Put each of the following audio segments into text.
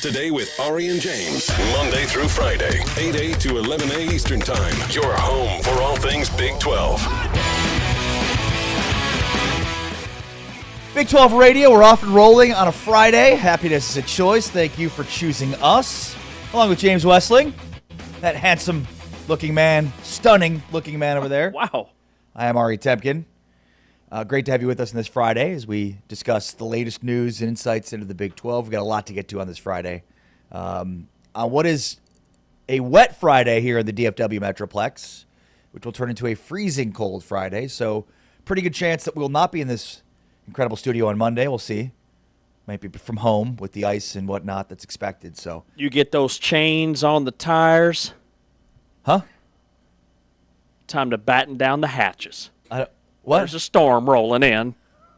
Today with Ari and James. Monday through Friday, 8A to 11A Eastern Time. Your home for all things Big 12. Big 12 Radio, we're off and rolling on a Friday. Happiness is a choice. Thank you for choosing us. Along with James Westling, that handsome-looking man, stunning-looking man over there. Wow. I am Ari Temkin. Great to have you with us on this Friday as we discuss the latest news and insights into the Big 12. We've got a lot to get to on this Friday. On what is a wet Friday here in the DFW Metroplex, which will turn into a freezing cold Friday. So pretty good chance that we will not be in this incredible studio on Monday. We'll see. Might be from home with the ice and whatnot that's expected. So You get those chains on the tires. Huh? Time to batten down the hatches. What? There's a storm rolling in.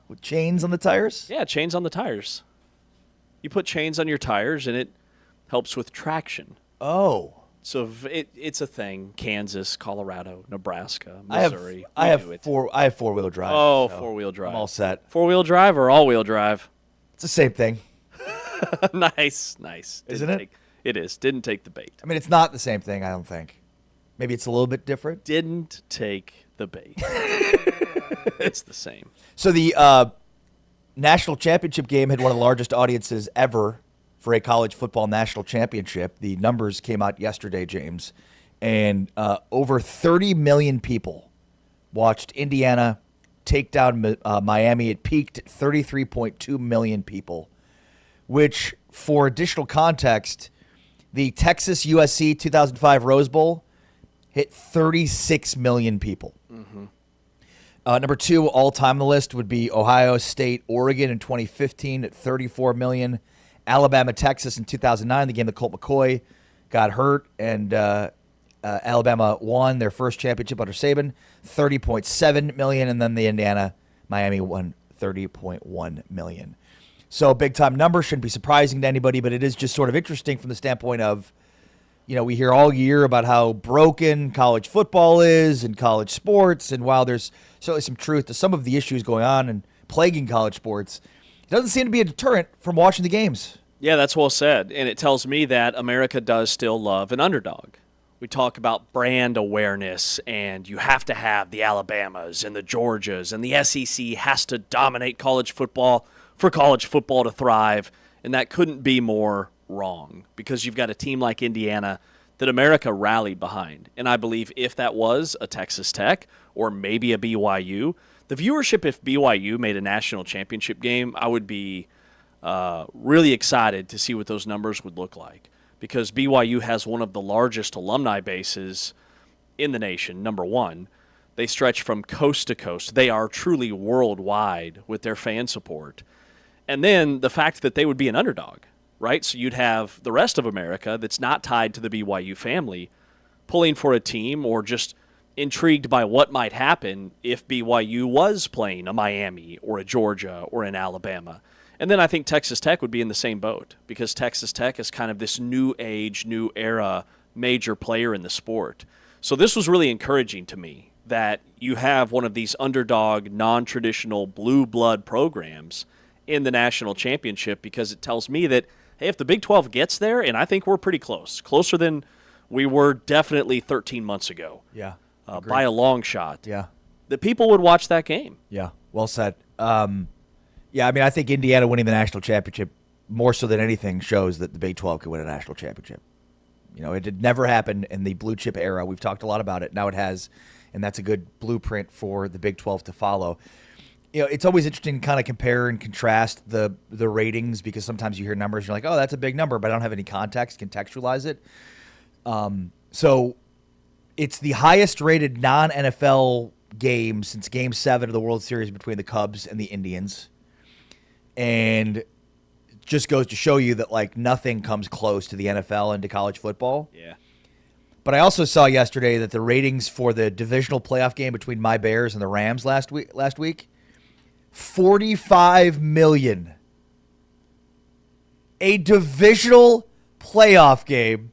With chains on the tires? Yeah, chains on the tires. You put chains on your tires, and it helps with traction. Oh. So it's a thing. Kansas, Colorado, Nebraska, I have Missouri. four-wheel drive. Oh, so four-wheel drive. I'm all set. Four-wheel drive or all-wheel drive? It's the same thing. Nice. Isn't it? It is. Didn't take the bait. I mean, it's not the same thing, I don't think. Maybe it's a little bit different. Didn't take the bait. It's the same. So the national championship game had one of the largest audiences ever for a college football national championship. The numbers came out yesterday, James, and over 30 million people watched Indiana take down Miami. It peaked at 33.2 million people, which, for additional context, the Texas USC 2005 Rose Bowl hit 36 million people. Mm-hmm. Number two all-time on the list would be Ohio State, Oregon in 2015 at 34 million. Alabama, Texas in 2009, the game that Colt McCoy got hurt, and Alabama won their first championship under Saban, 30.7 million, and then the Indiana, Miami won 30.1 million. So big-time number, shouldn't be surprising to anybody, but it is just sort of interesting from the standpoint of, we hear all year about how broken college football is and college sports, and while there's certainly some truth to some of the issues going on and plaguing college sports, it doesn't seem to be a deterrent from watching the games. Yeah, that's well said, and it tells me that America does still love an underdog. We talk about brand awareness, and you have to have the Alabamas and the Georgias, and the SEC has to dominate college football for college football to thrive, and that couldn't be more wrong, because you've got a team like Indiana that America rallied behind. And I believe if that was a Texas Tech or maybe a BYU, the viewership, if BYU made a national championship game, I would be really excited to see what those numbers would look like, because BYU has one of the largest alumni bases in the nation, number one. They stretch from coast to coast. They are truly worldwide with their fan support. And then the fact that they would be an underdog, right? So you'd have the rest of America that's not tied to the BYU family pulling for a team or just intrigued by what might happen if BYU was playing a Miami or a Georgia or an Alabama. And then I think Texas Tech would be in the same boat, because Texas Tech is kind of this new age, new era major player in the sport. So this was really encouraging to me that you have one of these underdog, non-traditional blue blood programs in the national championship, because it tells me that, hey, if the Big 12 gets there, and I think we're pretty close, closer than we were definitely 13 months ago. Yeah. By a long shot. Yeah. The people would watch that game. Yeah. Well said. Yeah, I mean, I think Indiana winning the national championship more so than anything shows that the Big 12 could win a national championship. It had never happened in the blue chip era. We've talked a lot about it. Now it has, and that's a good blueprint for the Big 12 to follow. It's always interesting to kind of compare and contrast the ratings, because sometimes you hear numbers and you're like, oh, that's a big number, but I don't have any context, contextualize it. So it's the highest rated non-NFL game since Game 7 of the World Series between the Cubs and the Indians. And it just goes to show you that, nothing comes close to the NFL and to college football. Yeah. But I also saw yesterday that the ratings for the divisional playoff game between my Bears and the Rams last week, 45 million. A divisional playoff game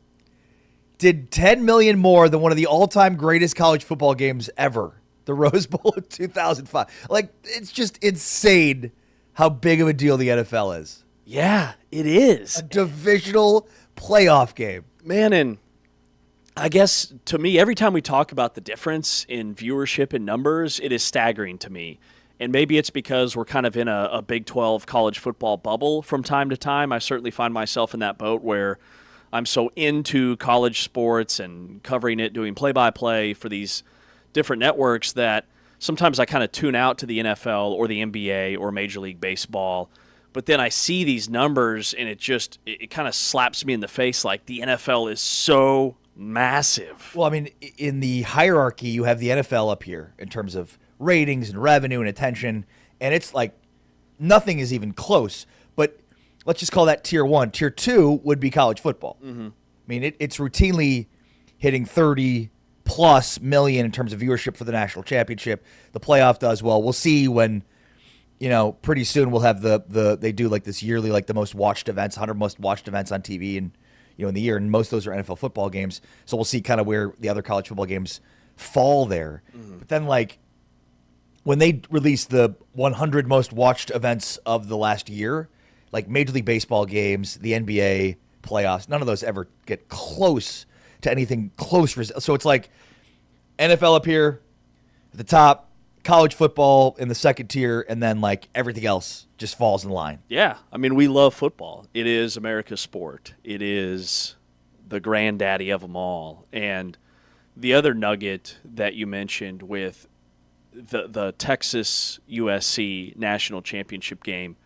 did 10 million more than one of the all-time greatest college football games ever, the Rose Bowl of 2005. It's just insane how big of a deal the NFL is. Yeah, it is. A divisional playoff game. Man, and I guess to me, every time we talk about the difference in viewership and numbers, it is staggering to me. And maybe it's because we're kind of in a Big 12 college football bubble from time to time. I certainly find myself in that boat where I'm so into college sports and covering it, doing play-by-play for these different networks that sometimes I kind of tune out to the NFL or the NBA or Major League Baseball. But then I see these numbers and it kind of slaps me in the face like the NFL is so massive. Well, I mean, in the hierarchy, you have the NFL up here in terms of ratings and revenue and attention, and it's like nothing is even close. But let's just call that tier 1. Tier 2 would be college football. I mean, it's routinely hitting 30+ million in terms of viewership for the national championship. The playoff does well. We'll see when, pretty soon we'll have they do like this yearly, like the most watched events, 100 most watched events on TV and in the year, and most of those are NFL football games. So we'll see kind of where the other college football games fall there. But then, like, when they release the 100 most watched events of the last year, like Major League Baseball games, the NBA playoffs, none of those ever get close to anything close. So it's like NFL up here at the top, college football in the second tier, and then like everything else just falls in line. Yeah. I mean, we love football. It is America's sport. It is the granddaddy of them all. And the other nugget that you mentioned with the Texas USC national championship game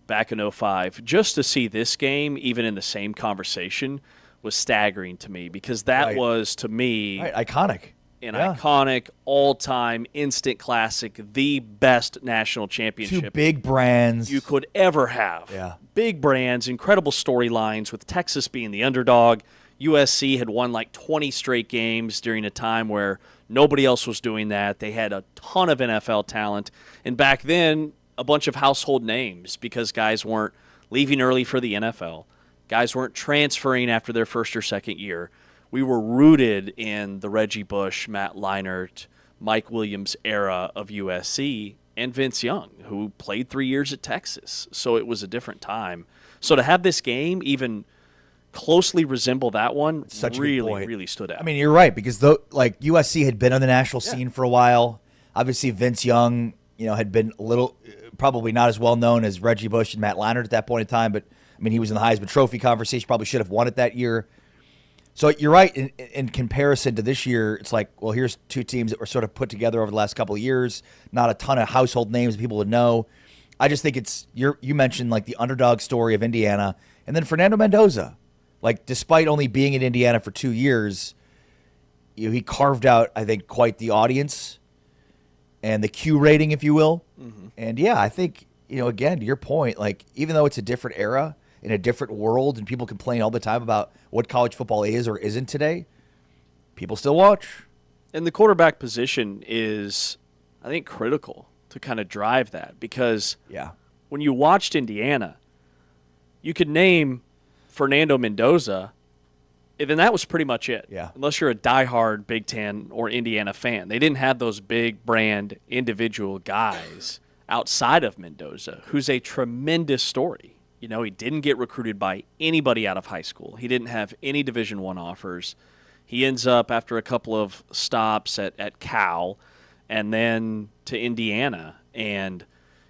back in 2005, just to see this game even in the same conversation was staggering to me, because that was, to me, iconic. An iconic, all-time, instant classic, the best national championship. Two big brands you could ever have. Yeah. Big brands, incredible storylines, with Texas being the underdog. USC had won like 20 straight games during a time where nobody else was doing that. They had a ton of NFL talent. And back then, a bunch of household names, because guys weren't leaving early for the NFL. Guys weren't transferring after their first or second year. We were rooted in the Reggie Bush, Matt Leinart, Mike Williams era of USC, and Vince Young, who played 3 years at Texas. So it was a different time. So to have this game even closely resemble that one really stood out. I mean, you're right, because USC had been on the national scene for a while. Obviously, Vince Young, had been a little, probably not as well known as Reggie Bush and Matt Leinart at that point in time. But I mean, he was in the Heisman Trophy conversation. Probably should have won it that year. So you're right. In comparison to this year, it's like, well, here's two teams that were sort of put together over the last couple of years. Not a ton of household names people would know. I just think you mentioned like the underdog story of Indiana, and then Fernando Mendoza. Like, despite only being in Indiana for 2 years, he carved out, I think, quite the audience and the Q rating, if you will. And yeah, I think, again, to your point, like, even though it's a different era in a different world, and people complain all the time about what college football is or isn't today, people still watch. And the quarterback position is, I think, critical to kind of drive that, because when you watched Indiana, you could name Fernando Mendoza, and then that was pretty much it. Yeah. Unless you're a diehard Big Ten or Indiana fan. They didn't have those big brand individual guys outside of Mendoza, who's a tremendous story. He didn't get recruited by anybody out of high school. He didn't have any Division I offers. He ends up, after a couple of stops at Cal, and then to Indiana. And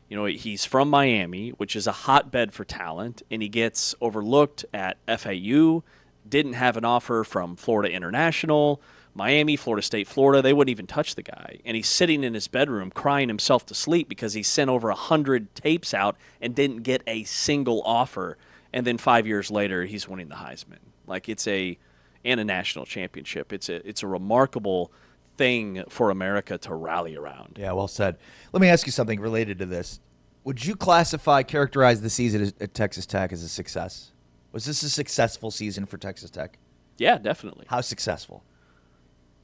he's from Miami, which is a hotbed for talent, and he gets overlooked at FAU, didn't have an offer from Florida International, Miami, Florida State, Florida. They wouldn't even touch the guy. And he's sitting in his bedroom crying himself to sleep because he sent over 100 tapes out and didn't get a single offer. And then 5 years later, he's winning the Heisman. Like, and a national championship. It's a remarkable thing for America to rally around. Yeah, well said. Let me ask you something related to this. Would you characterize the season at Texas Tech as a success? Was this a successful season for Texas Tech? Yeah, definitely. How successful?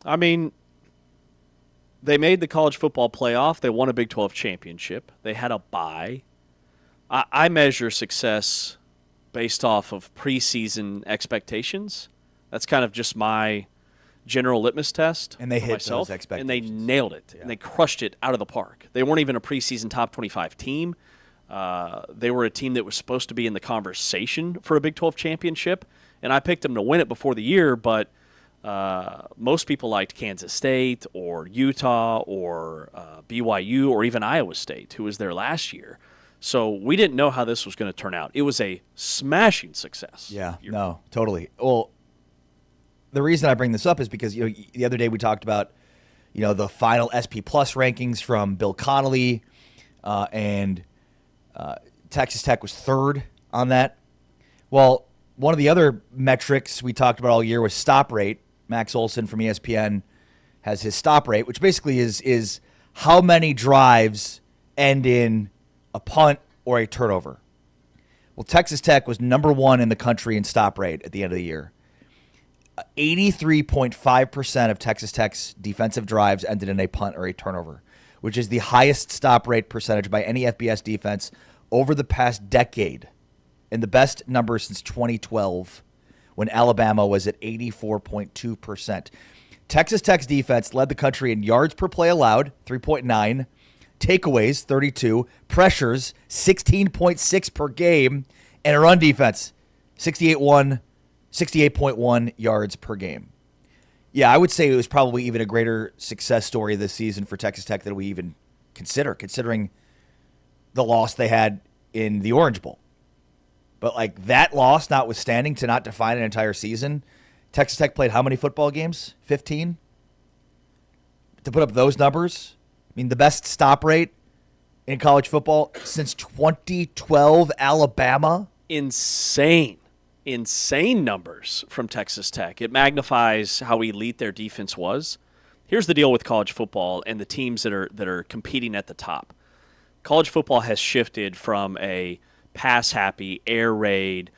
I mean, they made the college football playoff. They won a Big 12 championship. They had a bye. I measure success based off of preseason expectations. That's kind of just my general litmus test. And they hit myself, those expectations. and they nailed it. Yeah. And they crushed it out of the park. They weren't even a preseason top 25 team, They were a team that was supposed to be in the conversation for a Big 12 championship, and I picked them to win it before the year, but most people liked Kansas State or Utah or BYU or even Iowa State, who was there last year. So we didn't know how this was going to turn out. It was a smashing success. Yeah, no, totally. Well, the reason I bring this up is because the other day we talked about the final SP Plus rankings from Bill Connolly, and Texas Tech was third on that. Well, one of the other metrics we talked about all year was stop rate. Max Olson from ESPN has his stop rate, which basically is how many drives end in a punt or a turnover. Well, Texas Tech was number 1 in the country in stop rate at the end of the year. 83.5% of Texas Tech's defensive drives ended in a punt or a turnover, which is the highest stop rate percentage by any FBS defense over the past decade, and the best number since 2012, when Alabama was at 84.2%. Texas Tech's defense led the country in yards per play allowed, 3.9, takeaways, 32, pressures, 16.6 per game, and a run defense, 68.1 yards per game. Yeah, I would say it was probably even a greater success story this season for Texas Tech than we even considering the loss they had in the Orange Bowl. But like that loss notwithstanding, to not define an entire season, Texas Tech played how many football games? 15? To put up those numbers, I mean, the best stop rate in college football since 2012, Alabama. Insane numbers from Texas Tech. It magnifies how elite their defense was. Here's the deal with college football and the teams that are competing at the top. College football has shifted from a pass-happy, air raid,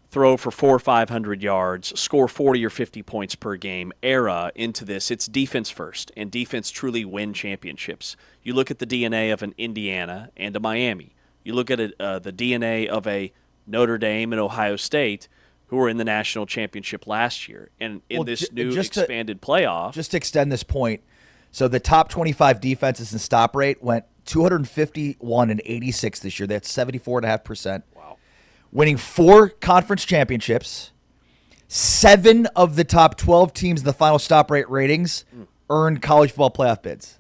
throw for 400 or 500 yards, score 40 or 50 points per game era into this. It's defense first, and defense truly win championships. You look at the DNA of an Indiana and a Miami. You look at the DNA of a Notre Dame and Ohio State, who were in the national championship last year. And in this new expanded playoff. Just to extend this point, so the top 25 defenses in stop rate went 251 and 86 this year. That's 74.5%. Wow. Winning 4 conference championships. 7 of the top 12 teams in the final stop rate ratings earned college football playoff bids.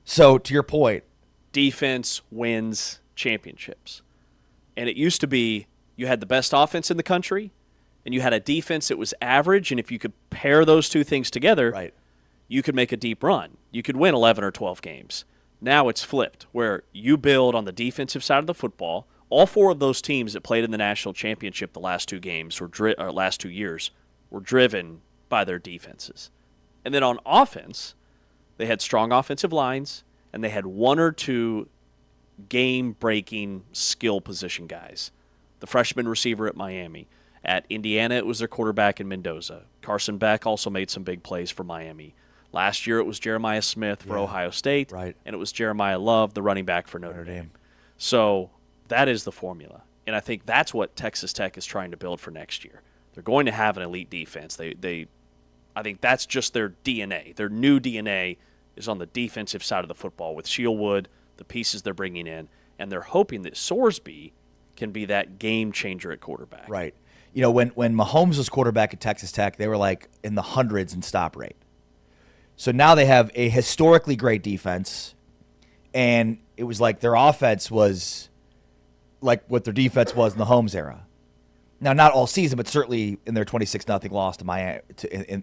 So, to your point, defense wins championships. And it used to be you had the best offense in the country, and you had a defense that was average, and if you could pair those two things together, right, you could make a deep run. You could win 11 or 12 games. Now it's flipped, where you build on the defensive side of the football. All 4 of those teams that played in the national championship the last 2 games or last 2 years were driven by their defenses. And then on offense, they had strong offensive lines, and they had 1 or 2 game-breaking skill position guys. The freshman receiver at Miami. At Indiana, it was their quarterback in Mendoza. Carson Beck also made some big plays for Miami. Last year, it was Jeremiah Smith for Ohio State, right, and it was Jeremiah Love, the running back for Notre Dame. So that is the formula, and I think that's what Texas Tech is trying to build for next year. They're going to have an elite defense. I think that's just their DNA. Their new DNA is on the defensive side of the football with Shieldwood, the pieces they're bringing in, and they're hoping that Sorsby can be that game changer at quarterback. Right. When Mahomes was quarterback at Texas Tech, they were like in the hundreds in stop rate. So now they have a historically great defense, and it was like their offense was like what their defense was in the Holmes era. Now, not all season, but certainly in their 26-0 loss to Miami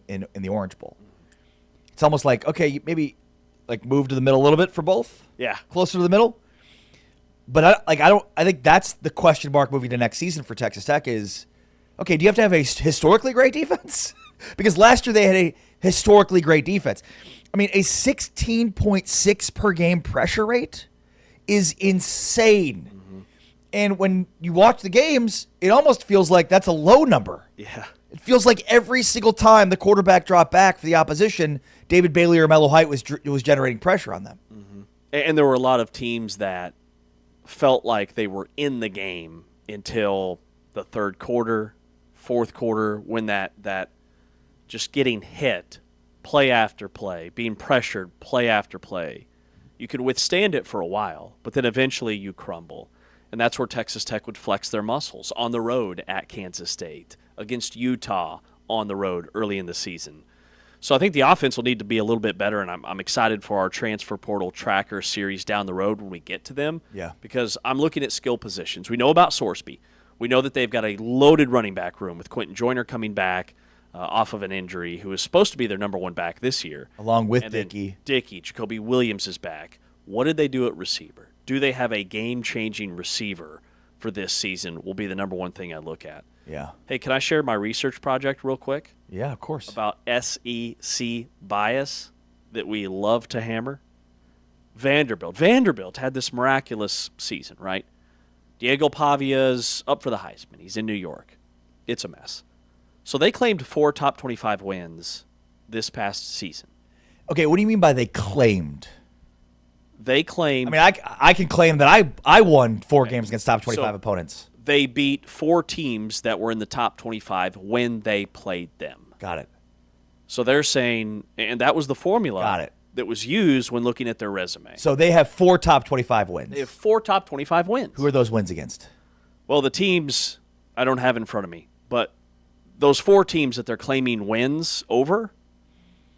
in the Orange Bowl. It's almost like, okay, maybe like move to the middle a little bit for both. Yeah, closer to the middle. But I think that's the question mark moving to next season for Texas Tech is, okay, do you have to have a historically great defense? Because last year they had a historically great defense. I mean, a 16.6 per game pressure rate is insane. Mm-hmm. And when you watch the games, it almost feels like that's a low number. Yeah. It feels like every single time the quarterback dropped back for the opposition, David Bailey or Melo Height was generating pressure on them. Mm-hmm. And there were a lot of teams that felt like they were in the game until the third quarter, fourth quarter, when that just getting hit play after play, being pressured play after play. You could withstand it for a while, but then eventually you crumble. And that's where Texas Tech would flex their muscles on the road at Kansas State, against Utah on the road early in the season. So I think the offense will need to be a little bit better, and I'm excited for our transfer portal tracker series down the road when we get to them. Yeah. Because I'm looking at skill positions. We know about Sorsby. We know that they've got a loaded running back room with Quentin Joyner coming back off of an injury, who is supposed to be their number one back this year. Along with And Dickey. Dickey, Jacoby Williams is back. What did they do at receiver? Do they have a game-changing receiver for this season will be the number one thing I look at. Yeah. Hey, can I share my research project real quick Yeah, of course. about SEC bias that we love to hammer? Vanderbilt. Vanderbilt had this miraculous season, right? Diego Pavia's up for the Heisman. He's in New York. It's a mess. So they claimed 4 top 25 wins this past season. Okay, what do you mean by they claimed? They claimed I mean, I can claim that I won 4 games against top 25 So- opponents. they beat 4 teams that were in the top 25 when they played them. Got it. So they're saying, and that was the formula Got it. that was used when looking at their resume. So they have 4 top 25 wins. They have 4 top 25 wins. Who are those wins against? Well, the teams I don't have in front of me, but those 4 teams that they're claiming wins over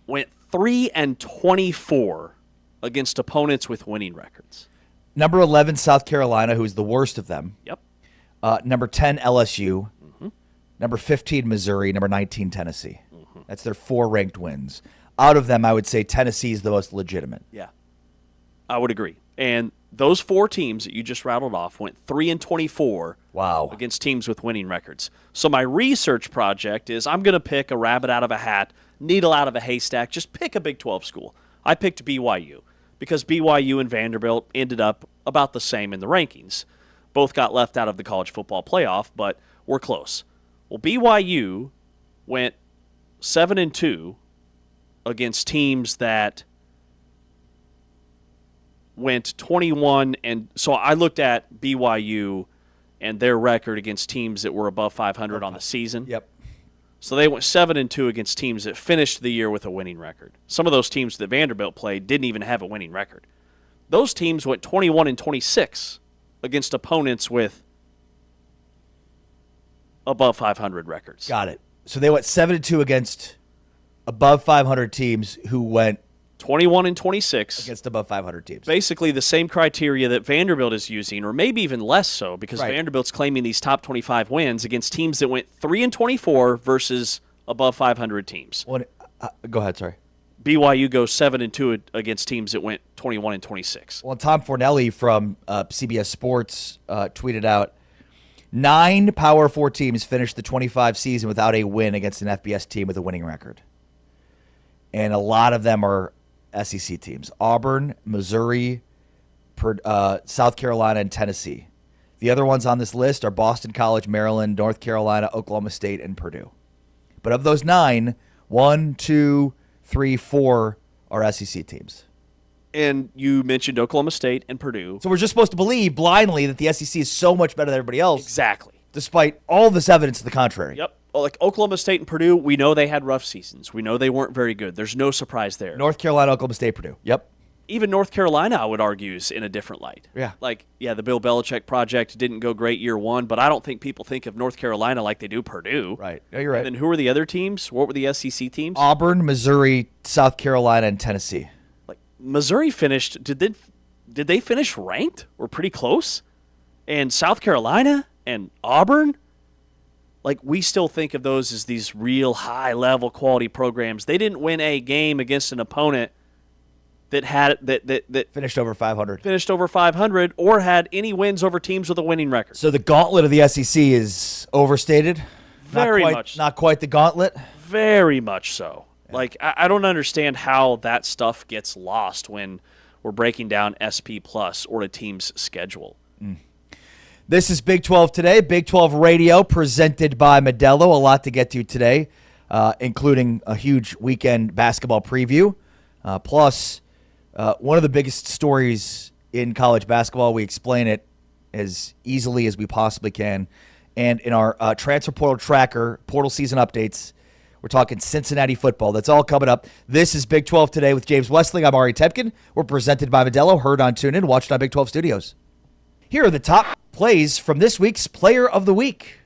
went 3-24 against opponents with winning records. Number 11, South Carolina, who's the worst of them. Yep. Number 10, LSU. Number 15, Missouri. Number 19, Tennessee. That's their 4 ranked wins. Out of them, I would say Tennessee is the most legitimate. Yeah. I would agree. And those 4 teams that you just rattled off went 3-24 Wow. against teams with winning records. So my research project is I'm going to pick a rabbit out of a hat, needle out of a haystack, just pick a Big 12 school. I picked BYU because BYU and Vanderbilt ended up about the same in the rankings. Both got left out of the college football playoff, but we're close. Well, BYU went 7-2 against teams that went 21, and so I looked at BYU and their record against teams that were above 500 on the season. Yep. So they went 7-2 against teams that finished the year with a winning record. Some of those teams that Vanderbilt played didn't even have a winning record. Those teams went 21-26 against opponents with above 500 records. Got it. So they went 7-2 against above 500 teams who went 21-26 against above 500 teams. basically the same criteria that Vanderbilt is using, or maybe even less so, because Right. Vanderbilt's claiming these top 25 wins against teams that went 3-24 versus above 500 teams. Well, go ahead, sorry. BYU goes 7-2 against teams that went 21-26. Well, Tom Fornelli from CBS Sports tweeted out, 9 Power 4 teams finished the 25 season without a win against an FBS team with a winning record. And a lot of them are SEC teams. Auburn, Missouri, South Carolina, and Tennessee. The other ones on this list are Boston College, Maryland, North Carolina, Oklahoma State, and Purdue. But of those 9, 1, 2, 3, 4 are SEC teams. And you mentioned Oklahoma State and Purdue. So we're just supposed to believe blindly that the SEC is so much better than everybody else, Exactly. despite all this evidence to the contrary. Yep. Well, like Oklahoma State and Purdue, we know they had rough seasons. We know they weren't very good. There's no surprise there. North Carolina, Oklahoma State, Purdue. Yep. Even North Carolina, I would argue, is in a different light. Yeah. Like, yeah, the Bill Belichick project didn't go great year 1, but I don't think people think of North Carolina like they do Purdue. Right. No, you're right. And then who were the other teams? What were the SEC teams? Auburn, Missouri, South Carolina, and Tennessee. Like Missouri finished. Did they finish ranked or pretty close? And South Carolina and Auburn. Like, we still think of those as these real high-level quality programs. They didn't win a game against an opponent that had that Finished over 500. finished over 500 or had any wins over teams with a winning record. So the gauntlet of the SEC is overstated. Very not quite, much. Not quite the gauntlet. Very much so. Like, I don't understand how that stuff gets lost when we're breaking down SP Plus or a team's schedule. This is Big 12 Today, Big 12 Radio, presented by Modelo. A lot to get to today, including a huge weekend basketball preview. Plus, one of the biggest stories in college basketball. We explain it as easily as we possibly can. And in our transfer portal tracker, portal season updates, We're talking Cincinnati football. That's all coming up. This is Big 12 Today with James Westling. I'm Ari Tepkin. We're presented by Modelo, heard on TuneIn, watched on Big 12 Studios. Here are the top plays from this week's Player of the Week.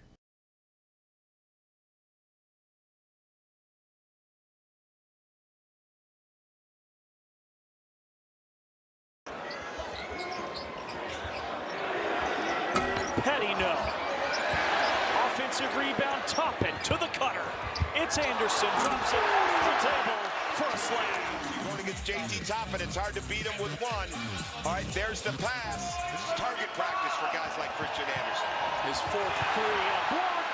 Petty, no. Offensive rebound, Toppin to the cutter. It's Anderson, drops it off the table for a slam. Going against JT Toppin, it's hard to beat him with one. All right, there's the pass. This is target practice for guys like Christian Anderson. His fourth three, a block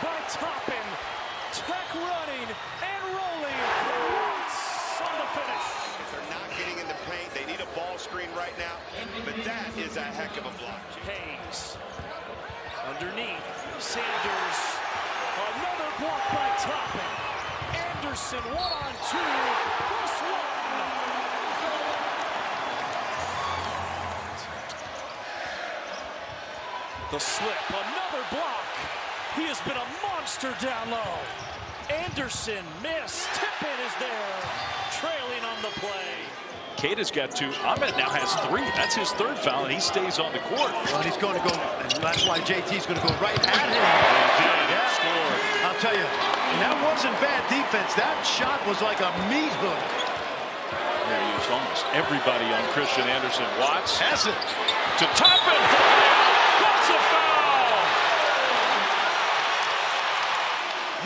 by Toppin. Tech running and rolling. Watts on the finish. If they're not getting in the paint, they need a ball screen right now, but that is a heck of a block. Hayes underneath. Sanders. Another block by Toppin. Anderson 1-on-2. This one. The slip. Another block. He has been a monster down low. Anderson missed. Tippin is there. Trailing on the play. Keita's got two. Ahmed now has three. That's his third foul, and he stays on the court. Well, he's going to go, and that's why JT's going to go right at him. He did. Yeah. Scored. I'll tell you, and that wasn't bad defense. That shot was like a meat hook. There he is, almost everybody on Christian Anderson. Watts That's it. to Toppin. That's a foul.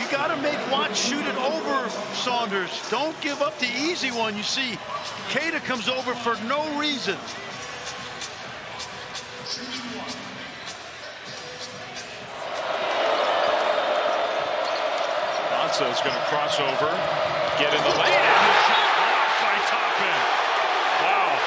You got to make Watts shoot it over Saunders. Don't give up the easy one. You see, Keita comes over for no reason. Bonso's going to cross over, get in the lane, and the shot blocked by Toppin. Wow.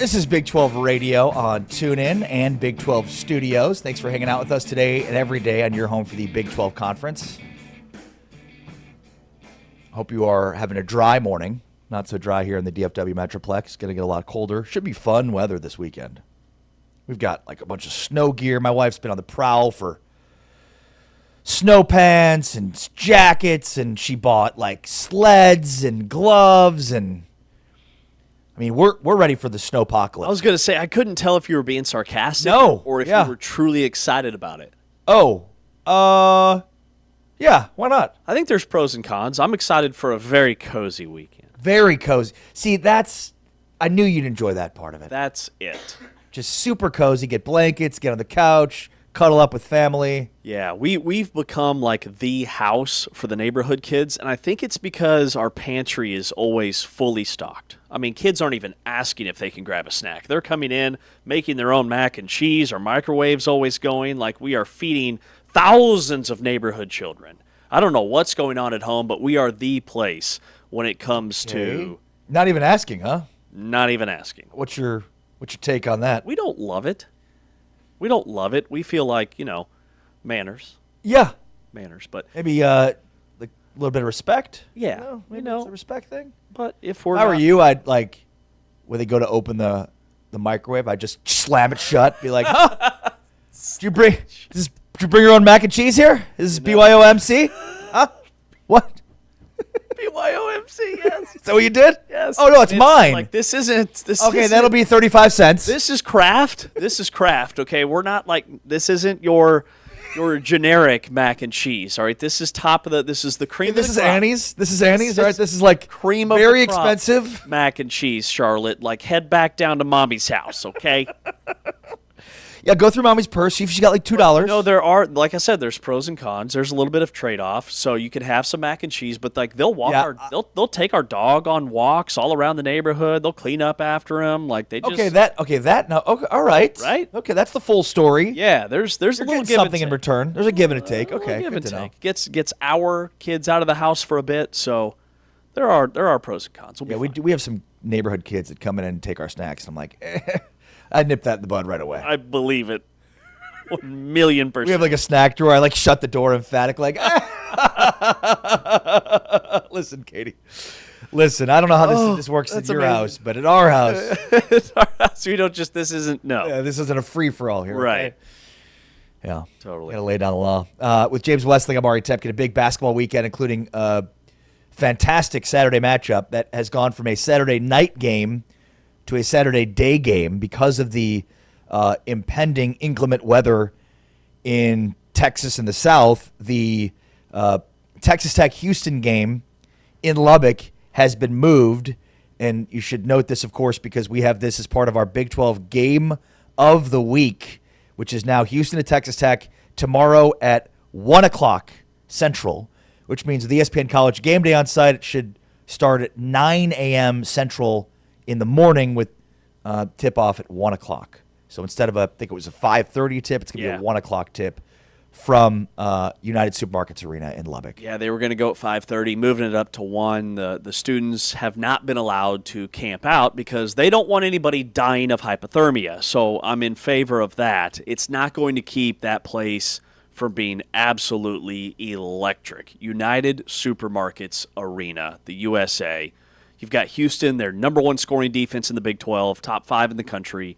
This is Big 12 Radio on TuneIn and Big 12 Studios. Thanks for hanging out with us today and every day on your home for the Big 12 Conference. Hope you are having a dry morning. Not so dry here in the DFW Metroplex. Going to get a lot colder. Should be fun weather this weekend. We've got like a bunch of snow gear. My wife's been on the prowl for snow pants and jackets, and she bought like sleds and gloves, and I mean, we're ready for the snowpocalypse. I was going to say, I couldn't tell if you were being sarcastic or if you were truly excited about it. Yeah, why not? I think there's pros and cons. I'm excited for a very cozy weekend. Very cozy. See, I knew you'd enjoy that part of it. That's it. Just super cozy, get blankets, get on the couch, cuddle up with family. Yeah, we've become like the house for the neighborhood kids, and I think it's because our pantry is always fully stocked. I mean, kids aren't even asking if they can grab a snack. They're coming in, making their own mac and cheese. Our microwave's always going. Like, we are feeding thousands of neighborhood children. I don't know what's going on at home, but we are the place when it comes to... Not even asking, huh? Not even asking. What's your take on that? We don't love it. We don't love it. We feel like, manners. Yeah. Manners, but... Maybe like a little bit of respect? Yeah. Maybe it's a respect thing? But if we're If I were you, I'd like, when they go to open the microwave, I'd just slam it shut, be like, huh? Did you bring your own mac and cheese here? Is this BYOMC? Huh? What? BYOMC, yes. Is that what you did? Yes. Oh, no, it's mine. Like, this isn't... Okay, that'll be 35 cents. This is craft. This is craft, okay? We're not like... This isn't your generic mac and cheese, all right? This is this is the cream of the crop. This is Annie's? This is Annie's, all right? This is like cream of very the crop expensive mac and cheese, Charlotte. Like, head back down to Mommy's house, okay? Yeah, go through Mommy's purse. See if she got like $2. No, there are, like I said, there's pros and cons. There's a little bit of trade-off. So you can have some mac and cheese, but like they'll they'll take our dog on walks all around the neighborhood. They'll clean up after him. Like they just all right. Right? Okay, that's the full story. Yeah, there's a little give something and in return. There's a give and a take. Okay, give good and to know. take. Gets our kids out of the house for a bit. So there are pros and cons. We have some neighborhood kids that come in and take our snacks. And I'm like, I'd nip that in the bud right away. I believe it. 1,000,000%. We have like a snack drawer. I like shut the door emphatic, like, listen, Katie. Listen, I don't know how this works at your house, but at our house. It's our house. We don't just, this isn't a free-for-all here. Right. Okay? Yeah. Totally. Got to lay down the law. With James Westling, I'm Ari Tepkin. A big basketball weekend, including a fantastic Saturday matchup that has gone from a Saturday night game to a Saturday day game because of the impending inclement weather in Texas and the South. The Texas Tech Houston game in Lubbock has been moved, and you should note this, of course, because we have this as part of our Big 12 game of the week, which is now Houston at Texas Tech tomorrow at 1 o'clock Central, which means the ESPN College game day on site should start at 9 a.m. Central in the morning with tip-off at 1 o'clock. So instead of I think it was a 5:30 tip, it's going to be a 1 o'clock tip from United Supermarkets Arena in Lubbock. Yeah, they were going to go at 5:30, moving it up to 1. The students have not been allowed to camp out because they don't want anybody dying of hypothermia. So I'm in favor of that. It's not going to keep that place from being absolutely electric. United Supermarkets Arena, the USA. You've got Houston, their number 1 scoring defense in the Big 12, top 5 in the country.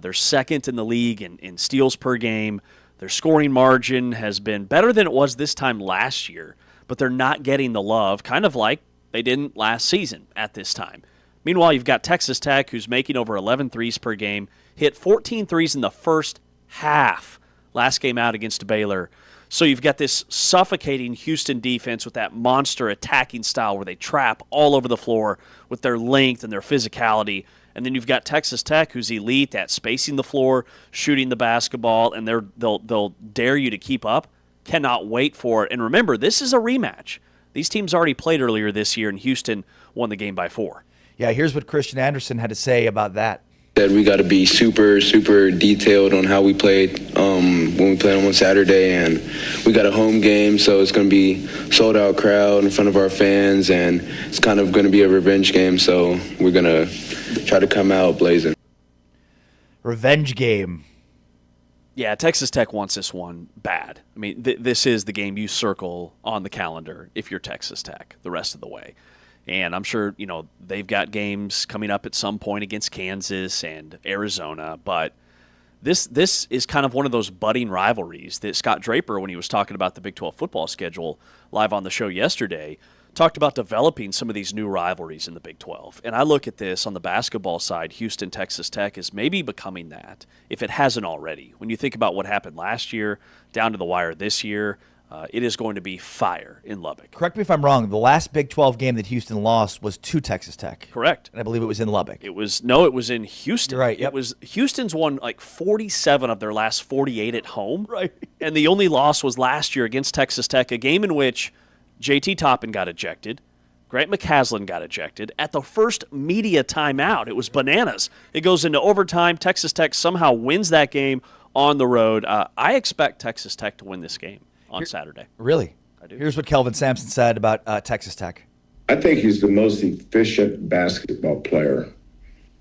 They're second in the league in steals per game. Their scoring margin has been better than it was this time last year, but they're not getting the love, kind of like they didn't last season at this time. Meanwhile, you've got Texas Tech, who's making over 11 threes per game, hit 14 threes in the first half last game out against Baylor. So you've got this suffocating Houston defense with that monster attacking style where they trap all over the floor with their length and their physicality. And then you've got Texas Tech, who's elite at spacing the floor, shooting the basketball, and they'll dare you to keep up. Cannot wait for it. And remember, this is a rematch. These teams already played earlier this year, and Houston won the game by 4. Yeah, here's what Christian Anderson had to say about that. That we got to be super, super detailed on how we played when we played on Saturday, and we got a home game, so it's going to be sold-out crowd in front of our fans, and it's kind of going to be a revenge game, so we're going to try to come out blazing. revenge game. Yeah, Texas Tech wants this one bad. I mean, this is the game you circle on the calendar if you're Texas Tech the rest of the way. And I'm sure, they've got games coming up at some point against Kansas and Arizona, but this is kind of one of those budding rivalries that Scott Draper, when he was talking about the Big 12 football schedule live on the show yesterday, talked about developing some of these new rivalries in the Big 12. And I look at this on the basketball side, Houston, Texas Tech is maybe becoming that, if it hasn't already. When you think about what happened last year, down to the wire this year, it is going to be fire in Lubbock. Correct me if I'm wrong. The last Big 12 game that Houston lost was to Texas Tech. Correct. And I believe it was in Lubbock. It was in Houston. You're right. Yep. It was Houston's won like 47 of their last 48 at home. Right. And the only loss was last year against Texas Tech, a game in which JT Toppin got ejected. Grant McCaslin got ejected. At the first media timeout, it was bananas. It goes into overtime. Texas Tech somehow wins that game on the road. I expect Texas Tech to win this game on Saturday. Really? I do. Here's what Kelvin Sampson said about Texas Tech. I think he's the most efficient basketball player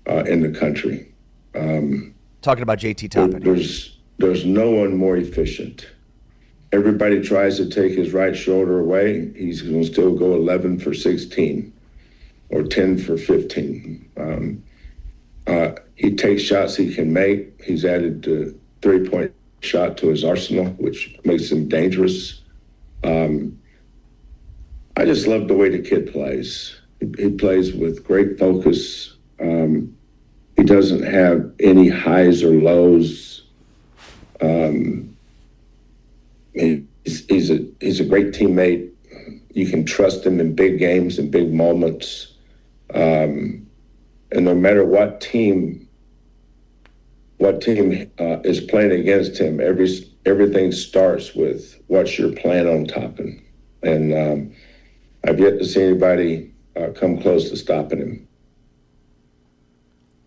in the country. Talking about JT Toppin. There's no one more efficient. Everybody tries to take his right shoulder away. He's going to still go 11 for 16 or 10 for 15. He takes shots he can make. He's added the three-point shot to his arsenal, which makes him dangerous. I just love the way the kid plays. He plays with great focus. He doesn't have any highs or lows. He's a great teammate. You can trust him in big games and big moments. And no matter what team is playing against him, everything starts with what's your plan on Toppin. And I've yet to see anybody come close to stopping him.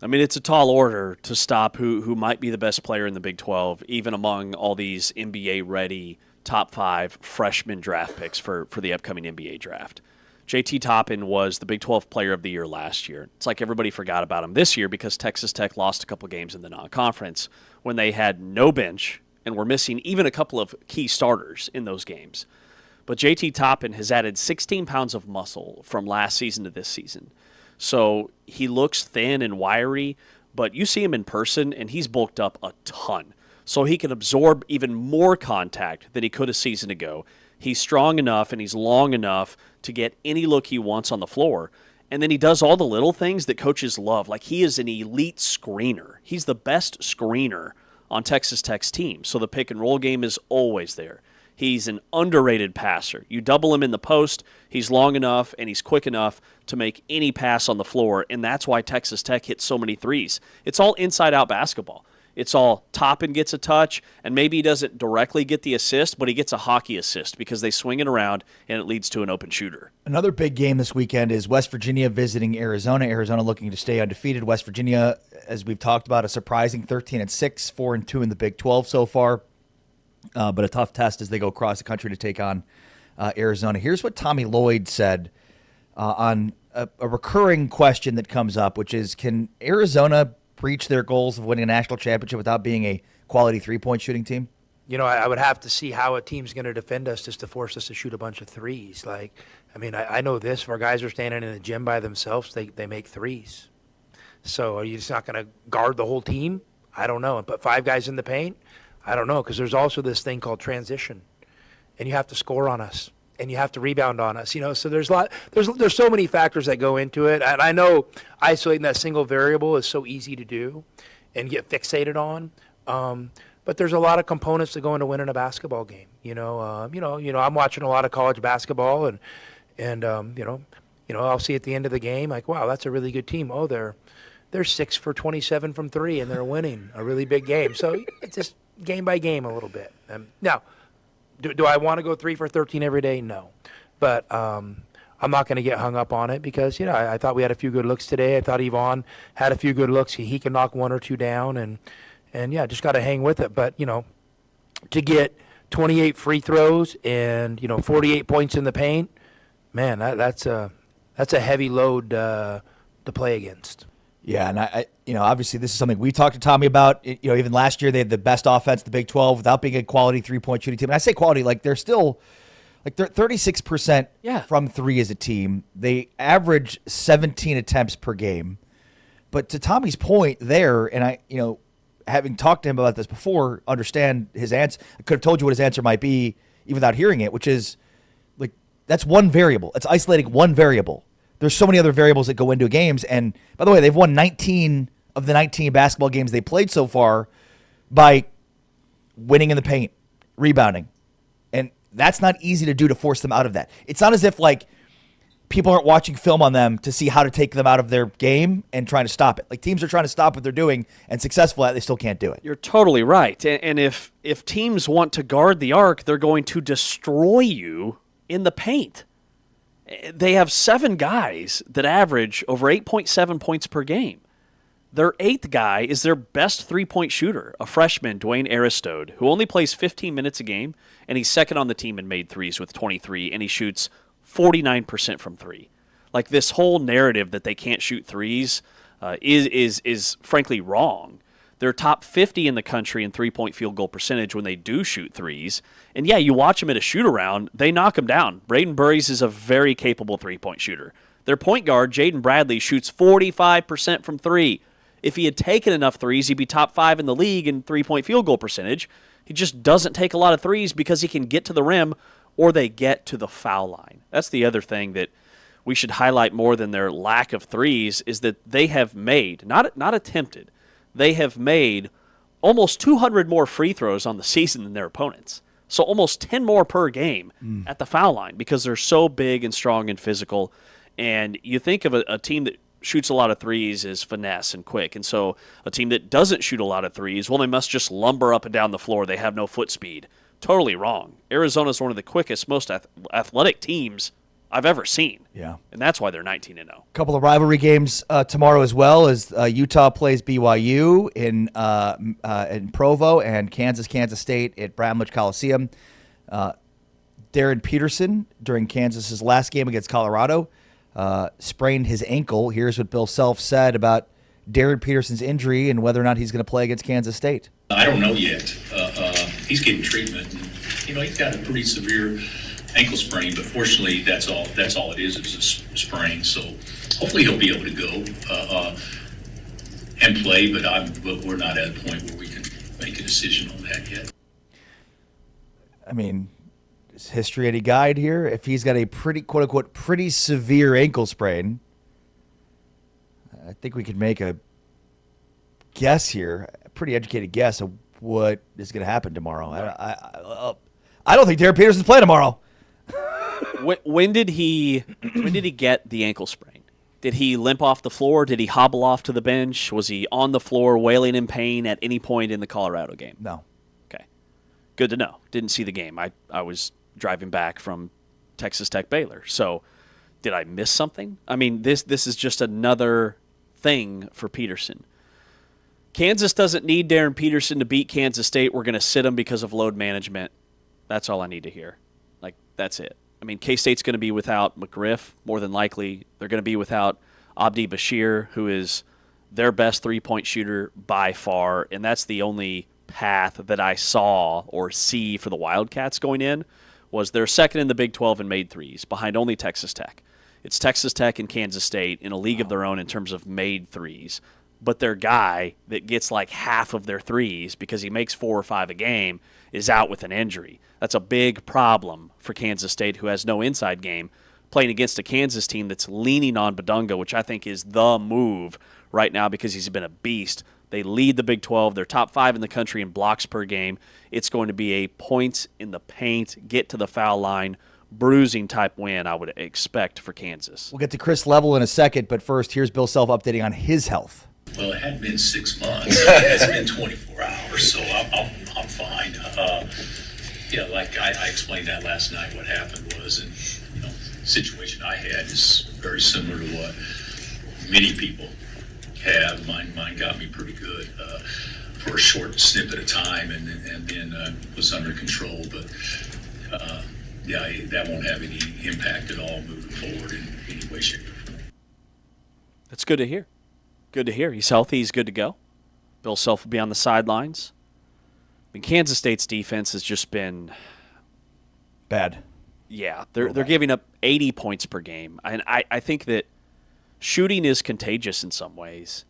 I mean, it's a tall order to stop who might be the best player in the Big 12, even among all these NBA-ready top 5 freshman draft picks for the upcoming NBA draft. JT Toppin was the Big 12 Player of the Year last year. It's like everybody forgot about him this year because Texas Tech lost a couple games in the non-conference when they had no bench and were missing even a couple of key starters in those games. But JT Toppin has added 16 pounds of muscle from last season to this season. So he looks thin and wiry, but you see him in person, and he's bulked up a ton. So he can absorb even more contact than he could a season ago. He's strong enough and he's long enough to get any look he wants on the floor. And then he does all the little things that coaches love. Like he is an elite screener. He's the best screener on Texas Tech's team. So the pick and roll game is always there. He's an underrated passer. You double him in the post, he's long enough and he's quick enough to make any pass on the floor, and that's why Texas Tech hits so many threes. It's all inside-out basketball. It's all Toppin gets a touch, and maybe he doesn't directly get the assist, but he gets a hockey assist because they swing it around and it leads to an open shooter. Another big game this weekend is West Virginia visiting Arizona. Arizona looking to stay undefeated. West Virginia, as we've talked about, a surprising 13-6, 4-2 in the Big 12 so far. But a tough test as they go across the country to take on Arizona. Here's what Tommy Lloyd said on a recurring question that comes up, which is, can Arizona reach their goals of winning a national championship without being a quality three-point shooting team? You know, I would have to see how a team's going to defend us just to force us to shoot a bunch of threes. Like, I mean, I know this. If our guys are standing in the gym by themselves, they make threes. So are you just not going to guard the whole team? I don't know. And put 5 guys in the paint? I don't know, because there's also this thing called transition, and you have to score on us, and you have to rebound on us. You know, so there's so many factors that go into it. And I know isolating that single variable is so easy to do, and get fixated on. But there's a lot of components that go into winning a basketball game. I'm watching a lot of college basketball, and I'll see at the end of the game like, wow, that's a really good team. Oh, they're 6 for 27 from 3, and they're winning a really big game. So it's just game by game a little bit. Now, do I want to go 3 for 13 every day? No. But I'm not going to get hung up on it because, I thought we had a few good looks today. I thought Yvonne had a few good looks. He can knock 1 or 2 down, and just got to hang with it. But, to get 28 free throws and, 48 points in the paint, man, that's a heavy load to play against. Yeah, and I obviously this is something we talked to Tommy about. Even last year they had the best offense, the Big 12, without being a quality 3-point shooting team. And I say quality, like they're still, like they're 36% from three as a team. They average 17 attempts per game. But to Tommy's point there, and I, having talked to him about this before, understand his answer. I could have told you what his answer might be even without hearing it, which is like that's one variable. It's isolating one variable. There's so many other variables that go into games. And by the way, they've won 19 of the 19 basketball games they played so far by winning in the paint, rebounding. And that's not easy to do to force them out of that. It's not as if like people aren't watching film on them to see how to take them out of their game and trying to stop it. Like teams are trying to stop what they're doing and successful at it, they still can't do it. You're totally right. And if teams want to guard the arc, they're going to destroy you in the paint. They have 7 guys that average over 8.7 points per game. Their 8th guy is their best 3-point shooter, a freshman, Dwayne Aristode, who only plays 15 minutes a game, and he's second on the team in made threes with 23, and he shoots 49% from 3. Like this whole narrative that they can't shoot threes is frankly wrong. They're top 50 in the country in 3-point field goal percentage when they do shoot threes. And yeah, you watch them at a shoot-around, they knock them down. Braden Burries is a very capable 3-point shooter. Their point guard, Jaden Bradley, shoots 45% from 3. If he had taken enough threes, he'd be top 5 in the league in 3-point field goal percentage. He just doesn't take a lot of threes because he can get to the rim or they get to the foul line. That's the other thing that we should highlight more than their lack of threes is that they have made, not attempted, they have made almost 200 more free throws on the season than their opponents. So almost 10 more per game at the foul line because they're so big and strong and physical. And you think of a team that shoots a lot of threes as finesse and quick. And so a team that doesn't shoot a lot of threes, well, they must just lumber up and down the floor. They have no foot speed. Totally wrong. Arizona's one of the quickest, most athletic teams I've ever seen. Yeah. And that's why they're 19-0. A couple of rivalry games tomorrow as well as Utah plays BYU in Provo and Kansas State at Bramlage Coliseum. Darren Peterson, during Kansas's last game against Colorado, sprained his ankle. Here's what Bill Self said about Darren Peterson's injury and whether or not he's going to play against Kansas State. I don't know yet. He's getting treatment. And, he's got a pretty severe ankle sprain, but fortunately that's all it is a sprain. So hopefully he'll be able to go and play, but we're not at a point where we can make a decision on that yet. I mean, is history any guide here? If he's got a pretty, quote unquote, pretty severe ankle sprain, I think we could make a guess here, a pretty educated guess of what is going to happen tomorrow. I don't think Darren Peterson's playing tomorrow. When did he get the ankle sprain? Did he limp off the floor? Did he hobble off to the bench? Was he on the floor wailing in pain at any point in the Colorado game? No. Okay. Good to know. Didn't see the game. I was driving back from Texas Tech Baylor. So did I miss something? I mean, this is just another thing for Peterson. Kansas doesn't need Darren Peterson to beat Kansas State. We're going to sit him because of load management. That's all I need to hear. Like, that's it. I mean, K-State's going to be without McGriff, more than likely. They're going to be without Abdi Bashir, who is their best three-point shooter by far, and that's the only path that I saw or see for the Wildcats going in, was they're second in the Big 12 in made threes, behind only Texas Tech. It's Texas Tech and Kansas State in a league of their own in terms of made threes. But their guy that gets like half of their threes because he makes 4 or 5 a game is out with an injury. That's a big problem for Kansas State, who has no inside game, playing against a Kansas team that's leaning on Badunga, which I think is the move right now because he's been a beast. They lead the Big 12. They're top 5 in the country in blocks per game. It's going to be a points in the paint, get to the foul line, bruising type win I would expect for Kansas. We'll get to Chris Level in a second, but first, here's Bill Self updating on his health. Well, it hadn't been 6 months. It's been 24 hours, so I'm fine. Like I explained that last night. What happened was, and the situation I had is very similar to what many people have. Mine got me pretty good for a short snippet of time, and then was under control. But that won't have any impact at all moving forward in any way, shape, or form. That's good to hear. Good to hear. He's healthy. He's good to go. Bill Self will be on the sidelines. I mean, Kansas State's defense has just been bad. Yeah, they're giving up 80 points per game. And I think that shooting is contagious in some ways.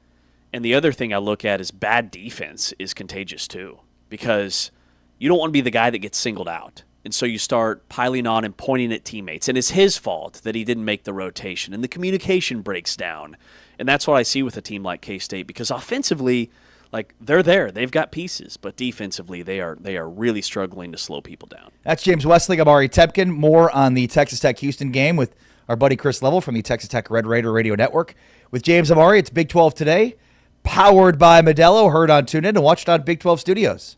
And the other thing I look at is bad defense is contagious too, because you don't want to be the guy that gets singled out. And so you start piling on and pointing at teammates. And it's his fault that he didn't make the rotation. And the communication breaks down. And that's what I see with a team like K-State, because offensively, like, they're there. They've got pieces. But defensively, they are really struggling to slow people down. That's James Westling, Amari Tepkin. More on the Texas Tech-Houston game with our buddy Chris Level from the Texas Tech Red Raider Radio Network. With James Amari, it's Big 12 Today, powered by Modelo, heard on TuneIn and watched on Big 12 Studios.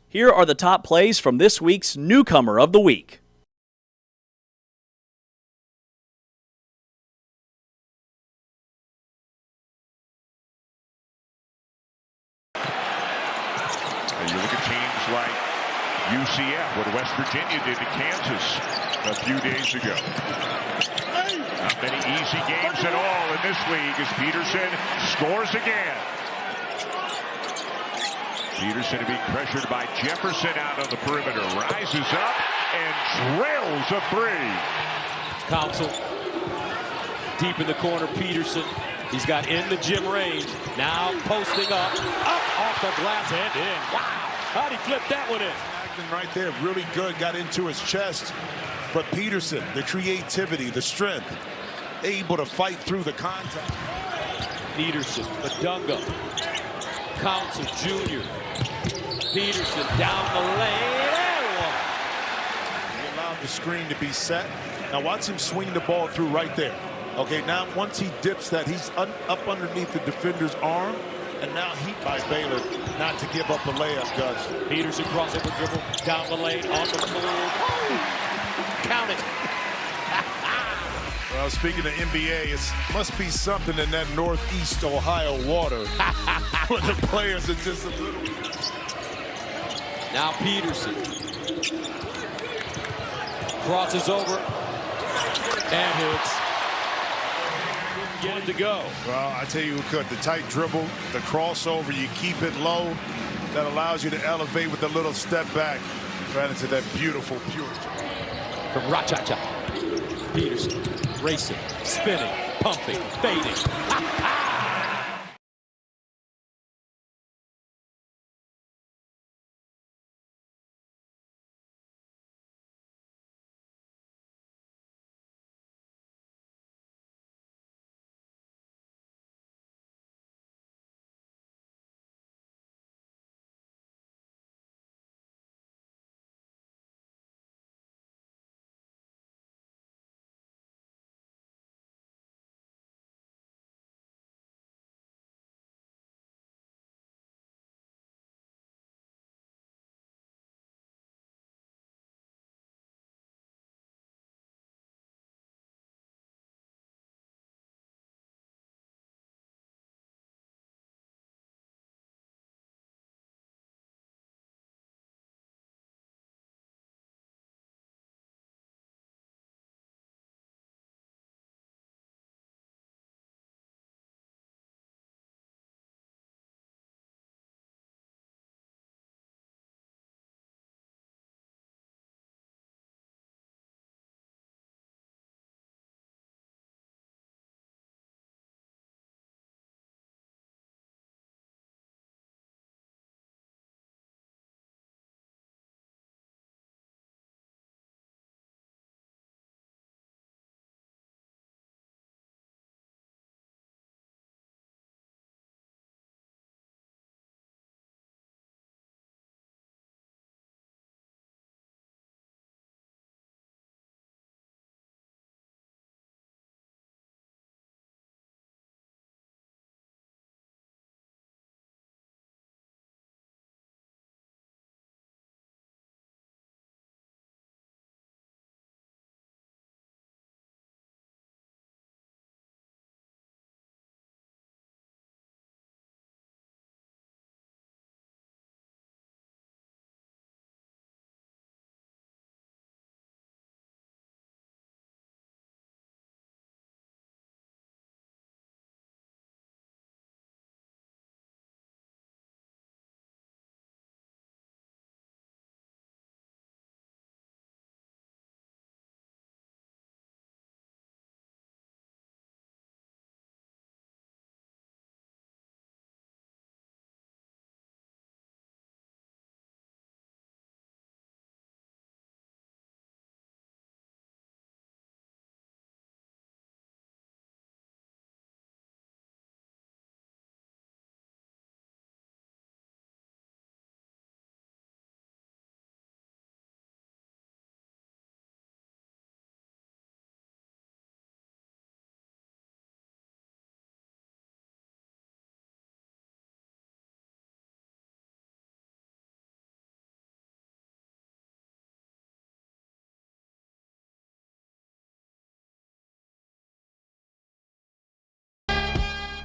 Here are the top plays from this week's Newcomer of the Week. You look at teams like UCF, what West Virginia did to Kansas a few days ago. Not many easy games at all in this league as Peterson scores again. Peterson being pressured by Jefferson out on the perimeter. Rises up and drills a three. Council deep in the corner. Peterson. He's got in the gym range. Now posting up off the glass and in. Wow. How'd he flip that one in? Right there, really good. Got into his chest. But Peterson, the creativity, the strength, able to fight through the contact. Peterson, Badunga, Council Jr. Peterson down the lane. He allowed the screen to be set. Now watch him swing the ball through right there. Okay, now once he dips that, he's up underneath the defender's arm. And now heat by Baylor not to give up the layup, Gus. Peterson crossover dribble down the lane on the move. Count it. Well, speaking of NBA, it must be something in that Northeast Ohio water where the players are just a little. Now Peterson crosses over and hits. Get him to go. Well, I tell you who could. The tight dribble, the crossover, you keep it low. That allows you to elevate with a little step back right into that beautiful pure. From Rachacha. Peterson racing, spinning, pumping, fading.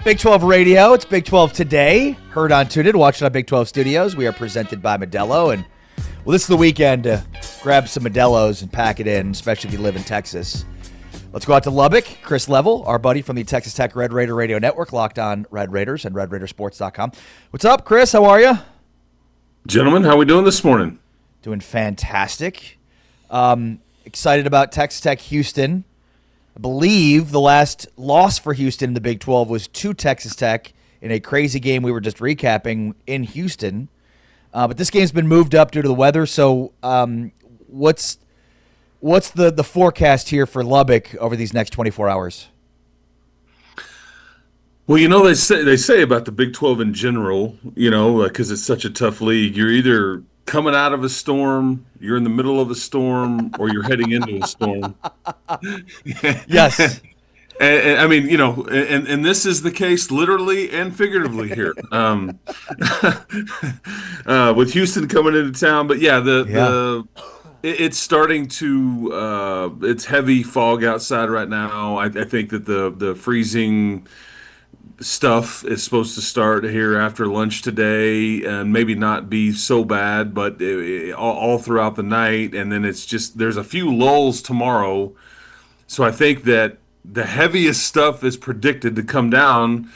Big 12 Radio. It's Big 12 Today. Heard on TuneIn, watched on Big 12 Studios. We are presented by Modelo. And, well, this is the weekend to grab some Modelos and pack it in, especially if you live in Texas. Let's go out to Lubbock. Chris Level, our buddy from the Texas Tech Red Raider Radio Network, locked on Red Raiders and RedRaidersports.com. What's up, Chris? How are you? Gentlemen, how we doing this morning? Doing fantastic. Excited about Texas Tech Houston. I believe the last loss for Houston in the Big 12 was to Texas Tech in a crazy game we were just recapping in Houston. But this game's been moved up due to the weather. So what's the forecast here for Lubbock over these next 24 hours? Well, they say about the Big 12 in general, because it's such a tough league. You're either coming out of a storm, you're in the middle of a storm, or you're heading into a storm. Yes. And I mean, and this is the case literally and figuratively here with Houston coming into town. But it's starting to it's heavy fog outside right now. I think that the freezing stuff is supposed to start here after lunch today and maybe not be so bad, but all throughout the night. And then there's a few lulls tomorrow. So I think that the heaviest stuff is predicted to come down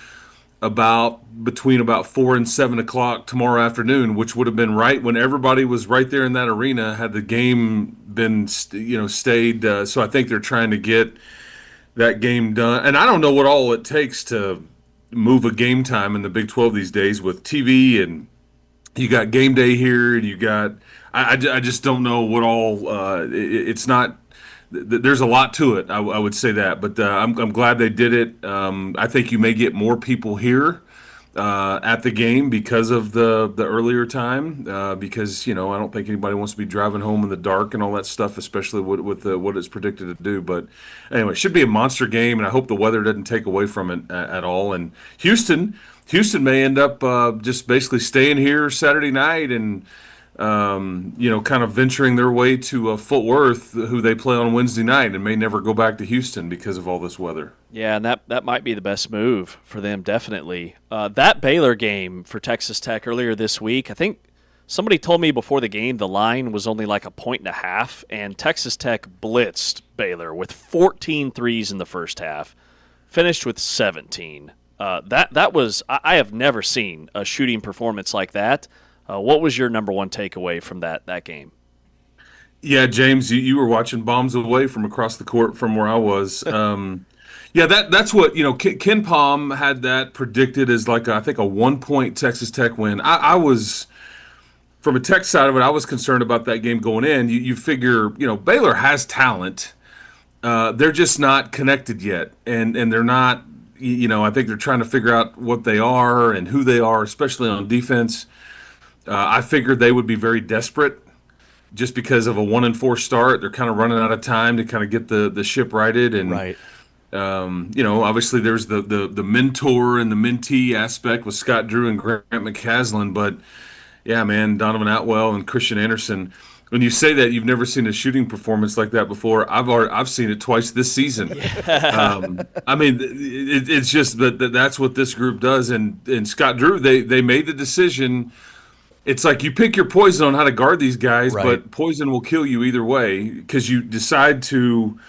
between 4 and 7 o'clock tomorrow afternoon, which would have been right when everybody was right there in that arena had the game been stayed. So I think they're trying to get that game done. And I don't know what all it takes to move a game time in the Big 12 these days with TV, and you got game day here, and you got I just don't know what all it's not. There's a lot to it. I would say that, but I'm glad they did it. I think you may get more people here at the game because of the earlier time. Because I don't think anybody wants to be driving home in the dark and all that stuff, especially with what it's predicted to do. But anyway, it should be a monster game, and I hope the weather doesn't take away from it at all. And Houston may end up just basically staying here Saturday night and kind of venturing their way to Fort Worth, who they play on Wednesday night, and may never go back to Houston because of all this weather. Yeah, and that might be the best move for them, definitely. That Baylor game for Texas Tech earlier this week, I think somebody told me before the game the line was only like 1.5 points, and Texas Tech blitzed Baylor with 14 threes in the first half, finished with 17. That was – I have never seen a shooting performance like that. What was your number one takeaway from that game? Yeah, James, you were watching bombs away from across the court from where I was. That's what Ken Palm had that predicted as I think a 1-point Texas Tech win. I was, from a Tech side of it, I was concerned about that game going in. You figure Baylor has talent, they're just not connected yet, and they're not. I think they're trying to figure out what they are and who they are, especially on defense. I figured they would be very desperate just because of a 1-4 start. They're kind of running out of time to kind of get the ship righted. And, right. Obviously there's the mentor and the mentee aspect with Scott Drew and Grant McCaslin. But, yeah, man, Donovan Atwell and Christian Anderson. When you say that you've never seen a shooting performance like that before, I've seen it twice this season. I mean, it's just that's what this group does. And Scott Drew, they made the decision – it's like you pick your poison on how to guard these guys, right. But poison will kill you either way because you decide to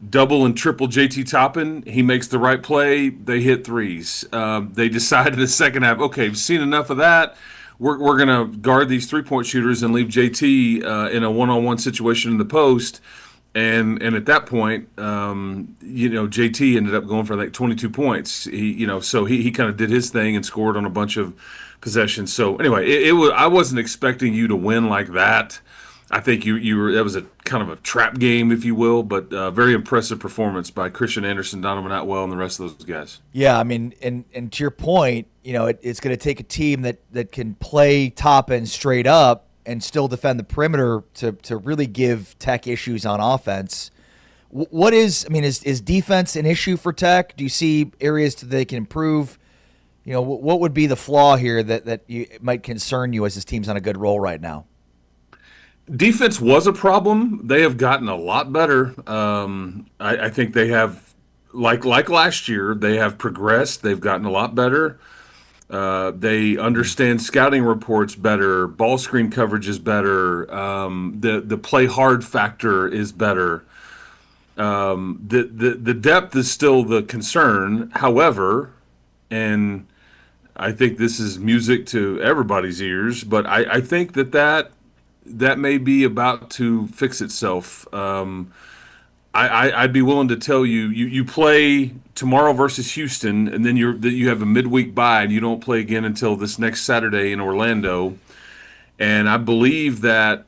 double and triple JT Toppin. He makes the right play. They hit threes. They decide in the second half, okay, we've seen enough of that. We're going to guard these three-point shooters and leave JT in a one-on-one situation in the post. And at that point, JT ended up going for like 22 points. So he kind of did his thing and scored on a bunch of possessions. So anyway, I wasn't expecting you to win like that. I think you were that was a kind of a trap game, if you will, but very impressive performance by Christian Anderson, Donovan Atwell, and the rest of those guys. Yeah, I mean, and to your point, it's going to take a team that can play top end straight up and still defend the perimeter to really give Tech issues on offense. Is defense an issue for Tech? Do you see areas that they can improve? What would be the flaw here that might concern you as this team's on a good roll right now? Defense was a problem. They have gotten a lot better. I think they have like last year, they have progressed. They've gotten a lot better. They understand scouting reports better. Ball screen coverage is better. The play hard factor is better. The depth is still the concern. However, and I think this is music to everybody's ears, but I think that may be about to fix itself. I'd be willing to tell you play tomorrow versus Houston, and then you have a midweek bye, and you don't play again until this next Saturday in Orlando. And I believe that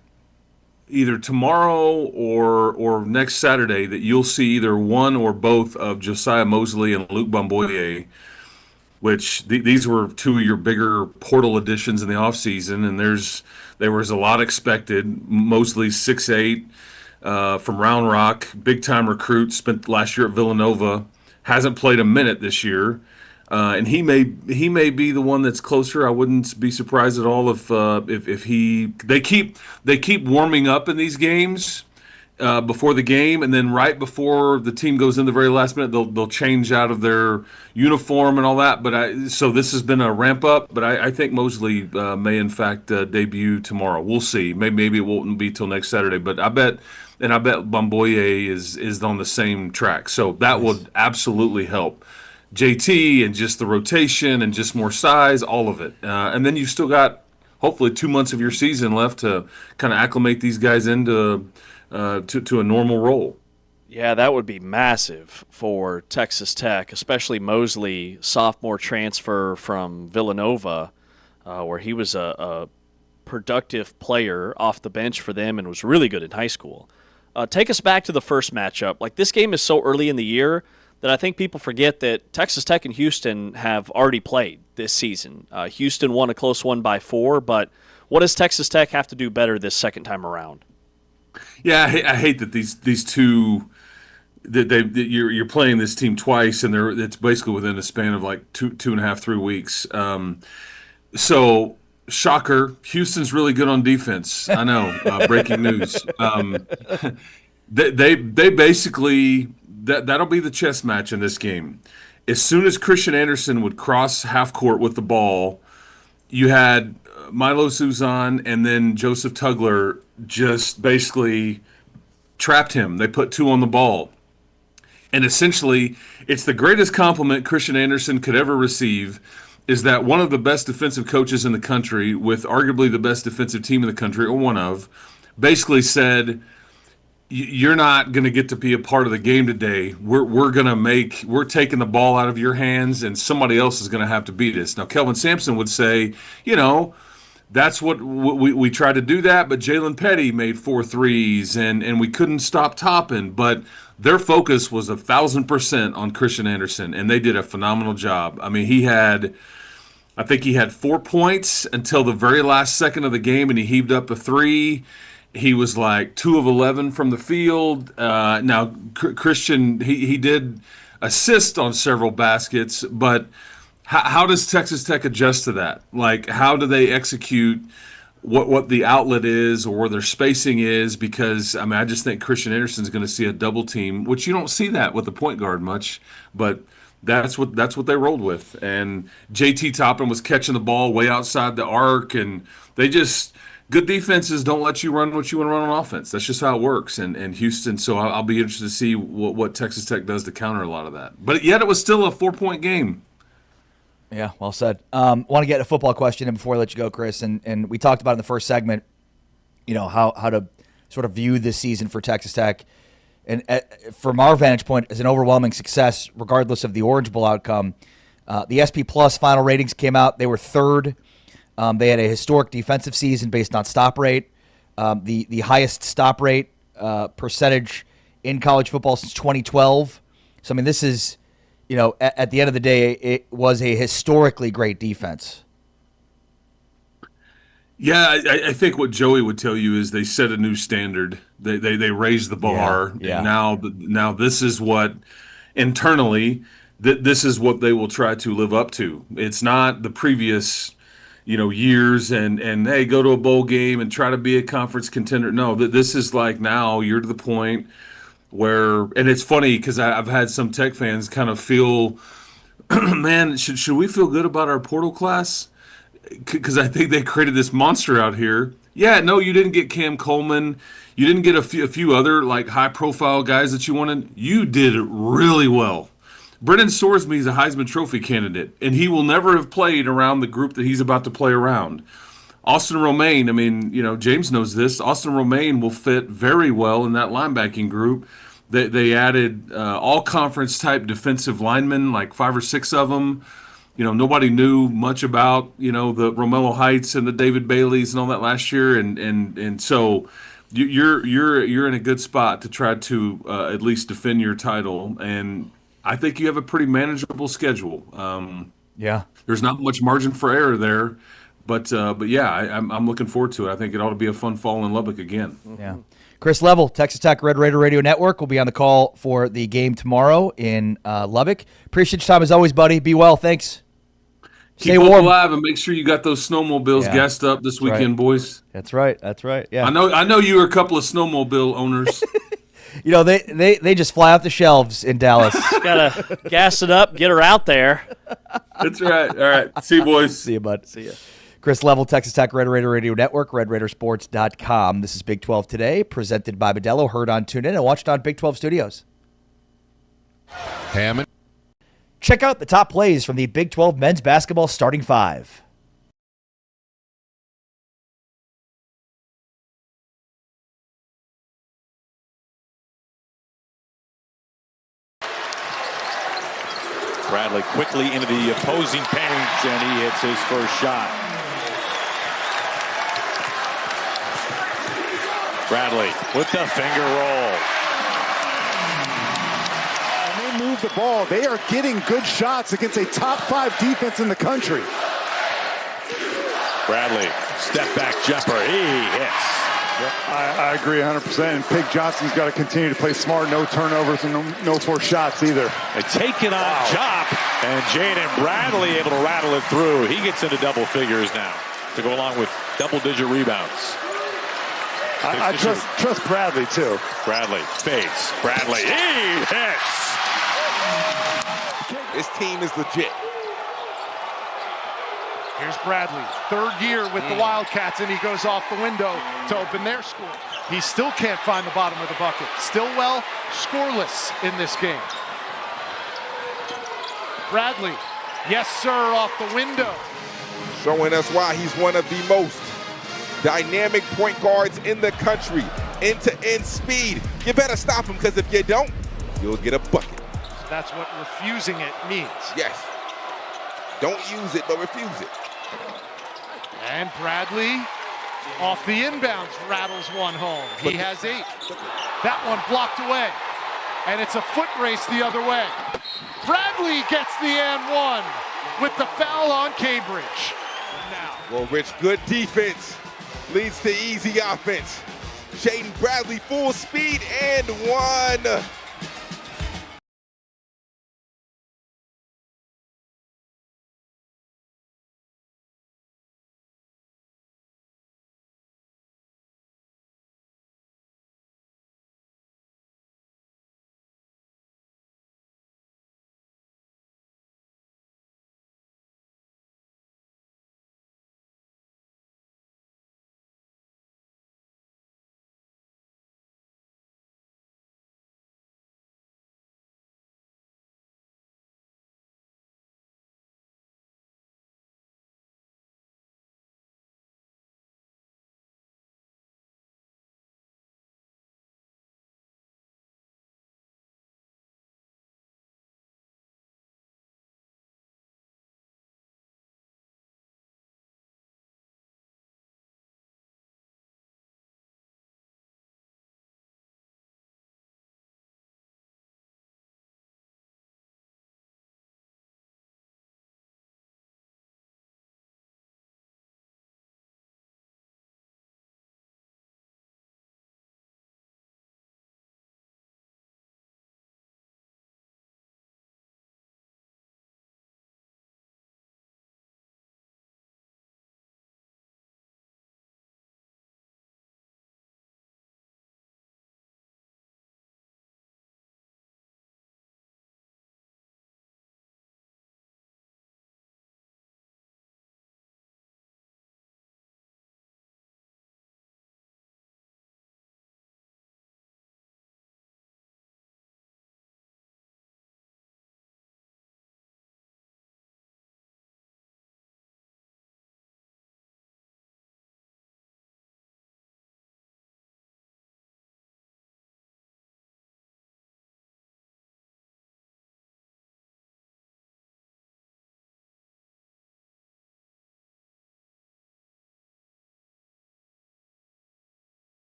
either tomorrow or next Saturday that you'll see either one or both of Josiah Mosley and Luke Bamboye, which these were two of your bigger portal additions in the offseason, and there was a lot expected. Mosley 6'8", from Round Rock, big-time recruit, spent last year at Villanova, hasn't played a minute this year, and he may be the one that's closer. I wouldn't be surprised at all if they keep warming up in these games before the game, and then right before the team goes in the very last minute, they'll change out of their uniform and all that. But so this has been a ramp up, but I think Mosley may in fact debut tomorrow. We'll see. Maybe it won't be till next Saturday, but I bet Bamboye is on the same track. So that would absolutely help JT and just the rotation and just more size, all of it. And then you've still got hopefully 2 months of your season left to kind of acclimate these guys into to a normal role. Yeah, that would be massive for Texas Tech, especially Mosley, sophomore transfer from Villanova, where he was a productive player off the bench for them and was really good in high school. Take us back to the first matchup. Like, this game is so early in the year that I think people forget that Texas Tech and Houston have already played this season. Houston won a close one by 4, but what does Texas Tech have to do better this second time around? Yeah, I hate that these two that you're playing this team twice, and it's basically within a span of like two and a half, 3 weeks. So shocker, Houston's really good on defense. I know, breaking news. They basically that'll be the chess match in this game. As soon as Christian Anderson would cross half court with the ball, you had Milo Suzan and then Joseph Tugler just basically trapped him. They put 2 on the ball. And essentially, it's the greatest compliment Christian Anderson could ever receive, is that one of the best defensive coaches in the country, with arguably the best defensive team in the country, or one of, basically said, you're not going to get to be a part of the game today. We're taking the ball out of your hands, and somebody else is going to have to beat us. Now, Kelvin Sampson would say, that's what we tried to do that, but Jalen Petty made 4 threes, and we couldn't stop Toppin. But their focus was 1,000% on Christian Anderson, and they did a phenomenal job. I mean, I think he had 4 points until the very last second of the game, and he heaved up a 3. He was like 2 of 11 from the field. Now, Christian, he did assist on several baskets, but how does Texas Tech adjust to that? Like, how do they execute what the outlet is or where their spacing is? Because, I mean, I just think Christian Anderson's going to see a double team, which you don't see that with the point guard much, but that's what they rolled with. And JT Toppin was catching the ball way outside the arc, and good defenses don't let you run what you want to run on offense. That's just how it works. And Houston, so I'll be interested to see what Texas Tech does to counter a lot of that. But yet it was still a 4-point game. Yeah, well said. Want to get a football question in before I let you go, Chris. And we talked about in the first segment, how to sort of view this season for Texas Tech. And from our vantage point, as an overwhelming success, regardless of the Orange Bowl outcome. The SP Plus final ratings came out. They were 3rd. They had a historic defensive season based on stop rate, the highest stop rate percentage in college football since 2012. So, I mean, this is, at the end of the day, it was a historically great defense. Yeah, I think what Joey would tell you is they set a new standard. They raised the bar. Yeah. And now this is what internally this is what they will try to live up to. It's not the previous years and hey, go to a bowl game and try to be a conference contender. No, this is like now you're to the point and it's funny because I've had some Tech fans kind of feel, man, should we feel good about our portal class? Because I think they created this monster out here. Yeah, no, you didn't get Cam Coleman. You didn't get a few other like high profile guys that you wanted. You did really well. Brennan Sorsby is a Heisman Trophy candidate, and he will never have played around the group that he's about to play around. Austin Romaine, I mean, James knows this. Austin Romaine will fit very well in that linebacking group. They added all conference type defensive linemen, like 5 or 6 of them. Nobody knew much about, the Romello Heights and the David Baileys and all that last year. And so you're in a good spot to try to at least defend your title. And I think you have a pretty manageable schedule. Yeah. There's not much margin for error there. But yeah, I'm looking forward to it. I think it ought to be a fun fall in Lubbock again. Yeah. Chris Level, Texas Tech Red Raider Radio Network, will be on the call for the game tomorrow in Lubbock. Appreciate your time as always, buddy. Be well. Thanks. Stay warm, alive, and make sure you got those snowmobiles gassed up this weekend, boys. That's right. Yeah. I know you were a couple of snowmobile owners. They just fly off the shelves in Dallas. Gotta gas it up, get her out there. That's right. All right. See you, boys. See you, bud. See you. Chris Level, Texas Tech Red Raider Radio Network, RedRaidersports.com. This is Big 12 Today, presented by Modelo, heard on TuneIn and watched on Big 12 Studios. Hammond. Check out the top plays from the Big 12 men's basketball starting 5. Bradley quickly into the opposing paint, and he hits his first shot. Bradley with the finger roll. When they move the ball, they are getting good shots against a top 5 defense in the country. Bradley, step back jumper, he hits. I agree 100%. And Pig Johnson's got to continue to play smart, no turnovers and no forced shots either. They take it on Jop, and Jaden Bradley able to rattle it through. He gets into double figures now to go along with double-digit rebounds. I trust Bradley, too. Bradley fades. Bradley, he hits. This team is legit. Here's Bradley, 3rd year with the Wildcats, and he goes off the window to open their score. He still can't find the bottom of the bucket. Stillwell scoreless in this game. Bradley, yes sir, off the window. Showing us why he's one of the most dynamic point guards in the country. End-to-end speed. You better stop him, because if you don't, you'll get a bucket. So that's what refusing it means. Yes. Don't use it, but refuse it. And Bradley, off the inbounds, rattles one home. He has 8. That one blocked away. And it's a foot race the other way. Bradley gets the and one with the foul on Cambridge. Now. Well, Rich, good defense leads to easy offense. Jaden Bradley, full speed and one.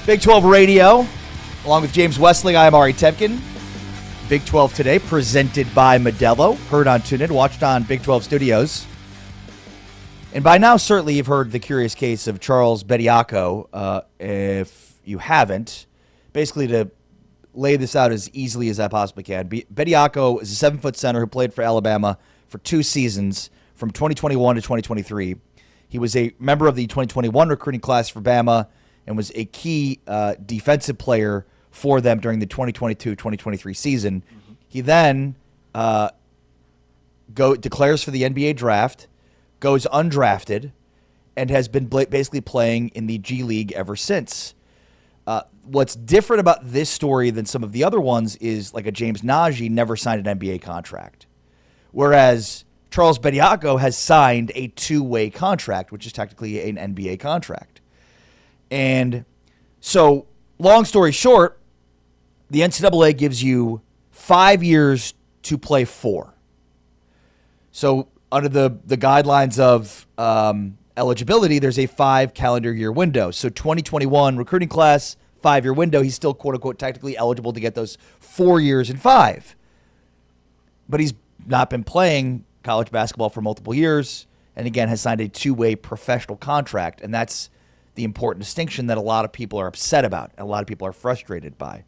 Big 12 Radio, along with James Wesley, I am Ari Temkin. Big 12 Today, presented by Modelo. Heard on TuneIn, watched on Big 12 Studios. And by now, certainly you've heard the curious case of Charles Bediako. If you haven't, basically to lay this out as easily as I possibly can, Bediako is a 7-foot center who played for Alabama for 2 seasons from 2021 to 2023. He was a member of the 2021 recruiting class for Bama and was a key defensive player for them during the 2022-2023 season. Mm-hmm. He then declares for the NBA draft, goes undrafted, and has been basically playing in the G League ever since. What's different about this story than some of the other ones is like a James Najee never signed an NBA contract, whereas Charles Bediako has signed a 2-way contract, which is technically an NBA contract. And so, long story short, the NCAA gives you 5 years to play 4. So, under the guidelines of eligibility, there's a 5 calendar year window. So, 2021 recruiting class, 5-year window, he's still, quote unquote, technically eligible to get those 4 years and 5. But he's not been playing college basketball for multiple years, and again, has signed a 2-way professional contract. And that's the important distinction that a lot of people are upset about, and a lot of people are frustrated by.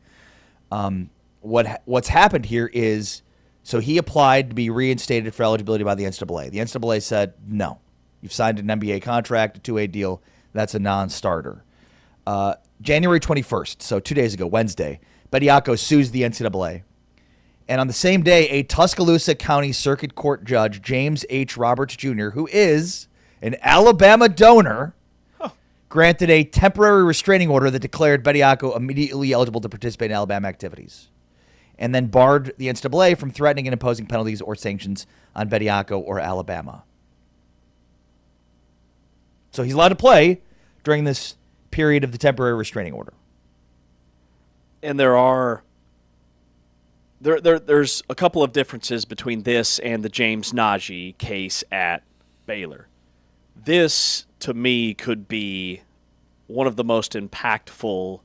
What's happened here is, so he applied to be reinstated for eligibility by the NCAA. The NCAA said, no, you've signed an NBA contract, a 2-way deal. That's a non-starter. January 21st, so 2 days ago, Wednesday, Bediako sues the NCAA. And on the same day, a Tuscaloosa County Circuit Court judge, James H. Roberts Jr., who is an Alabama donor, granted a temporary restraining order that declared Bediako immediately eligible to participate in Alabama activities, and then barred the NCAA from threatening and imposing penalties or sanctions on Bediako or Alabama. So he's allowed to play during this period of the temporary restraining order. And there's a couple of differences between this and the James Najee case at Baylor. This, to me, could be one of the most impactful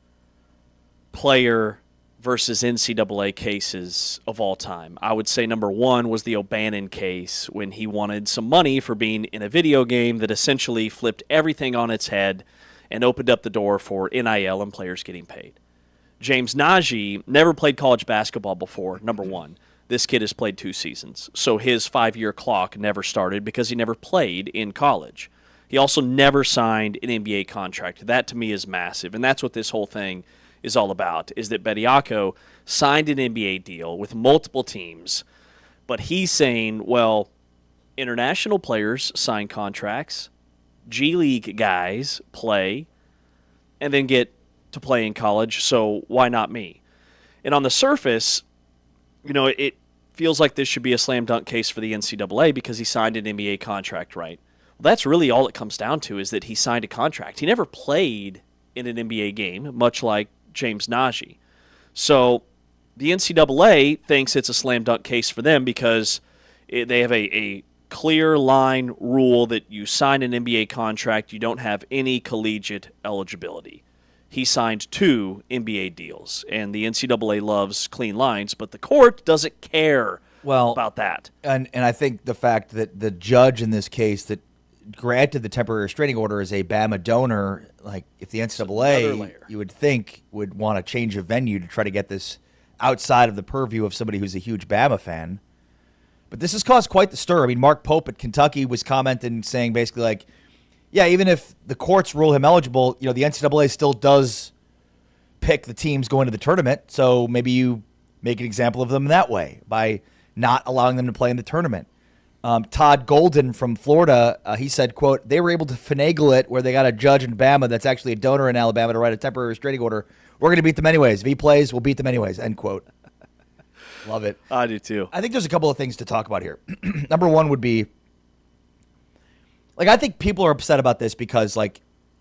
player versus NCAA cases of all time. I would say number one was the O'Bannon case, when he wanted some money for being in a video game that essentially flipped everything on its head and opened up the door for NIL and players getting paid. James Najee never played college basketball before, number one. This kid has played 2 seasons, so his 5-year clock never started because he never played in college. He also never signed an NBA contract. That, to me, is massive, and that's what this whole thing is all about, is that Bediako signed an NBA deal with multiple teams, but he's saying, well, international players sign contracts, G League guys play, and then get to play in college, so why not me? And on the surface, it feels like this should be a slam dunk case for the NCAA because he signed an NBA contract, right? Well, that's really all it comes down to, is that he signed a contract. He never played in an NBA game, much like James Najee. So the NCAA thinks it's a slam dunk case for them because they have a clear line rule that you sign an NBA contract, you don't have any collegiate eligibility. He signed 2 NBA deals, and the NCAA loves clean lines, but the court doesn't care about that. And I think the fact that the judge in this case that granted the temporary restraining order is a Bama donor, like if the NCAA, you would think, would want to change a venue to try to get this outside of the purview of somebody who's a huge Bama fan. But this has caused quite the stir. I mean, Mark Pope at Kentucky was commenting, saying basically like, yeah, even if the courts rule him eligible, the NCAA still does pick the teams going to the tournament. So maybe you make an example of them that way by not allowing them to play in the tournament. Todd Golden from Florida, he said, quote, they were able to finagle it where they got a judge in Bama that's actually a donor in Alabama to write a temporary restraining order. We're going to beat them anyways. If he plays, we'll beat them anyways, end quote. Love it. I do too. I think there's a couple of things to talk about here. Number one would be, I think people are upset about this because,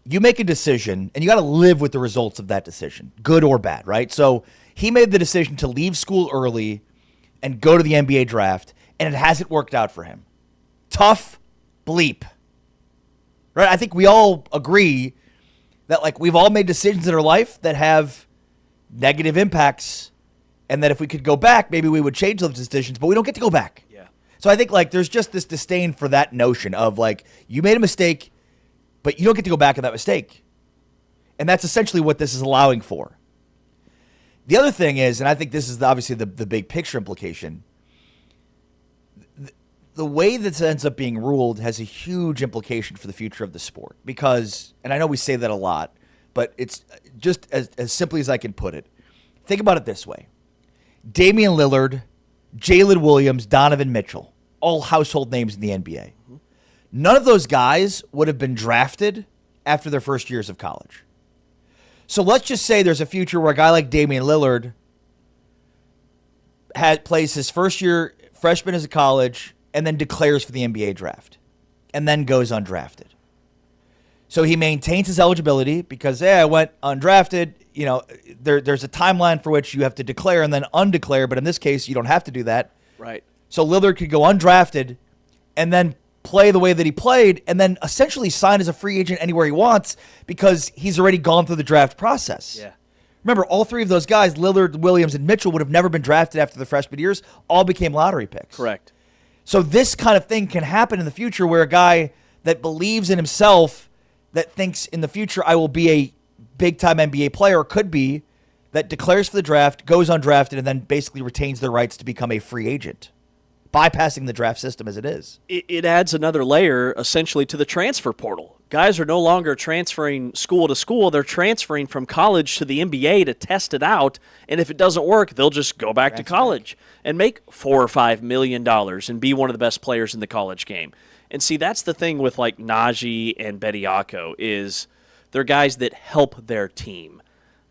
you make a decision and you got to live with the results of that decision, good or bad, right? So he made the decision to leave school early and go to the NBA draft, and it hasn't worked out for him. Tough bleep. Right? I think we all agree that like we've all made decisions in our life that have negative impacts, and that if we could go back, maybe we would change those decisions, but we don't get to go back. Yeah. So I think like there's just this disdain for that notion of like you made a mistake, but you don't get to go back on that mistake. And that's essentially what this is allowing for. The other thing is, and I think this is obviously the big picture implication, the way this ends up being ruled has a huge implication for the future of the sport. Because, and I know we say that a lot, but it's just as simply as I can put it. Think about it this way. Damian Lillard, Jalen Williams, Donovan Mitchell, all household names in the NBA. None of those guys would have been drafted after their first years of college. So let's just say there's a future where a guy like Damian Lillard plays his first year freshman as a college and then declares for the NBA draft and then goes undrafted. So he maintains his eligibility because, I went undrafted. You know, there's a timeline for which you have to declare and then undeclare, but in this case, you don't have to do that. Right. So Lillard could go undrafted and then play the way that he played and then essentially sign as a free agent anywhere he wants because he's already gone through the draft process. Yeah. Remember, all three of those guys, Lillard, Williams, and Mitchell, would have never been drafted after the freshman years. All became lottery picks. Correct. So this kind of thing can happen in the future where a guy that believes in himself, that thinks in the future I will be a big-time NBA player, or could be, that declares for the draft, goes undrafted, and then basically retains their rights to become a free agent, bypassing the draft system as it is. It adds another layer, essentially, to the transfer portal. Guys are no longer transferring school to school. They're transferring from college to the NBA to test it out, and if it doesn't work, they'll just go back to college and make $4 or $5 million and be one of the best players in the college game. And see, that's the thing with like Najee and Bediako is they're guys that help their team.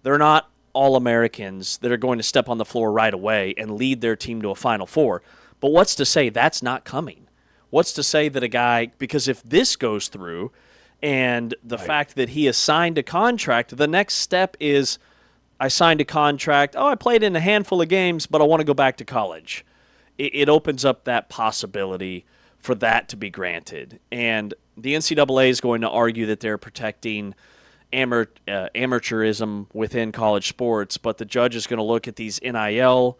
They're not All-Americans that are going to step on the floor right away and lead their team to a Final Four. But what's to say that's not coming? What's to say that a guy, because if this goes through and the fact that he has signed a contract, the next step is I signed a contract, I played in a handful of games, but I want to go back to college. It opens up that possibility for that to be granted. And the NCAA is going to argue that they're protecting amateurism within college sports, but the judge is going to look at these NIL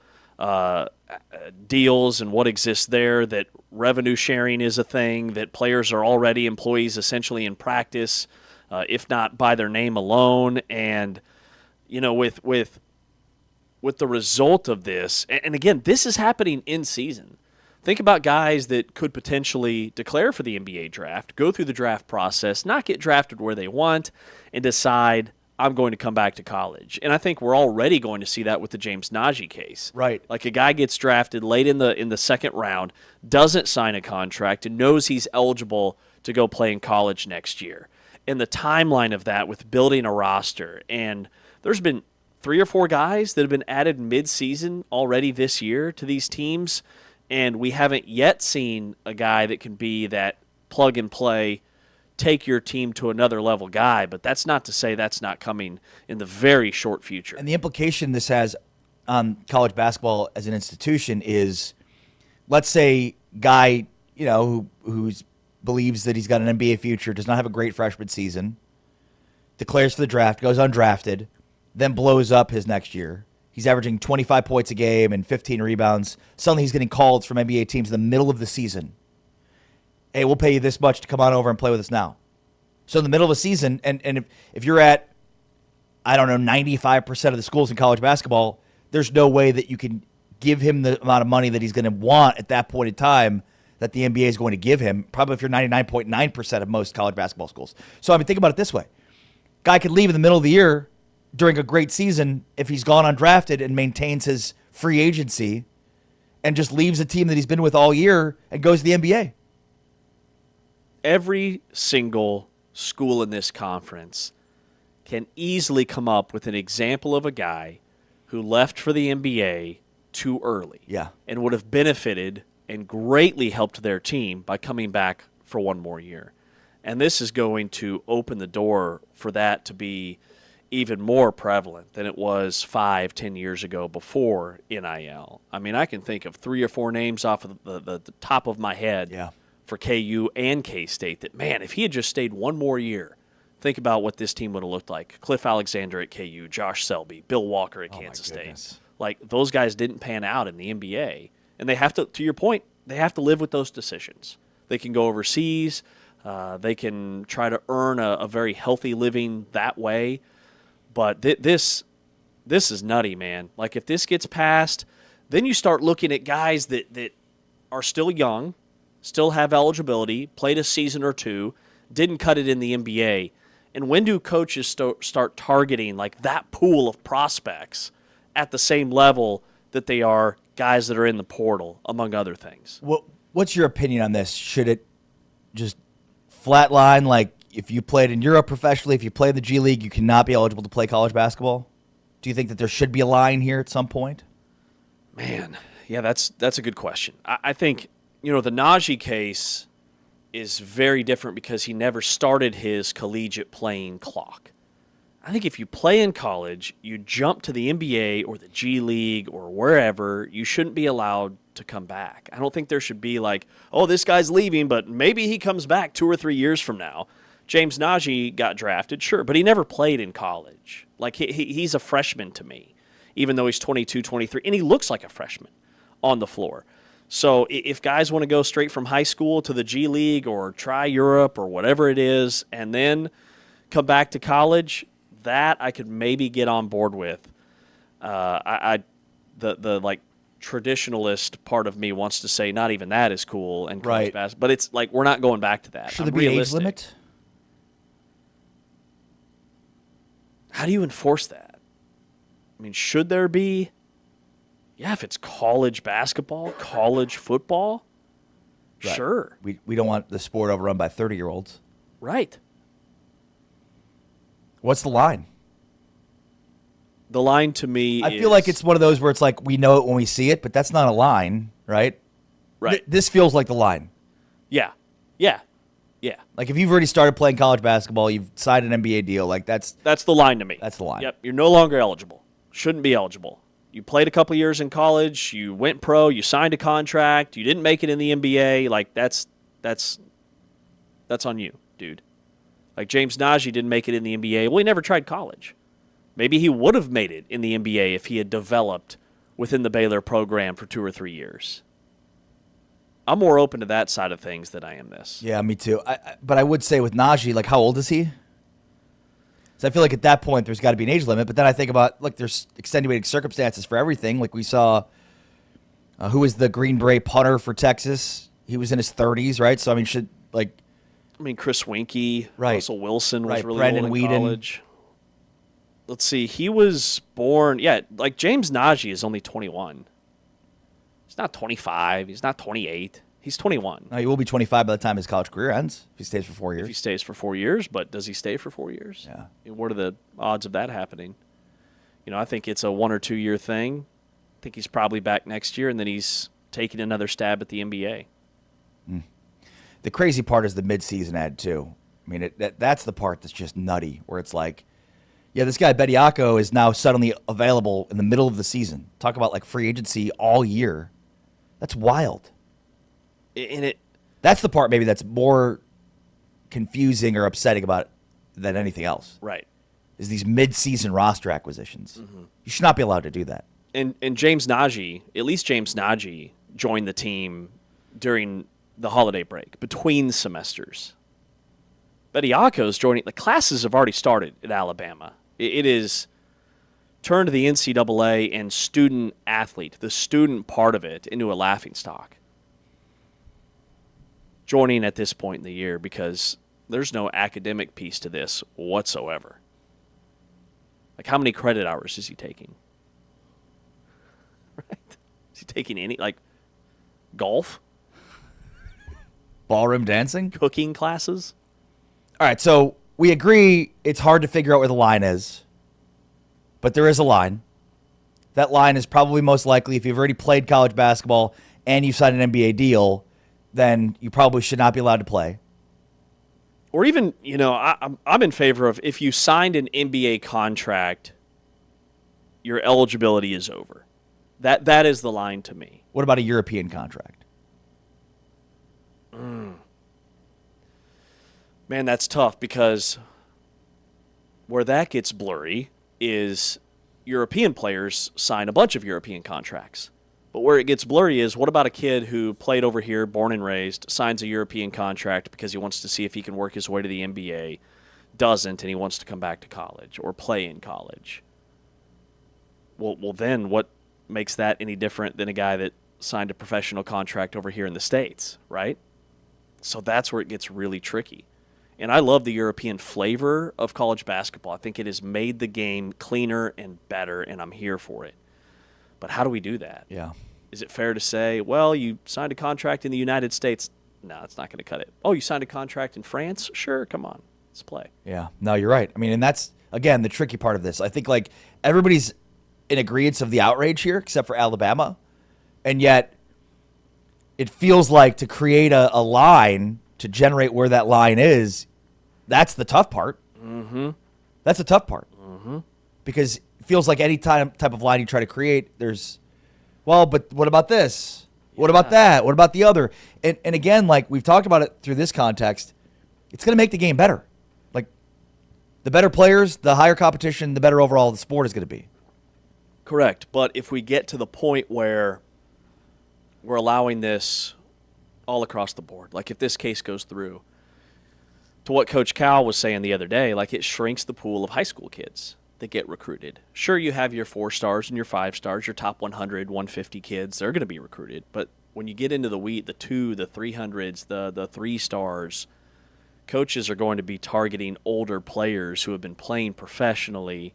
deals and what exists there, that revenue sharing is a thing, that players are already employees essentially in practice, if not by their name alone. And, you know, with the result of this, and again, this is happening in season. Think about guys that could potentially declare for the NBA draft, go through the draft process, not get drafted where they want, and decide, I'm going to come back to college. And I think we're already going to see that with the James Najee case. Right. Like a guy gets drafted late in the second round, doesn't sign a contract, and knows he's eligible to go play in college next year. And the timeline of that with building a roster, and there's been 3 or 4 guys that have been added mid-season already this year to these teams, and we haven't yet seen a guy that can be that plug-and-play, take your team to another level guy, but that's not to say that's not coming in the very short future. And the implication this has on college basketball as an institution is, let's say guy, you know, who believes that he's got an NBA future, does not have a great freshman season, declares for the draft, goes undrafted, then blows up his next year. He's averaging 25 points a game and 15 rebounds. Suddenly he's getting calls from NBA teams in the middle of the season. Hey, we'll pay you this much to come on over and play with us now. So in the middle of a season, and if you're at, 95% of the schools in college basketball, there's no way that you can give him the amount of money that he's going to want at that point in time that the NBA is going to give him, probably if you're 99.9% of most college basketball schools. So, think about it this way. Guy could leave in the middle of the year during a great season if he's gone undrafted and maintains his free agency and just leaves a team that he's been with all year and goes to the NBA. Every single school in this conference can easily come up with an example of a guy who left for the NBA too early. Yeah. And would have benefited and greatly helped their team by coming back for one more year. And this is going to open the door for that to be even more prevalent than it was 5-10 years ago before NIL. I can think of 3 or 4 names off of the top of my head for KU and K-State that, man, if he had just stayed one more year, Think about what this team would have looked like. Cliff Alexander at KU, Josh Selby, Bill Walker at Kansas State. Like, those guys didn't pan out in the NBA. And they have to your point, they have to live with those decisions. They can go overseas. They can try to earn a very healthy living that way. But this is nutty, man. Like, if this gets passed, then you start looking at guys that are still young, still have eligibility, played a season or two, didn't cut it in the NBA. And when do coaches start targeting like that pool of prospects at the same level that they are guys that are in the portal, among other things? What's your opinion on this? Should it just flatline, like if you played in Europe professionally, if you play in the G League, you cannot be eligible to play college basketball? Do you think that there should be a line here at some point? Man, yeah, that's a good question. I think, the Najee case is very different because he never started his collegiate playing clock. I think if you play in college, you jump to the NBA or the G League or wherever, you shouldn't be allowed to come back. I don't think there should be like, oh, this guy's leaving, but maybe he comes back 2 or 3 years from now. James Najee got drafted, sure, but he never played in college. Like, he's a freshman to me, even though he's 22, 23, and he looks like a freshman on the floor. So if guys want to go straight from high school to the G League or try Europe or whatever it is and then come back to college, that I could maybe get on board with. The like traditionalist part of me wants to say not even that is cool and college basketball, but it's like we're not going back to that. Should there be an age limit? How do you enforce that? I mean, should there be? Yeah, if it's college basketball, college football, right. Sure. We don't want the sport overrun by 30-year-olds. Right. What's the line? The line to me I feel like it's one of those where it's like we know it when we see it, but that's not a line, right? Right. This feels like the line. Yeah. Like if you've already started playing college basketball, you've signed an NBA deal, like that's the line to me. That's the line. Yep. You're no longer eligible. Shouldn't be eligible. You played a couple years in college, you went pro, you signed a contract, you didn't make it in the NBA, like that's on you, dude. Like James Najee didn't make it in the NBA. Well, he never tried college. Maybe he would have made it in the NBA if he had developed within the Baylor program for 2 or 3 years. I'm more open to that side of things than I am this. Yeah, me too. But I would say with Najee, like how old is he? So I feel like at that point there's got to be an age limit. But then I think about, look, there's extenuating circumstances for everything. Like we saw, who was the Green Beret punter for Texas? He was in his 30s, right? So, I mean, Chris Winkie, right. Russell Wilson was really Brandon old in Whedon. college. Let's see. He was born, like James Najee is only 21. He's not 25. He's not 28. He's 21. No, he will be 25 by the time his college career ends if he stays for 4 years. If he stays for 4 years, but does he stay for 4 years? Yeah. What are the odds of that happening? I think it's a 1 or 2 year thing. I think he's probably back next year, and then he's taking another stab at the NBA. The crazy part is the midseason ad, too. I mean, that's the part that's just nutty, where it's like, yeah, this guy Bediako is now suddenly available in the middle of the season. Talk about like free agency all year. That's wild. That's the part maybe that's more confusing or upsetting about it than anything else. Right. Is these mid-season roster acquisitions. Mm-hmm. You should not be allowed to do that. And James Najee, at least James Najee, joined the team during the holiday break, between semesters. Bediako's joining. The classes have already started at Alabama. It is turned the NCAA and student athlete, the student part of it, into a laughingstock. Joining at this point in the year because there's no academic piece to this whatsoever. Like, how many credit hours is he taking? Right? Is he taking any, like, golf? Ballroom dancing? Cooking classes? All right, so we agree it's hard to figure out where the line is, but there is a line. That line is probably most likely if you've already played college basketball and you've signed an NBA deal, then you probably should not be allowed to play. Or even, I'm in favor of if you signed an NBA contract, your eligibility is over. That is the line to me. What about a European contract? Man, that's tough because Where that gets blurry is European players sign a bunch of European contracts. But where it gets blurry is, what about a kid who played over here, born and raised, signs a European contract because he wants to see if he can work his way to the NBA, doesn't, and he wants to come back to college or play in college? Well, then what makes that any different than a guy that signed a professional contract over here in the States, right? So that's where it gets really tricky. And I love the European flavor of college basketball. I think it has made the game cleaner and better, and I'm here for it. But how do we do that? Yeah. Is it fair to say, well, you signed a contract in the United States? No, it's not going to cut it. Oh, you signed a contract in France? Sure, come on, let's play. Yeah, no, you're right. I mean, and that's, again, the tricky part of this. I think, like, everybody's in agreement of the outrage here, except for Alabama. And yet, it feels like to create a line, to generate where that line is, that's the tough part. Mm-hmm. That's the tough part. Mm-hmm. Because it feels like any type of line you try to create, there's, well, but what about this? What about that? What about the other? And again, like we've talked about it through this context, it's going to make the game better. Like, the better players, the higher competition, the better overall the sport is going to be. Correct. But if we get to the point where we're allowing this all across the board, like if this case goes through, to what Coach Cal was saying the other day, like it shrinks the pool of high school kids that get recruited. Sure, you have your 4 stars and your 5 stars, your top 100, 150 kids, they're going to be recruited. But when you get into the wheat, the 2, the 300s, the 3 stars, coaches are going to be targeting older players who have been playing professionally,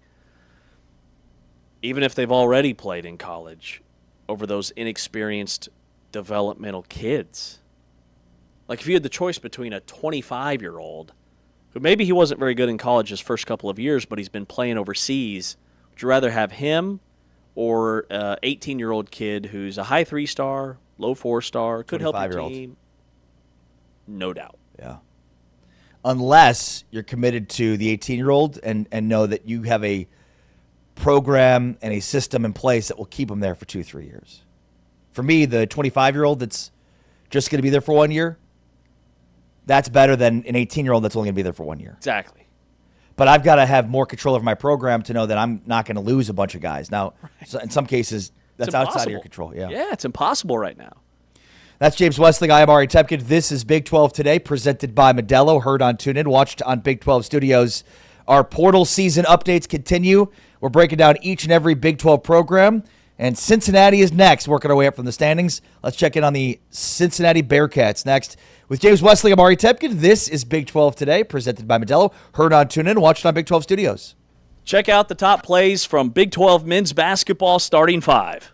even if they've already played in college, over those inexperienced developmental kids. Like if you had the choice between a 25-year-old, who maybe he wasn't very good in college his first couple of years, but he's been playing overseas, would you rather have him or an 18-year-old kid who's a high 3-star, low 4-star, could help your team? No doubt. Yeah. Unless you're committed to the 18-year-old and know that you have a program and a system in place that will keep them there for 2-3 years. For me, the 25-year-old that's just going to be there for 1 year, that's better than an 18-year-old that's only going to be there for 1 year. Exactly. But I've got to have more control over my program to know that I'm not going to lose a bunch of guys. Now, so in some cases, that's outside of your control. Yeah, it's impossible right now. That's James Westling. I am Ari Tepkin. This is Big 12 Today, presented by Modelo. Heard on TuneIn, watched on Big 12 Studios. Our portal season updates continue. We're breaking down each and every Big 12 program. And Cincinnati is next, working our way up from the standings. Let's check in on the Cincinnati Bearcats next. With James Westling, I'm Ari Tepkin. This is Big 12 Today, presented by Modelo. Heard on TuneIn, watched on Big 12 Studios. Check out the top plays from Big 12 men's basketball starting 5.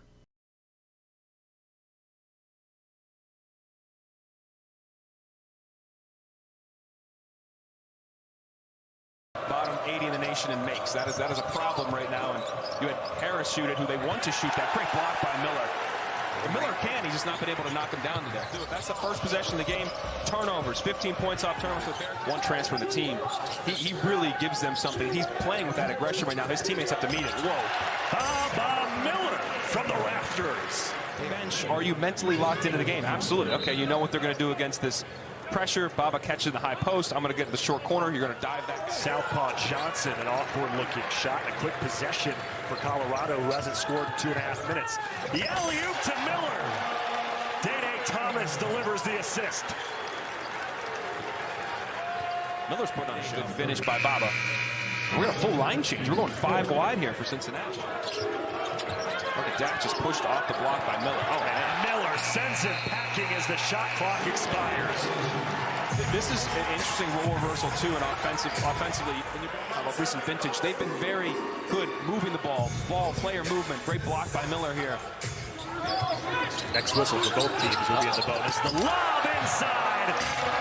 Bottom 80 in the nation in makes. That is a problem right now. And you had Harris shoot it, who they want to shoot that. Great block by Miller. And Miller can, he's just not been able to knock him down today. That's the first possession of the game. Turnovers, 15 points off turnovers. One transfer in the team. He really gives them something. He's playing with that aggression right now. His teammates have to meet it. Whoa. Baba Miller from the rafters. Bench, are you mentally locked into the game? Absolutely. Okay, you know what they're going to do against this pressure. Baba catches the high post. I'm going to get to the short corner. You're going to dive back. Southpaw Johnson, an awkward-looking shot. A quick possession for Colorado, who hasn't scored in 2.5 minutes. The alley-oop to Miller. Dede Thomas delivers the assist. Miller's putting on a good finish by Baba. We're going to full line change. We're going 5 wide here for Cincinnati. Look at Dak just pushed off the block by Miller. Oh, and Miller sends it packing as the shot clock expires. This is an interesting role reversal, too, and offensively, of recent vintage. They've been very good moving the ball, player movement. Great block by Miller here. Next whistle for both teams will be in the bonus. The lob inside.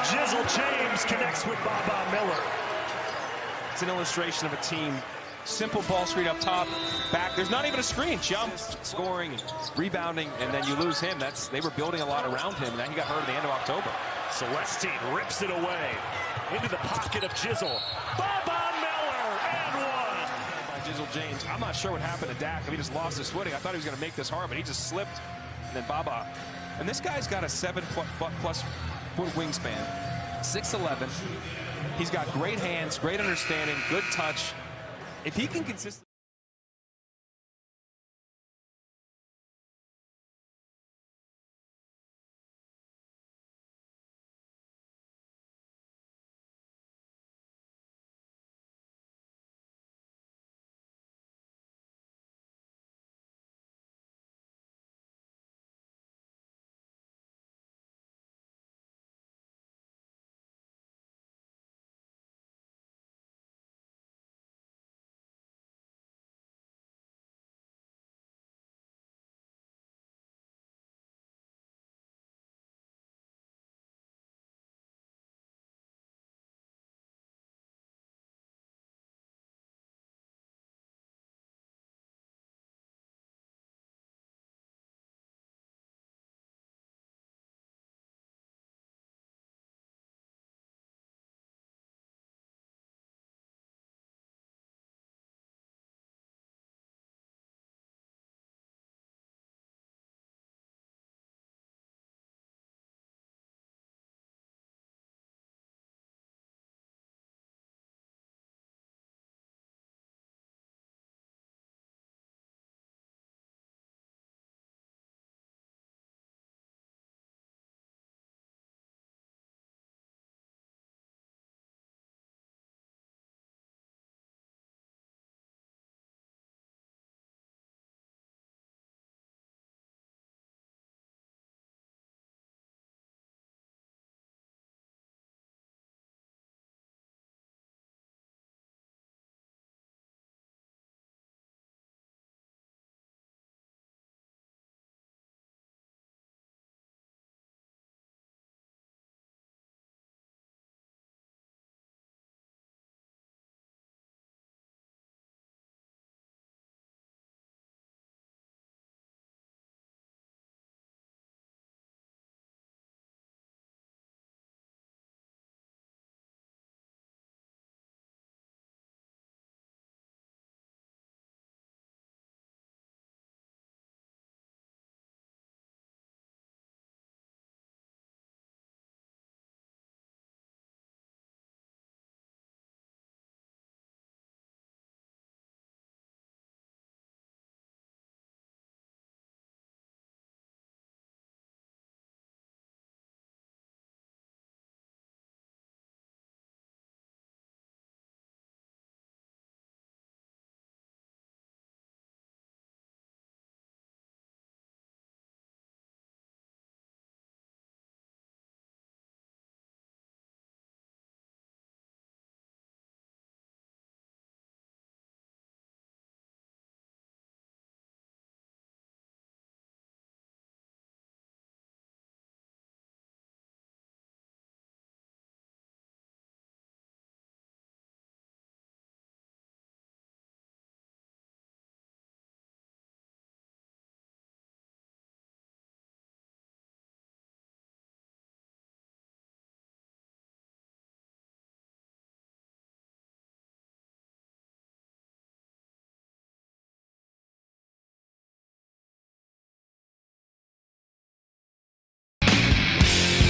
Jizzle James connects with Baba Miller. It's an illustration of a team. Simple ball screen up top, back. There's not even a screen. Jumps, scoring, rebounding, and then you lose him. They were building a lot around him, and then he got hurt at the end of October. Celestine rips it away into the pocket of Jizzle. Baba Miller and one. By Jizzle James. I'm not sure what happened to Dak. He just lost his footing. I thought he was going to make this hard, but he just slipped. And then Baba. And this guy's got a 7-plus foot wingspan, 6'11". He's got great hands, great understanding, good touch. If he can consistently.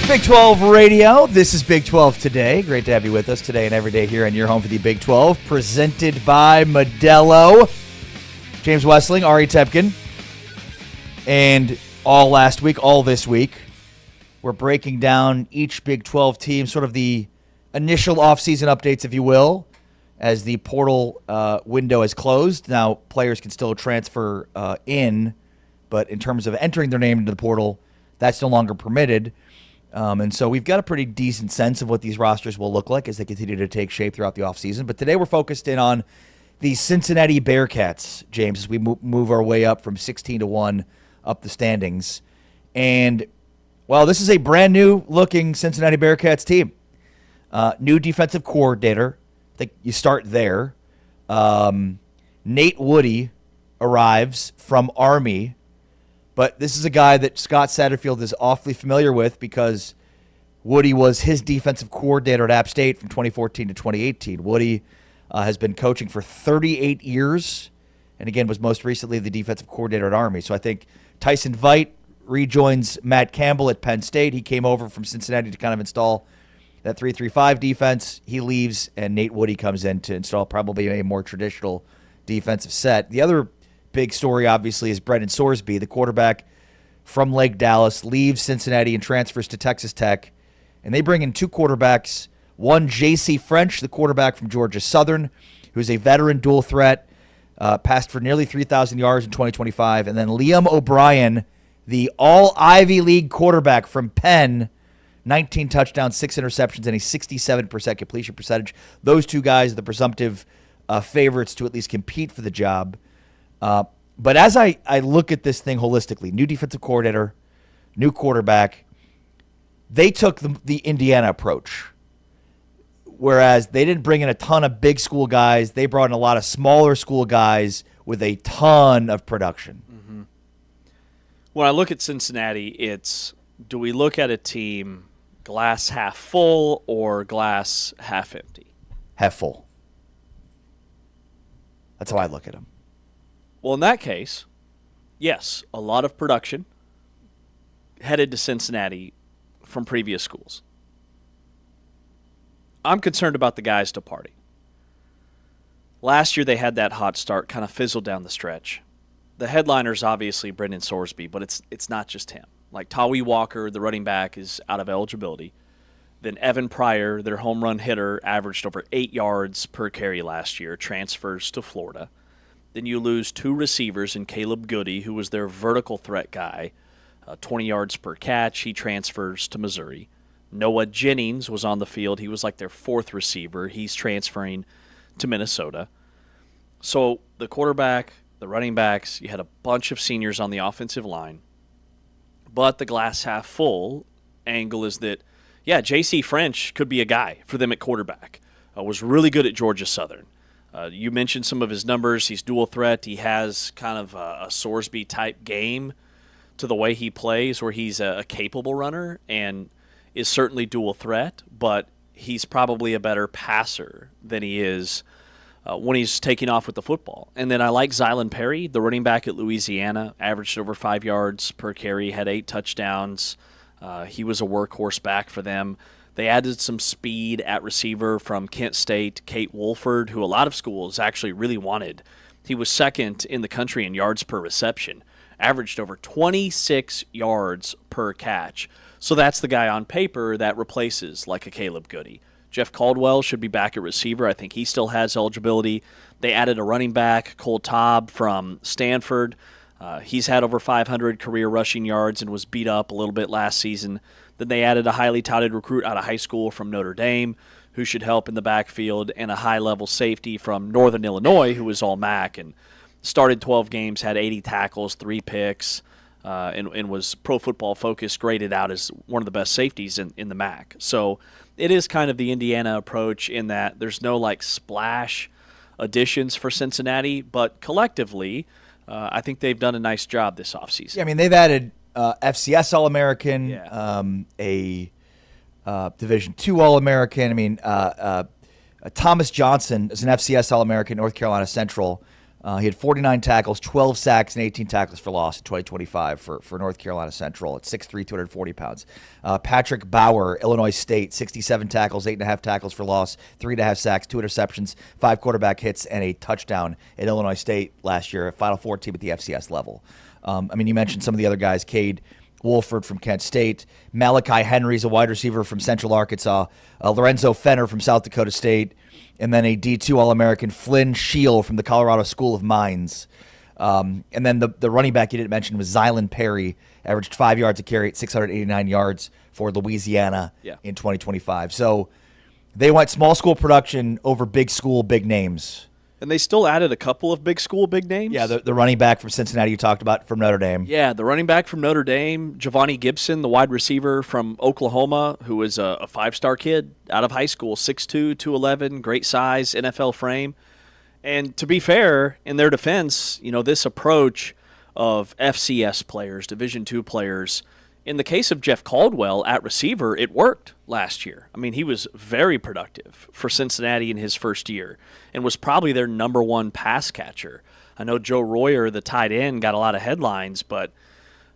Big 12 Radio. This is Big 12 Today. Great to have you with us today and every day here on your home for the Big 12, presented by Modelo. James Westling, Ari Tepkin, and all last week, all this week, we're breaking down each Big 12 team, sort of the initial offseason updates, if you will, as the portal window is closed. Now, players can still transfer in, but in terms of entering their name into the portal, that's no longer permitted. And so we've got a pretty decent sense of what these rosters will look like as they continue to take shape throughout the offseason. But today we're focused in on the Cincinnati Bearcats, James, as we move our way up from 16-1 up the standings. And, well, this is a brand new looking Cincinnati Bearcats team. New defensive coordinator. I think you start there. Nate Woody arrives from Army. But this is a guy that Scott Satterfield is awfully familiar with because Woody was his defensive coordinator at App State from 2014 to 2018. Woody has been coaching for 38 years and, again, was most recently the defensive coordinator at Army. So I think Tyson Veit rejoins Matt Campbell at Penn State. He came over from Cincinnati to kind of install that 3-3-5 defense. He leaves, and Nate Woody comes in to install probably a more traditional defensive set. The other big story, obviously, is Brendan Sorsby, the quarterback from Lake Dallas, leaves Cincinnati and transfers to Texas Tech. And they bring in two quarterbacks, one J.C. French, the quarterback from Georgia Southern, who's a veteran dual threat, passed for nearly 3,000 yards in 2025, and then Liam O'Brien, the all-Ivy League quarterback from Penn, 19 touchdowns, 6 interceptions, and a 67% completion percentage. Those two guys are the presumptive favorites to at least compete for the job. But as I look at this thing holistically, new defensive coordinator, new quarterback, they took the Indiana approach. Whereas they didn't bring in a ton of big school guys. They brought in a lot of smaller school guys with a ton of production. Mm-hmm. When I look at Cincinnati, it's, do we look at a team glass half full or glass half empty? Half full. That's how I look at them. Well, in that case, yes, a lot of production headed to Cincinnati from previous schools. I'm concerned about the guys departing. Last year they had that hot start, kind of fizzled down the stretch. The headliner's obviously Brendan Sorsby, but it's not just him. Like Tawi Walker, the running back, is out of eligibility. Then Evan Pryor, their home run hitter, averaged over 8 yards per carry last year, transfers to Florida. Then you lose two receivers in Caleb Goody, who was their vertical threat guy, 20 yards per catch. He transfers to Missouri. Noah Jennings was on the field. He was like their fourth receiver. He's transferring to Minnesota. So the quarterback, the running backs, you had a bunch of seniors on the offensive line. But the glass half full angle is that, yeah, J.C. French could be a guy for them at quarterback. Was really good at Georgia Southern. You mentioned some of his numbers. He's dual threat. He has kind of a Sorsby-type game to the way he plays, where he's a capable runner and is certainly dual threat, but he's probably a better passer than he is when he's taking off with the football. And then I like Zylan Perry, the running back at Louisiana, averaged over 5 yards per carry, had 8 touchdowns. He was a workhorse back for them. They added some speed at receiver from Kent State, Kate Wolford, who a lot of schools actually really wanted. He was second in the country in yards per reception, averaged over 26 yards per catch. So that's the guy on paper that replaces like a Caleb Goody. Jeff Caldwell should be back at receiver. I think he still has eligibility. They added a running back, Cole Taub from Stanford. He's had over 500 career rushing yards and was beat up a little bit last season. Then they added a highly touted recruit out of high school from Notre Dame who should help in the backfield, and a high-level safety from Northern Illinois who was all MAC and started 12 games, had 80 tackles, 3 picks, and was Pro Football Focus graded out as one of the best safeties in the MAC. So it is kind of the Indiana approach in that there's no like splash additions for Cincinnati, but collectively I think they've done a nice job this offseason. Yeah, I mean, they've added FCS All-American, a Division II All-American. I mean, Thomas Johnson is an FCS All-American, North Carolina Central. He had 49 tackles, 12 sacks, and 18 tackles for loss in 2025 for North Carolina Central at 6'3", 240 pounds. Patrick Bauer, Illinois State, 67 tackles, 8.5 tackles for loss, 3.5 sacks, 2 interceptions, 5 quarterback hits, and a touchdown at Illinois State last year, a Final Four team at the FCS level. I mean, you mentioned some of the other guys, Cade Wolford from Kent State, Malachi Henry's a wide receiver from Central Arkansas, Lorenzo Fenner from South Dakota State, and then a D2 All-American, Flynn Scheel from the Colorado School of Mines. And then the running back you didn't mention was Zylan Perry, averaged 5 yards a carry at 689 yards for Louisiana in 2025. So they went small school production over big school, big names. And they still added a couple of big school, big names. Yeah, the running back from Cincinnati you talked about from Notre Dame. Yeah, the running back from Notre Dame, Giovanni Gibson, the wide receiver from Oklahoma, who is a 5-star kid out of high school, 6'2", 211, great size, NFL frame. And to be fair, in their defense, you know, this approach of FCS players, Division II players, in the case of Jeff Caldwell at receiver, it worked last year. I mean, he was very productive for Cincinnati in his first year and was probably their #1 pass catcher. I know Joe Royer, the tight end, got a lot of headlines, but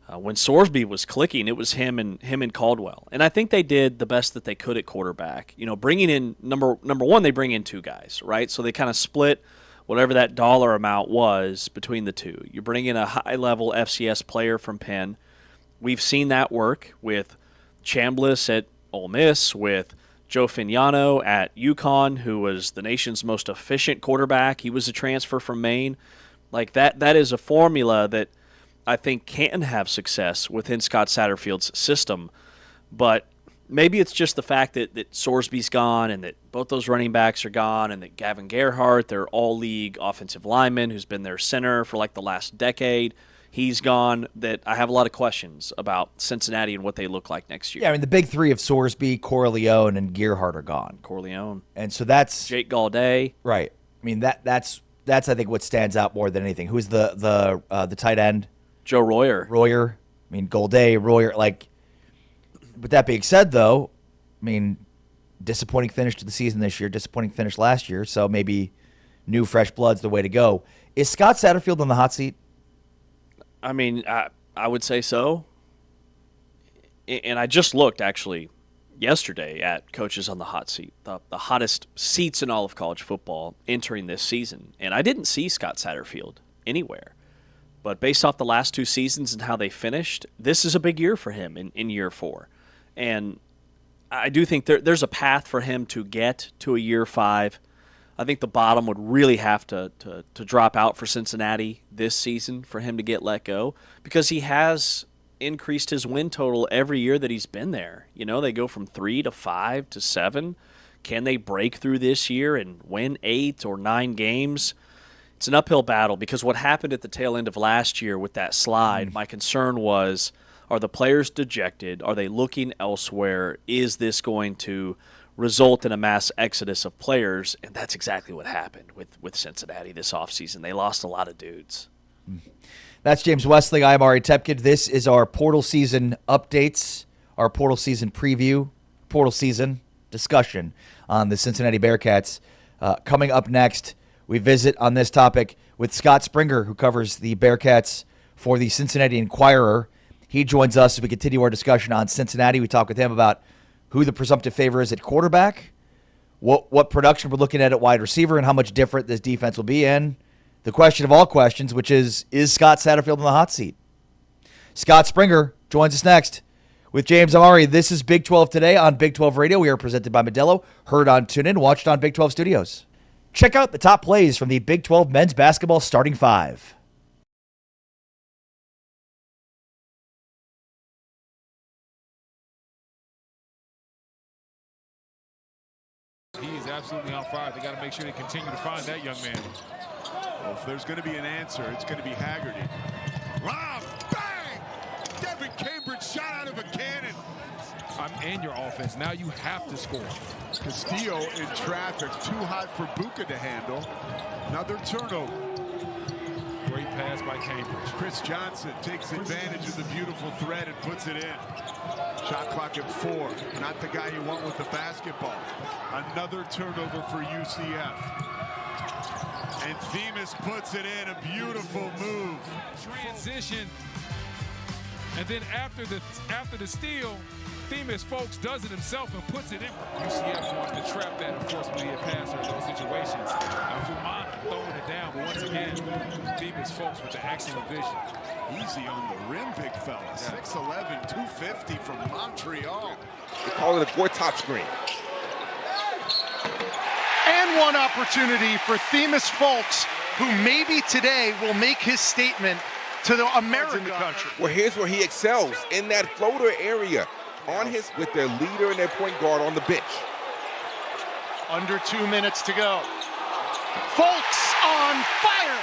When Sorsby was clicking, it was him and Caldwell. And I think they did the best that they could at quarterback. Bringing in number one, they bring in two guys, right? So they kind of split whatever that dollar amount was between the two. You bring in a high-level FCS player from Penn. We've seen that work with Chambliss at Ole Miss, with Joe Fignano at UConn, who was the nation's most efficient quarterback. He was a transfer from Maine. Like that is a formula that I think can have success within Scott Satterfield's system. But maybe it's just the fact that Sorsby's gone and that both those running backs are gone and that Gavin Gerhardt, their all-league offensive lineman who's been their center for like the last decade, he's gone, that I have a lot of questions about Cincinnati and what they look like next year. Yeah, I mean, the big three of Sorsby, Corleone, and Gerhardt are gone. Corleone. And so that's... Jake Gaudet. Right. I mean, that's I think, what stands out more than anything. Who's the tight end? Joe Royer. I mean, Gaudet, Royer. Like, with that being said, though, I mean, disappointing finish to the season this year, disappointing finish last year, so maybe new, fresh blood's the way to go. Is Scott Satterfield on the hot seat? I mean, I would say so. And I just looked, actually, yesterday at coaches on the hot seat, the hottest seats in all of college football entering this season. And I didn't see Scott Satterfield anywhere. But based off the last two seasons and how they finished, this is a big year for him in year 4. And I do think there's a path for him to get to a year 5. I think the bottom would really have to drop out for Cincinnati this season for him to get let go, because he has increased his win total every year that he's been there. They go from 3 to 5 to 7. Can they break through this year and win 8 or 9 games? It's an uphill battle, because what happened at the tail end of last year with that slide, my concern was, are the players dejected? Are they looking elsewhere? Is this going to result in a mass exodus of players? And that's exactly what happened with Cincinnati this offseason. They lost a lot of dudes. That's James Wesley. I'm Ari Tepkin. This is our portal season updates, our portal season preview, portal season discussion on the Cincinnati Bearcats. Coming up next, we visit on this topic with Scott Springer, who covers the Bearcats for the Cincinnati Enquirer. He joins us as we continue our discussion on Cincinnati. We talk with him about who the presumptive favorite is at quarterback, what production we're looking at wide receiver, and how much different this defense will be in. The question of all questions, which is Scott Satterfield on the hot seat? Scott Springer joins us next with James Amari. This is Big 12 Today on Big 12 Radio. We are presented by Modelo, heard on TuneIn, watched on Big 12 Studios. Check out the top plays from the Big 12 men's basketball starting 5. He is absolutely on fire. They got to make sure they continue to find that young man. Well, if there's going to be an answer, it's going to be Haggerty. Lob, bang! Devin Cambridge shot out of a cannon. And your offense. Now you have to score. Castillo in traffic. Too hot for Buka to handle. Another turnover. Great pass by Cambridge. Chris Johnson takes advantage of the beautiful thread and puts it in. Shot clock at 4. Not the guy you want with the basketball. Another turnover for UCF. And Themis puts it in. A beautiful move. Transition. And then after the steal, Themis Folks does it himself and puts it in. UCF wants to trap that unfortunately passer in those situations. And Fumana throwing it down, but once again, Themis Folks with the excellent vision. Easy on the rim, big fella. 6'11", 250 from Montreal. They call it a Gortat screen. And one opportunity for Themis Folks, who maybe today will make his statement to the American country. Well, here's where he excels, in that floater area, with their leader and their point guard on the bench. Under 2 minutes to go. Folks on fire.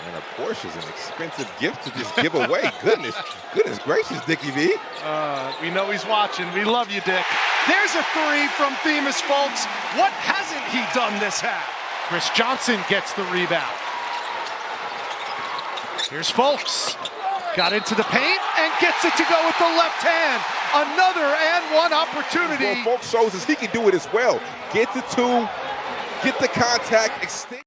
And a Porsche is an expensive gift to just give away. Goodness gracious, Dickie V. We know he's watching. We love you, Dick. There's a 3 from Themis Folks. What hasn't he done this half? Chris Johnson gets the rebound. Here's Folks. Got into the paint and gets it to go with the left hand. Another and one opportunity. Well, Folks shows us he can do it as well. Get the 2, get the contact, extend.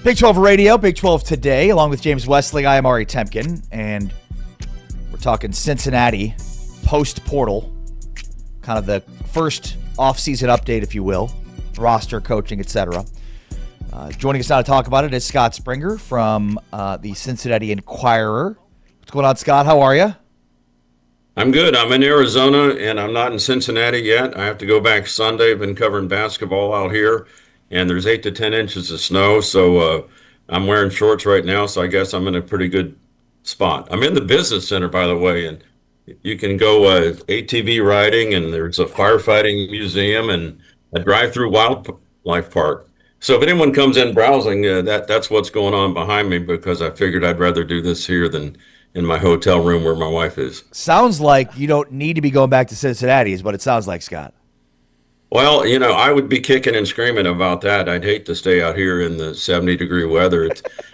Big 12 Radio, Big 12 Today, along with James Wesley. I am Ari Temkin, and we're talking Cincinnati post-portal, kind of the first off-season update, if you will, roster, coaching, etc. Joining us now to talk about it is Scott Springer from the Cincinnati Enquirer. What's going on, Scott? How are you? I'm good. I'm in Arizona, and I'm not in Cincinnati yet. I have to go back Sunday. I've been covering basketball out here, and there's 8 to 10 inches of snow, so I'm wearing shorts right now, so I guess I'm in a pretty good spot. I'm in the business center, by the way, and you can go ATV riding, and there's a firefighting museum and a drive-through wildlife park. So if anyone comes in browsing, that's what's going on behind me, because I figured I'd rather do this here than in my hotel room where my wife is. Sounds like you don't need to be going back to Cincinnati is what it sounds like, Scott. Well, I would be kicking and screaming about that. I'd hate to stay out here in the 70-degree weather.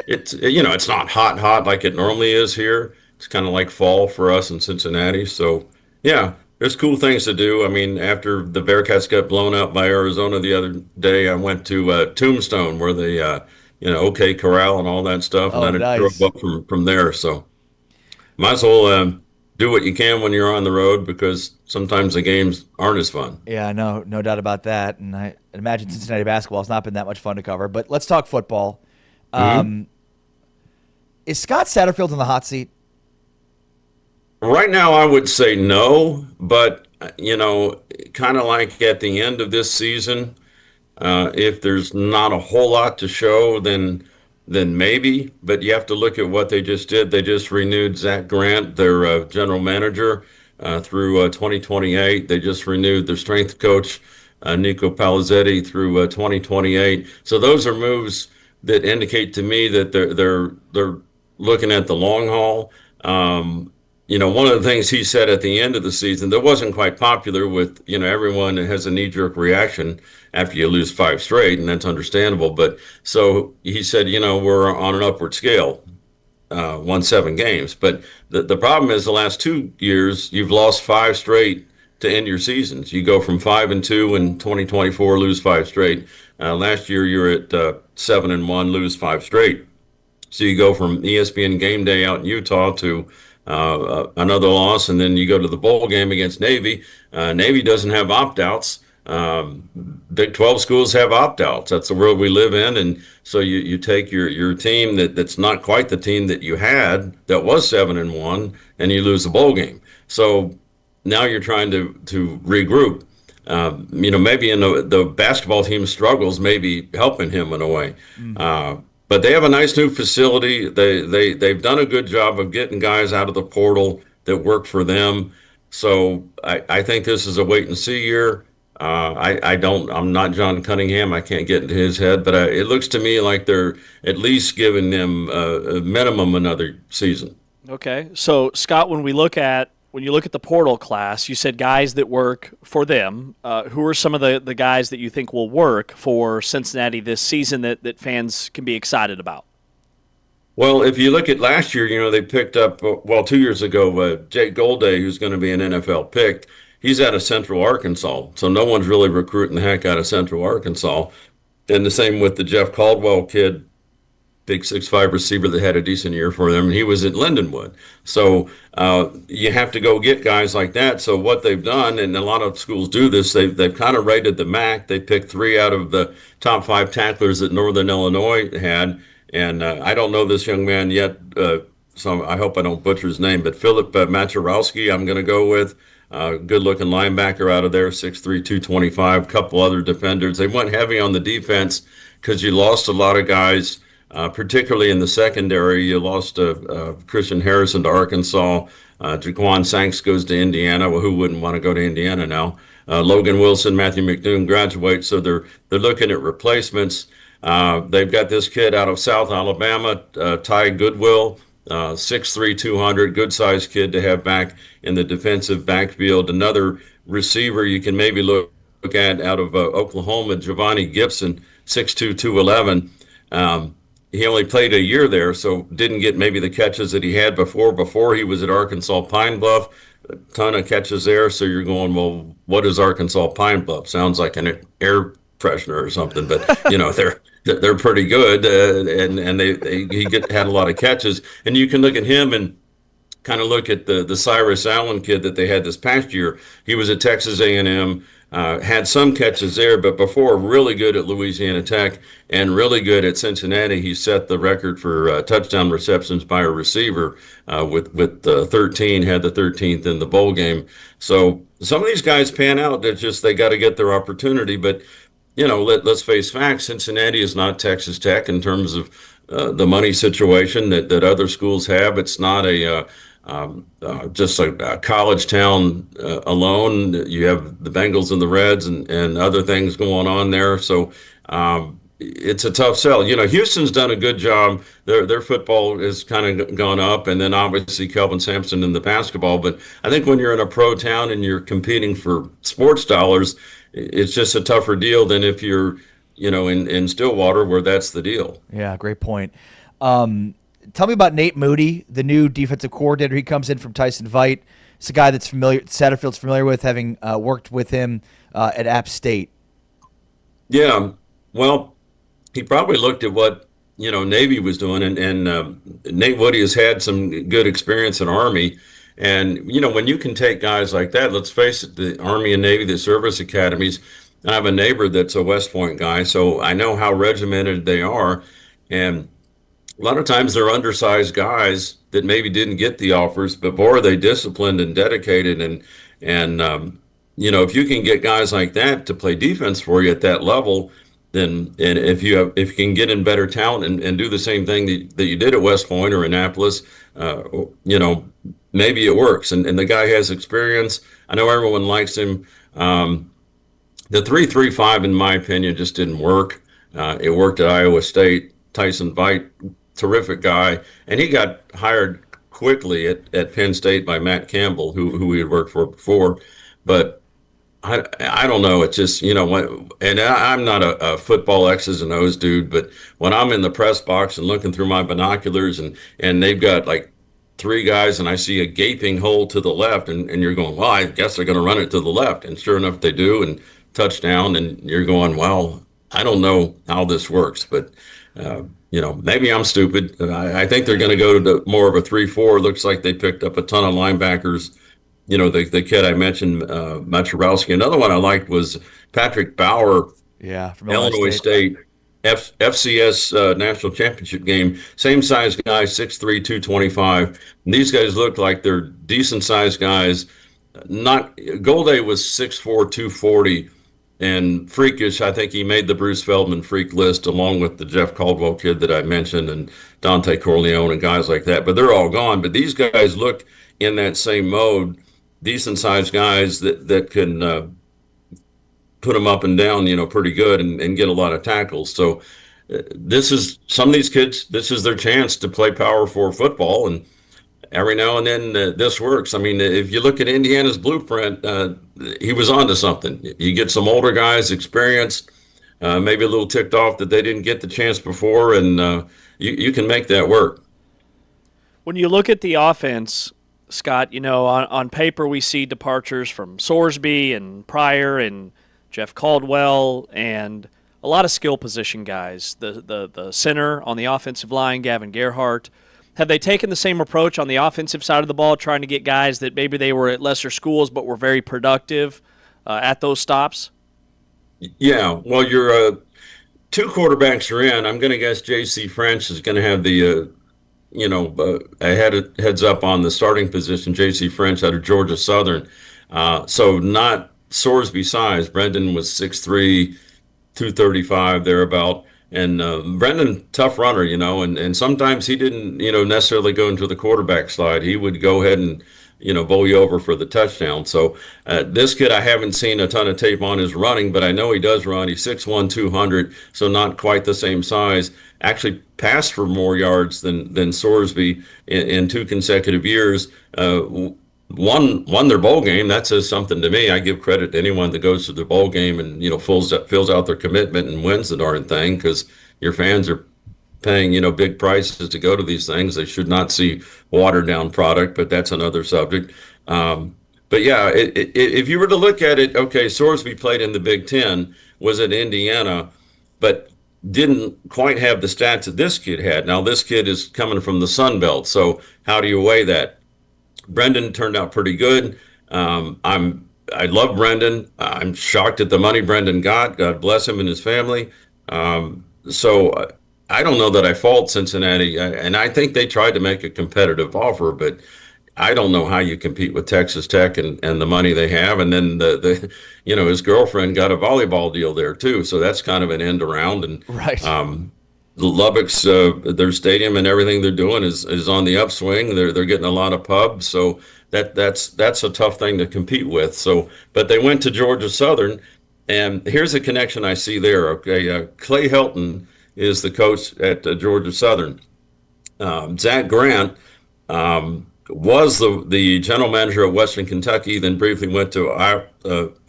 It's not hot like it normally is here. It's kind of like fall for us in Cincinnati. So, yeah, there's cool things to do. I mean, after the Bearcats got blown out by Arizona the other day, I went to Tombstone where they, OK Corral and all that stuff. And then I drove up from there. So might as well do what you can when you're on the road, because sometimes the games aren't as fun. Yeah, no doubt about that. And I imagine Cincinnati basketball has not been that much fun to cover. But let's talk football. Is Scott Satterfield in the hot seat? Right now, I would say no. But, kind of like at the end of this season, if there's not a whole lot to show, then maybe. But you have to look at what they just did. They just renewed Zach Grant, their general manager, through 2028. They just renewed their strength coach, Nico Palizzetti, through 2028. So those are moves that indicate to me that they're looking at the long haul. One of the things he said at the end of the season that wasn't quite popular with, everyone has a knee-jerk reaction after you lose 5 straight, and that's understandable. But so he said, we're on an upward scale, won 7 games. But the problem is the last 2 years, you've lost 5 straight to end your seasons. You go from 5-2 in 2024, lose 5 straight. Last year, you're at 7-1, lose 5 straight. So you go from ESPN Game Day out in Utah to another loss, and then you go to the bowl game against Navy. Navy doesn't have opt-outs. Big 12 schools have opt-outs. That's the world we live in. And so you take your team that's not quite the team that you had, that was 7-1, and you lose the bowl game. So now you're trying to regroup. Maybe in the basketball team struggles, maybe helping him in a way. But they have a nice new facility. They've done a good job of getting guys out of the portal that work for them. So I think this is a wait and see year. I'm not John Cunningham. I can't get into his head, but it looks to me like they're at least giving them a minimum another season. Okay. So Scott, when you look at the portal class, you said guys that work for them. Who are some of the guys that you think will work for Cincinnati this season that fans can be excited about? Well, if you look at last year, they picked up, 2 years ago, Jake Golday, who's going to be an NFL pick. He's out of Central Arkansas, so no one's really recruiting the heck out of Central Arkansas. And the same with the Jeff Caldwell kid, big 6'5" receiver that had a decent year for them. He was at Lindenwood. So you have to go get guys like that. So what they've done, and a lot of schools do this, they've kind of rated the MAC. They picked 3 out of the top 5 tacklers that Northern Illinois had. And I don't know this young man yet, so I hope I don't butcher his name, but Philip Maturowski I'm going to go with. Good-looking linebacker out of there, 6'3", 225, couple other defenders. They went heavy on the defense because you lost a lot of guys, particularly in the secondary. You lost Christian Harrison to Arkansas. Jaquan Sanks goes to Indiana. Well, who wouldn't want to go to Indiana now? Logan Wilson, Matthew McNoon graduate, so they're looking at replacements. They've got this kid out of South Alabama, Ty Goodwill, 6'3", 200, good-sized kid to have back in the defensive backfield. Another receiver you can maybe look at out of Oklahoma, Giovanni Gibson, 6'2", 211. He only played a year there, so didn't get maybe the catches that he had before he was at Arkansas Pine Bluff. A ton of catches there, so you're going, well, what is Arkansas Pine Bluff? Sounds like an Air freshener or something, but they're pretty good, and had a lot of catches. And you can look at him and kind of look at the Cyrus Allen kid that they had this past year. He was at Texas A&M. Had some catches there, but before really good at Louisiana Tech and really good at Cincinnati. He set the record for touchdown receptions by a receiver with 13, had the 13th in the bowl game. So some of these guys pan out. They're just, they got to get their opportunity. But, let's face facts. Cincinnati is not Texas Tech in terms of the money situation that other schools have. It's not just a college town alone. You have the Bengals and the Reds and other things going on there. So it's a tough sell. Houston's done a good job. Their football has kind of gone up, and then obviously Kelvin Sampson in the basketball. But I think when you're in a pro town and you're competing for sports dollars, it's just a tougher deal than if you're, in Stillwater, where that's the deal. Yeah, great point. Tell me about Nate Moody, the new defensive coordinator. He comes in from Tyson Veit. It's a guy that's Satterfield's familiar with, having worked with him at App State. Yeah, well, he probably looked at what Navy was doing, and Nate Moody has had some good experience in Army. And when you can take guys like that, let's face it, the Army and Navy, the service academies. I have a neighbor that's a West Point guy, so I know how regimented they are, and a lot of times they're undersized guys that maybe didn't get the offers, but boy, are they disciplined and dedicated. And if you can get guys like that to play defense for you at that level, then and if you can get in better talent and do the same thing that you did at West Point or Annapolis, maybe it works. And the guy has experience. I know everyone likes him. The 3-3-5, in my opinion, just didn't work. It worked at Iowa State. Tyson Veit, terrific guy, and he got hired quickly at Penn State by Matt Campbell, who he had worked for before. But I don't know. It's just, and I'm not a football X's and O's dude, but when I'm in the press box and looking through my binoculars and they've got like three guys and I see a gaping hole to the left, and you're going, well, I guess they're going to run it to the left. And sure enough, they do, and touchdown, and you're going, well, I don't know how this works, but maybe I'm stupid. I think they're going to go to more of a 3-4. Looks like they picked up a ton of linebackers. The kid I mentioned, Maturowski. Another one I liked was Patrick Bauer. Yeah, from Illinois State. FCS national championship game. Same size guy, 6'3", 225. And these guys look like they're decent sized guys. Golday was 6'4", 240. And freakish, I think he made the Bruce Feldman freak list along with the Jeff Caldwell kid that I mentioned and Dante Corleone and guys like that. But they're all gone. But these guys look in that same mode, decent-sized guys that can put them up and down, pretty good and get a lot of tackles. So some of these kids, this is their chance to play Power 4 football. And every now and then this works. I mean, if you look at Indiana's blueprint, he was onto something. You get some older guys, experienced, maybe a little ticked off that they didn't get the chance before, and you can make that work. When you look at the offense, Scott, on paper we see departures from Sorsby and Pryor and Jeff Caldwell and a lot of skill position guys. The center on the offensive line, Gavin Gerhardt. Have they taken the same approach on the offensive side of the ball, trying to get guys that maybe they were at lesser schools but were very productive at those stops? Yeah, well, your two quarterbacks are in. I'm going to guess J.C. French is going to have the, heads up on the starting position, J.C. French out of Georgia Southern. So not Sorsby size. Brendan was 6'3", 235, thereabout. And Brendan, tough runner, and sometimes he didn't, necessarily go into the quarterback slide. He would go ahead and, bowl you over for the touchdown. So this kid, I haven't seen a ton of tape on his running, but I know he does run. He's 6'1", 200, so not quite the same size. Actually passed for more yards than Sorsby in 2 consecutive years. Won their bowl game. That says something to me. I give credit to anyone that goes to the bowl game and fills out their commitment and wins the darn thing, because your fans are paying big prices to go to these things. They should not see watered down product, but that's another subject. But yeah, if you were to look at it, okay, Sorsby played in the Big Ten, was at Indiana, but didn't quite have the stats that this kid had. Now, this kid is coming from the Sun Belt, so how do you weigh that? Brendan turned out pretty good. I love Brendan. I'm shocked at the money Brendan got. God bless him and his family. So I don't know that I fault Cincinnati, and I think they tried to make a competitive offer, but I don't know how you compete with Texas Tech and the money they have. And then the his girlfriend got a volleyball deal there too, so that's kind of an end around. And right. Lubbock's their stadium and everything they're doing is on the upswing. They're getting a lot of pubs, so that's a tough thing to compete with. So, but they went to Georgia Southern, and here's a connection I see there. Okay, Clay Helton is the coach at Georgia Southern. Zach Grant was the general manager at Western Kentucky, then briefly went to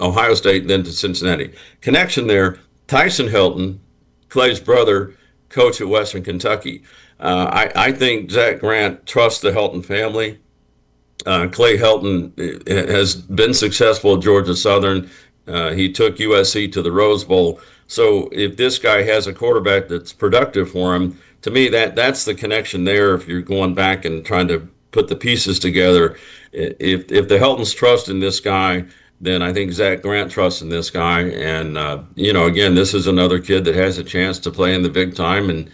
Ohio State, then to Cincinnati. Connection there. Tyson Helton, Clay's brother, coach at Western Kentucky. I think Zach Grant trusts the Helton family. Clay Helton has been successful at Georgia Southern. He took USC to the Rose Bowl. So if this guy has a quarterback that's productive for him, to me that's the connection there. If you're going back and trying to put the pieces together, if the Heltons trust in this guy, then I think Zach Grant trusts in this guy. And, again, this is another kid that has a chance to play in the big time. And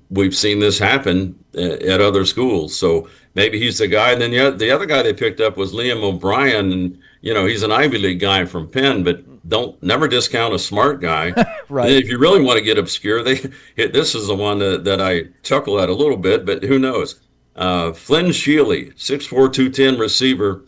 we've seen this happen at other schools. So maybe he's the guy. And then the other guy they picked up was Liam O'Brien. And, he's an Ivy League guy from Penn, but never discount a smart guy. Right. And if you really want to get obscure, this is the one that I chuckle at a little bit, but who knows? Flynn Sheely, 6'4", 210 receiver,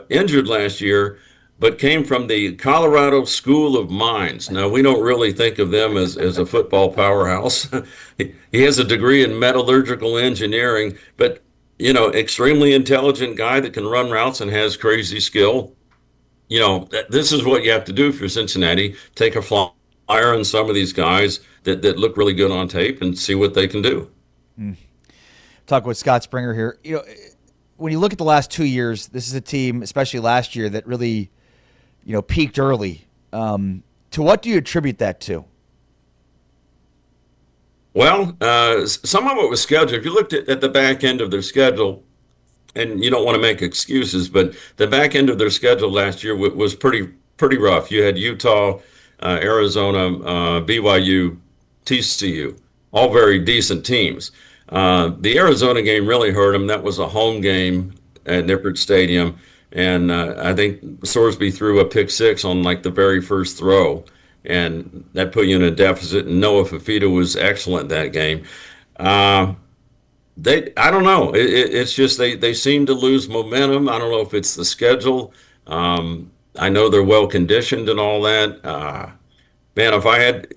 injured last year, but came from the Colorado School of Mines. Now, we don't really think of them as a football powerhouse. He has a degree in metallurgical engineering, but, extremely intelligent guy that can run routes and has crazy skill. This is what you have to do for Cincinnati. Take a flyer on some of these guys that look really good on tape and see what they can do. Talk with Scott Springer here. When you look at the last 2 years, this is a team, especially last year, that really, peaked early. To what do you attribute that to? Well, some of it was scheduled. If you looked at the back end of their schedule, and you don't want to make excuses, but the back end of their schedule last year was pretty rough. You had Utah, Arizona, BYU, TCU, all very decent teams. The Arizona game really hurt them. That was a home game at Nippert Stadium, and I think Sorsby threw a pick six on the very first throw, and that put you in a deficit. And Noah Fafita was excellent that game. I don't know. It's just they seem to lose momentum. I don't know if it's the schedule. I know they're well conditioned and all that. Man, if I had,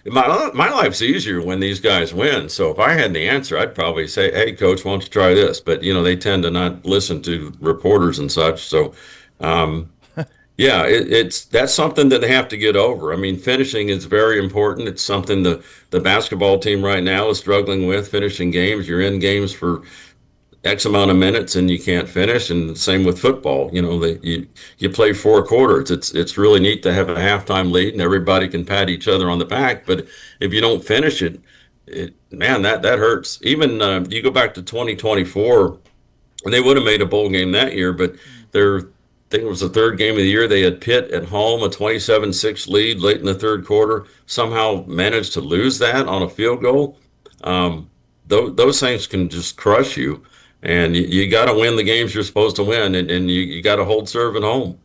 my life's easier when these guys win. So if I had the answer, I'd probably say, hey, coach, why don't you try this? But, they tend to not listen to reporters and such. So, that's something that they have to get over. I mean, finishing is very important. It's something the basketball team right now is struggling with, finishing games. You're in games for X amount of minutes and you can't finish, and same with football. You play 4 quarters. It's really neat to have a halftime lead and everybody can pat each other on the back, but if you don't finish it, man, that hurts. Even you go back to 2024, and they would have made a bowl game that year, but I think it was the third game of the year. They had Pitt at home, a 27-6 lead late in the third quarter, somehow managed to lose that on a field goal. Those things can just crush you. And you got to win the games you're supposed to win, and you got to hold serve at home.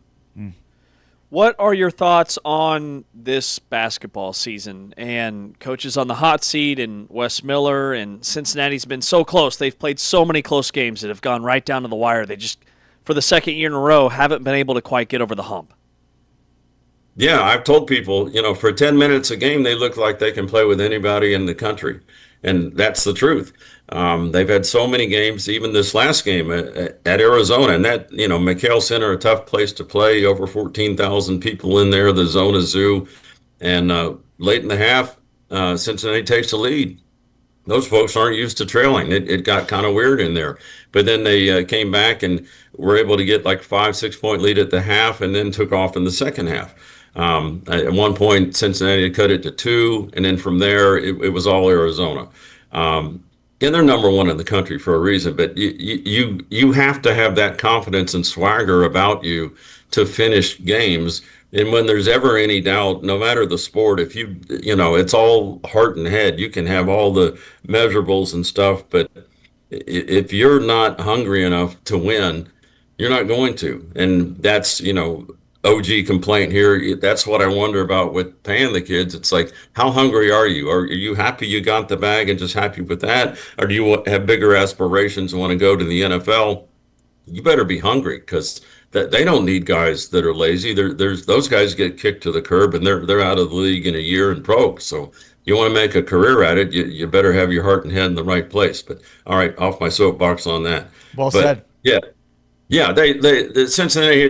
What are your thoughts on this basketball season and coaches on the hot seat and Wes Miller and Cincinnati's been so close. They've played so many close games that have gone right down to the wire. They just, for the second year in a row, haven't been able to quite get over the hump. Yeah, I've told people, for 10 minutes a game, they look like they can play with anybody in the country. And that's the truth. They've had so many games, even this last game at Arizona, and that, McHale Center, a tough place to play, over 14,000 people in there, the Zona Zoo. And late in the half, Cincinnati takes the lead. those folks aren't used to trailing. It got kind of weird in there. But then they came back and were able to get like 5-6 point lead at the half and then took off in the second half. At one point, Cincinnati cut it to 2, and then from there, it was all Arizona. And they're number one in the country for a reason, but you have to have that confidence and swagger about you to finish games. And when there's ever any doubt, no matter the sport, if it's all heart and head. You can have all the measurables and stuff, but if you're not hungry enough to win, you're not going to. And that's, OG complaint here. That's what I wonder about with paying the kids. It's like, how hungry are you? Are you happy you got the bag and just happy with that? Or do you have bigger aspirations and want to go to the NFL? You better be hungry, because they don't need guys that are lazy. There's those guys get kicked to the curb and they're out of the league in a year and broke. So you want to make a career at it, you better have your heart and head in the right place. But all right, off my soapbox on that. Well said. Yeah. Yeah, the Cincinnati,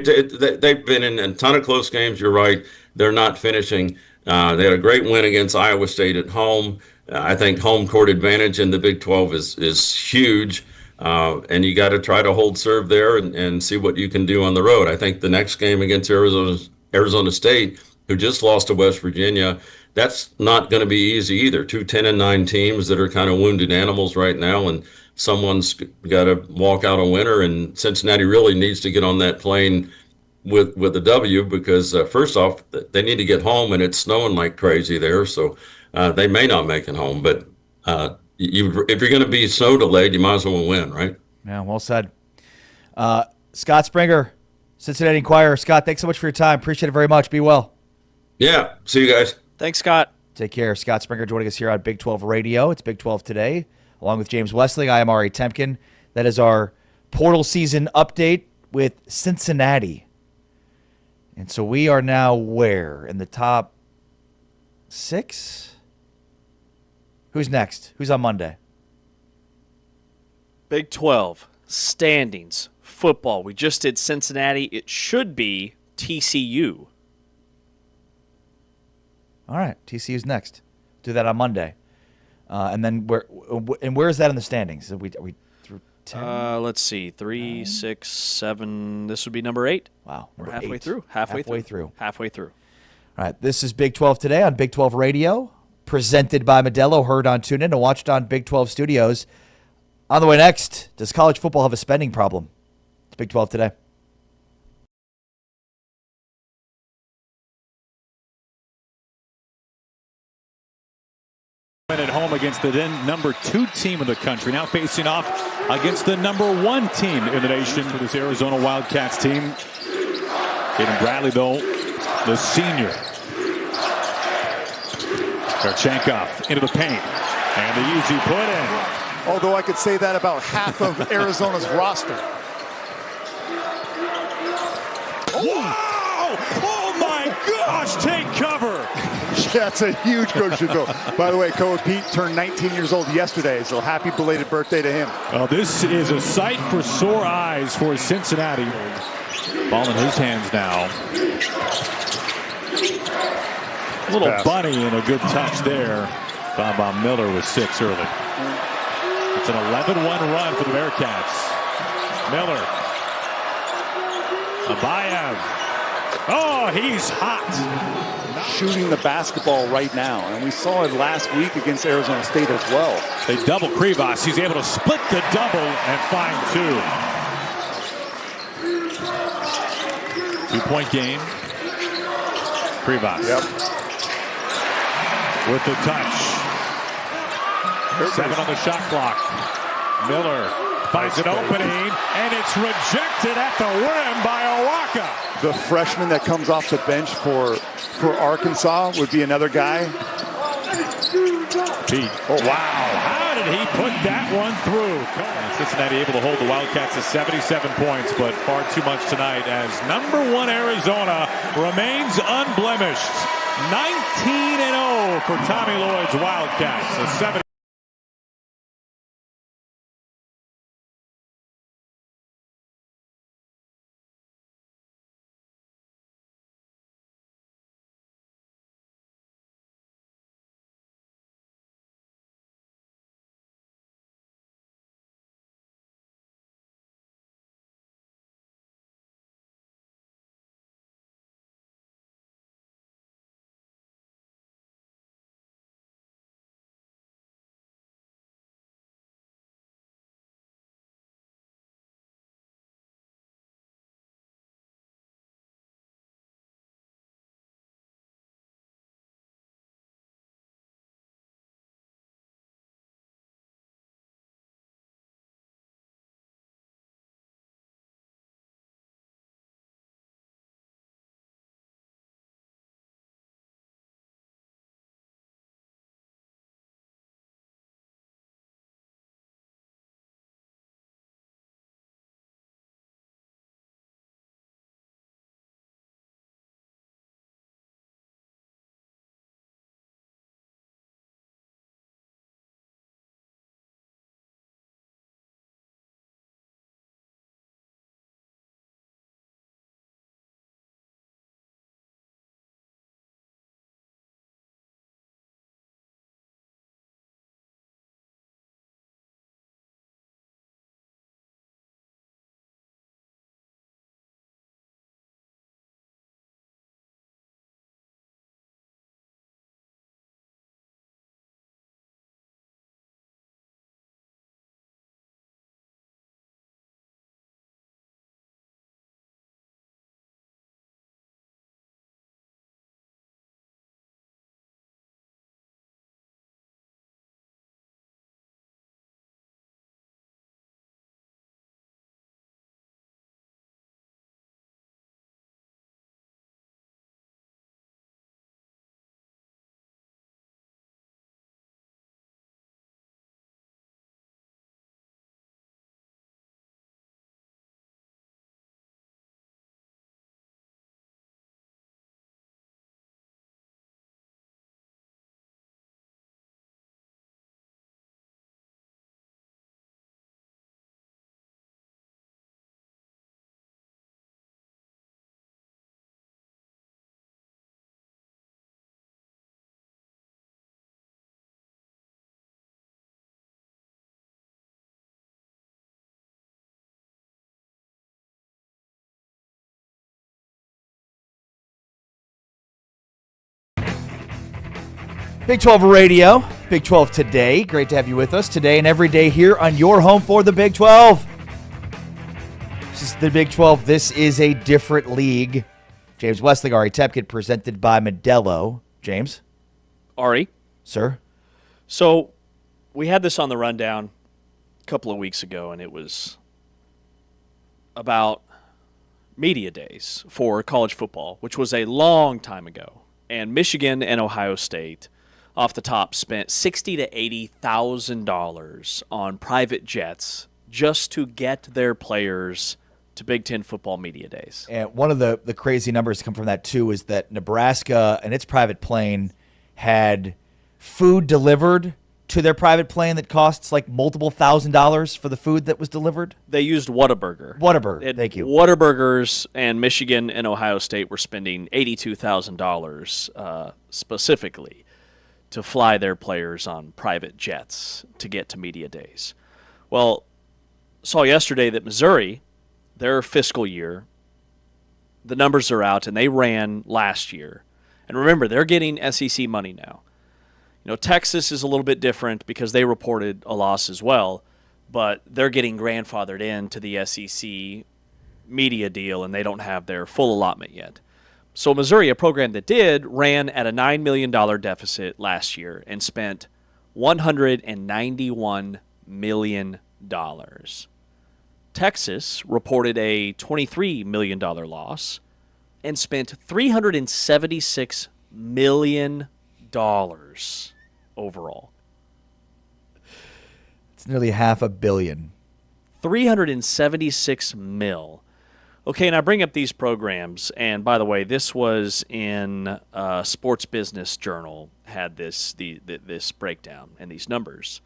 they've been in a ton of close games. You're right. They're not finishing. They had a great win against Iowa State at home. I think home court advantage in the Big 12 is huge. And you got to try to hold serve there and see what you can do on the road. I think the next game against Arizona State, who just lost to West Virginia, that's not going to be easy either. 2 10-9 teams that are kind of wounded animals right now, and someone's got to walk out a winner. And Cincinnati really needs to get on that plane with a W, because first off, they need to get home, and it's snowing like crazy there, so they may not make it home. But if you're going to be snow delayed, you might as well win, right? Yeah, well said. Scott Springer, Cincinnati Enquirer. Scott, thanks so much for your time. Appreciate it very much. Be well. Yeah, see you guys. Thanks, Scott. Take care. Scott Springer joining us here on Big 12 Radio. It's Big 12 Today, along with James Wesley. I am Ari Temkin. That is our portal season update with Cincinnati. And so we are now where? In the top 6? Who's next? Who's on Monday? Big 12 standings, football. We just did Cincinnati. It should be TCU. All right, TCU's next. Do that on Monday. And then where is that in the standings? Are we through 10? Let's see. 3, 6, 7. This would be number 8. Wow. We're halfway 8. through. Halfway through. All right, this is Big 12 Today on Big 12 Radio, presented by Modelo, heard on TuneIn and watched on Big 12 Studios. On the way next, does college football have a spending problem? It's Big 12 Today. At home against the then number 2 team in the country, now facing off against the number 1 team in the nation for this Arizona Wildcats team. Caden Bradley, though, the senior. Karchenkov into the paint, and the easy put in. Although I could say that about half of Arizona's roster. Wow! Oh my gosh! Take cover! That's a huge Coach Bill. By the way, Koa Pete turned 19 years old yesterday, so happy belated birthday to him. Well, this is a sight for sore eyes for Cincinnati. Ball in his hands now. A little bunny and a good touch there. Bob Miller with 6 early. It's an 11-1 run for the Bearcats. Miller. Abayev. Oh, he's hot. Shooting the basketball right now, and we saw it last week against Arizona State as well. They double Krivas. He's able to split the double and find 2. 2-point game. Krivas. Yep. With the touch. 7 on the shot clock. Miller finds an opening, and it's rejected at the rim by Owaka. The freshman that comes off the bench for Arkansas would be another guy. Pete. Oh, wow. How did he put that one through? Cincinnati able to hold the Wildcats to 77 points, but far too much tonight as number 1 Arizona remains unblemished. 19-0 for Tommy Lloyd's Wildcats. A 70 Big 12 Radio, Big 12 Today. Great to have you with us today and every day here on your home for the Big 12. This is the Big 12. This is a different league. James Westling, Ari Tepkin, presented by Modelo. James? Ari? Sir? So we had this on the rundown a couple of weeks ago, and it was about media days for college football, which was a long time ago. And Michigan and Ohio State, off the top, spent $60,000 to $80,000 on private jets just to get their players to Big Ten football media days. And one of the crazy numbers to come from that, too, is that Nebraska and its private plane had food delivered to their private plane that costs like multiple $1,000s for the food that was delivered. They used Whataburger. Whataburger, thank you. Whataburgers, and Michigan and Ohio State were spending $82,000 specifically to fly their players on private jets to get to media days. Well, saw yesterday that Missouri, their fiscal year, the numbers are out, and they ran last year. And remember, they're getting SEC money now. You know, Texas is a little bit different because they reported a loss as well, but they're getting grandfathered into the SEC media deal, and they don't have their full allotment yet. So Missouri, a program that did, ran at a $9 million deficit last year and spent $191 million. Texas reported a $23 million loss and spent $376 million overall. It's nearly $500 million. 376 mil. Okay, and I bring up these programs, and by the way, this was in Sports Business Journal, had this breakdown and these numbers.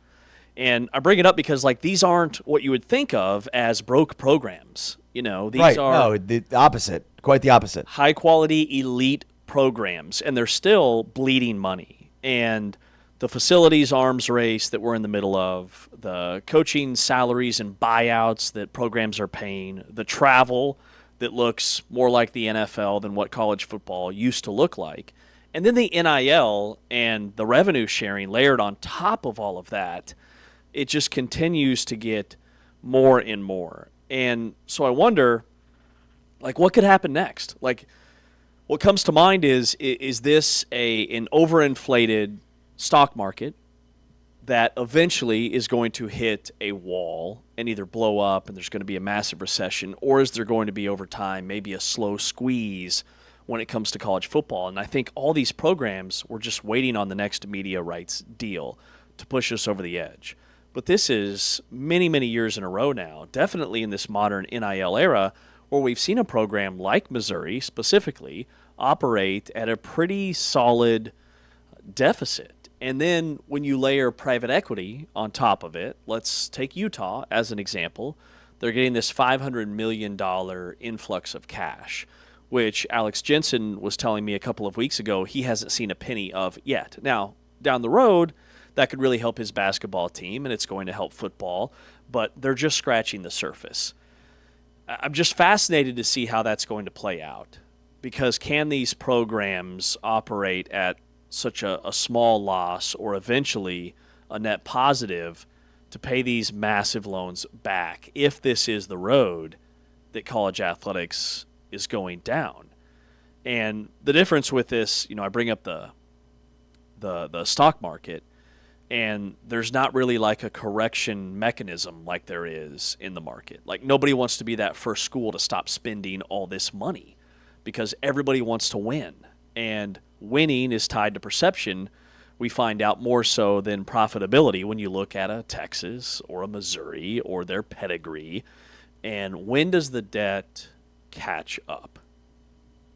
And I bring it up because, like, these aren't what you would think of as broke programs. You know, these are the opposite, quite the opposite. High-quality, elite programs, and they're still bleeding money. And the facilities arms race that we're in the middle of, the coaching salaries and buyouts that programs are paying, the travel that looks more like the NFL than what college football used to look like, and then the NIL and the revenue sharing layered on top of all of that, it just continues to get more and more. And so I wonder, like, what could happen next? Like, what comes to mind is this an overinflated stock market that eventually is going to hit a wall and either blow up and there's going to be a massive recession, or is there going to be over time maybe a slow squeeze when it comes to college football? And I think all these programs were just waiting on the next media rights deal to push us over the edge. But this is many, many years in a row now, definitely in this modern NIL era, where we've seen a program like Missouri specifically operate at a pretty solid deficit. And then when you layer private equity on top of it, let's take Utah as an example. They're getting this $500 million influx of cash, which Alex Jensen was telling me a couple of weeks ago he hasn't seen a penny of yet. Now, down the road, that could really help his basketball team, and it's going to help football, but they're just scratching the surface. I'm just fascinated to see how that's going to play out, because can these programs operate at such a small loss or eventually a net positive to pay these massive loans back if this is the road that college athletics is going down? And the difference with this, you know, I bring up the stock market, and there's not really like a correction mechanism like there is in the market. Like, nobody wants to be that first school to stop spending all this money because everybody wants to win. And winning is tied to perception, we find out, more so than profitability when you look at a Texas or a Missouri or their pedigree. And when does the debt catch up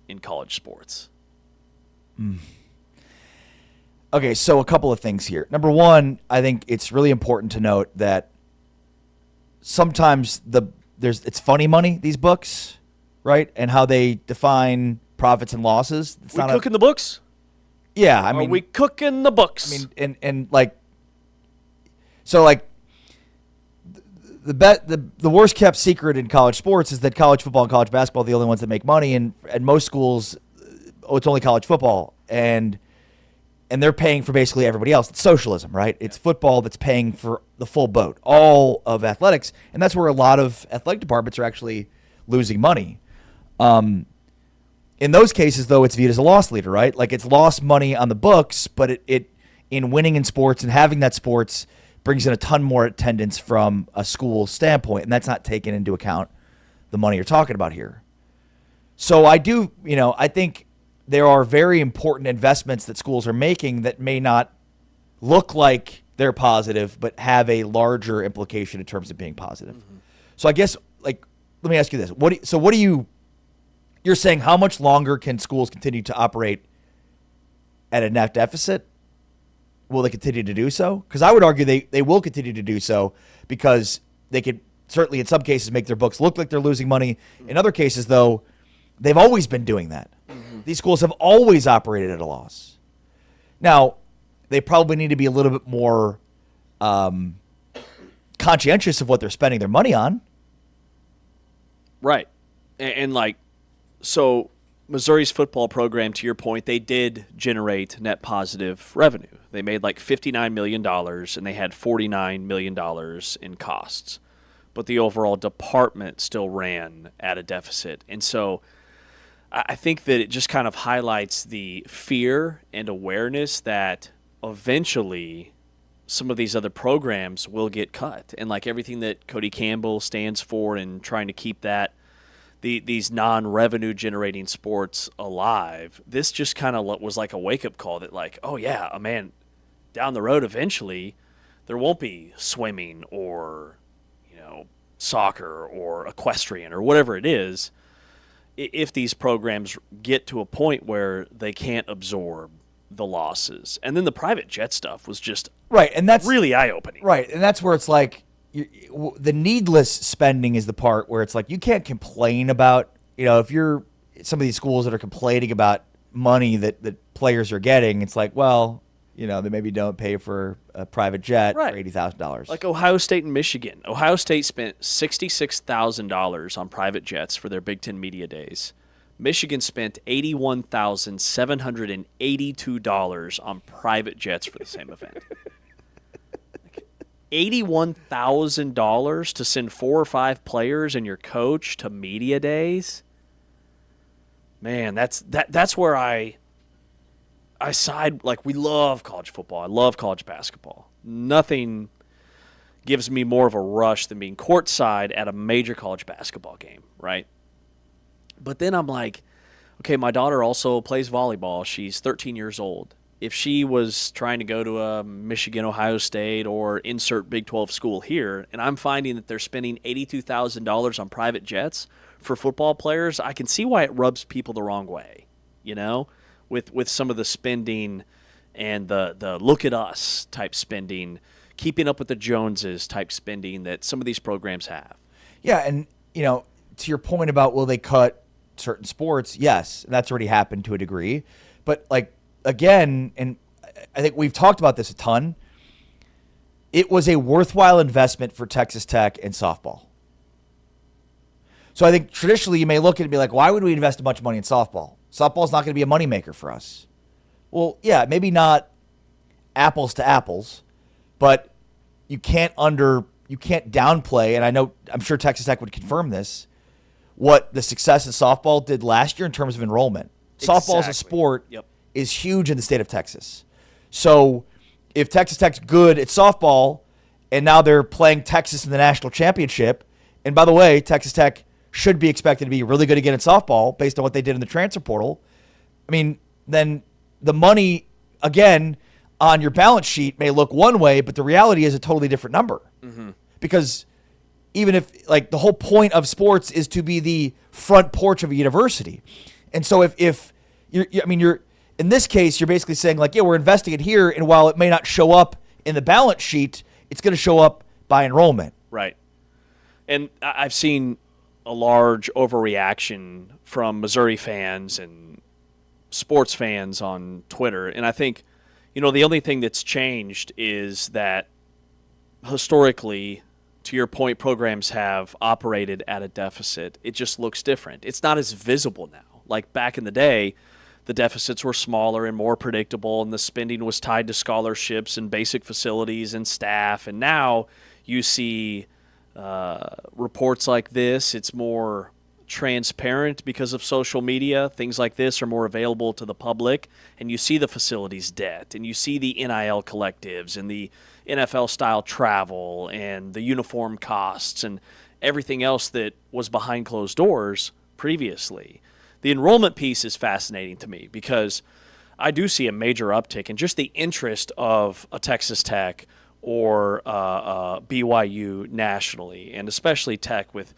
in college sports? Okay, so a couple of things here. Number one, I think it's really important to note that sometimes it's funny money, these books, right? And how they define profits and losses. It's we cooking the books? Yeah, I mean, are we cooking the books? I mean, and like, so like, the worst kept secret in college sports is that college football and college basketball are the only ones that make money, and at most schools, it's only college football, and and they're paying for basically everybody else. It's socialism, right? It's football that's paying for the full boat, all of athletics, and that's where a lot of athletic departments are actually losing money. In those cases, though, it's viewed as a loss leader, right? Like it's lost money on the books, but it in winning in sports and having that sports brings in a ton more attendance from a school standpoint, and that's not taken into account the money you're talking about here. So I think there are very important investments that schools are making that may not look like they're positive, but have a larger implication in terms of being positive. Mm-hmm. So I guess, like, let me ask you this. You're saying how much longer can schools continue to operate at a net deficit? Will they continue to do so? Because I would argue they will continue to do so because they could certainly in some cases make their books look like they're losing money. In other cases, though, they've always been doing that. Mm-hmm. These schools have always operated at a loss. Now, they probably need to be a little bit more conscientious of what they're spending their money on. Right. And so Missouri's football program, to your point, they did generate net positive revenue. They made like $59 million, and they had $49 million in costs. But the overall department still ran at a deficit. And so I think that it just kind of highlights the fear and awareness that eventually some of these other programs will get cut. And like everything that Cody Campbell stands for and trying to keep that these non-revenue generating sports alive, this just kind of was like a wake-up call that like, oh yeah, man, down the road eventually there won't be swimming or soccer or equestrian or whatever it is if these programs get to a point where they can't absorb the losses. And then the private jet stuff was just right, and that's really eye-opening. Right, and that's where it's like the needless spending is the part where it's like you can't complain about, if you're some of these schools that are complaining about money that players are getting, it's like, well, they maybe don't pay for a private jet for $80,000. Like Ohio State and Michigan. Ohio State spent $66,000 on private jets for their Big Ten Media Days. Michigan spent $81,782 on private jets for the same event. $81,000 to send 4 or 5 players and your coach to media days. Man, that's where I side. Like, we love college football. I love college basketball. Nothing gives me more of a rush than being courtside at a major college basketball game, right? But then I'm like, okay, my daughter also plays volleyball. She's 13 years old. If she was trying to go to a Michigan, Ohio State, or insert Big 12 school here, and I'm finding that they're spending $82,000 on private jets for football players, I can see why it rubs people the wrong way, with some of the spending and the look at us type spending, keeping up with the Joneses type spending that some of these programs have. Yeah, and, to your point about will they cut certain sports, yes, and that's already happened to a degree. But, again, and I think we've talked about this a ton, it was a worthwhile investment for Texas Tech and softball. So I think traditionally you may look at it and be like, why would we invest a bunch of money in softball? Softball's not going to be a moneymaker for us. Well, yeah, maybe not apples to apples, but you can't downplay, and I'm sure Texas Tech would confirm this, what the success of softball did last year in terms of enrollment. Softball as a sport is huge in the state of Texas. So if Texas Tech's good at softball and now they're playing Texas in the national championship, and by the way, Texas Tech should be expected to be really good again at softball based on what they did in the transfer portal, then the money, again, on your balance sheet may look one way, but the reality is a totally different number. Mm-hmm. Because even if, the whole point of sports is to be the front porch of a university. And so if you're in this case, you're basically saying, we're investing it here, and while it may not show up in the balance sheet, it's going to show up by enrollment. Right. And I've seen a large overreaction from Missouri fans and sports fans on Twitter. And I think, the only thing that's changed is that historically, to your point, programs have operated at a deficit. It just looks different. It's not as visible now. Like back in the day, the deficits were smaller and more predictable, and the spending was tied to scholarships and basic facilities and staff. And now you see reports like this. It's more transparent because of social media. Things like this are more available to the public, and you see the facilities debt, and you see the NIL collectives and the NFL-style travel and the uniform costs and everything else that was behind closed doors previously. The enrollment piece is fascinating to me because I do see a major uptick in just the interest of a Texas Tech or BYU nationally, and especially Tech with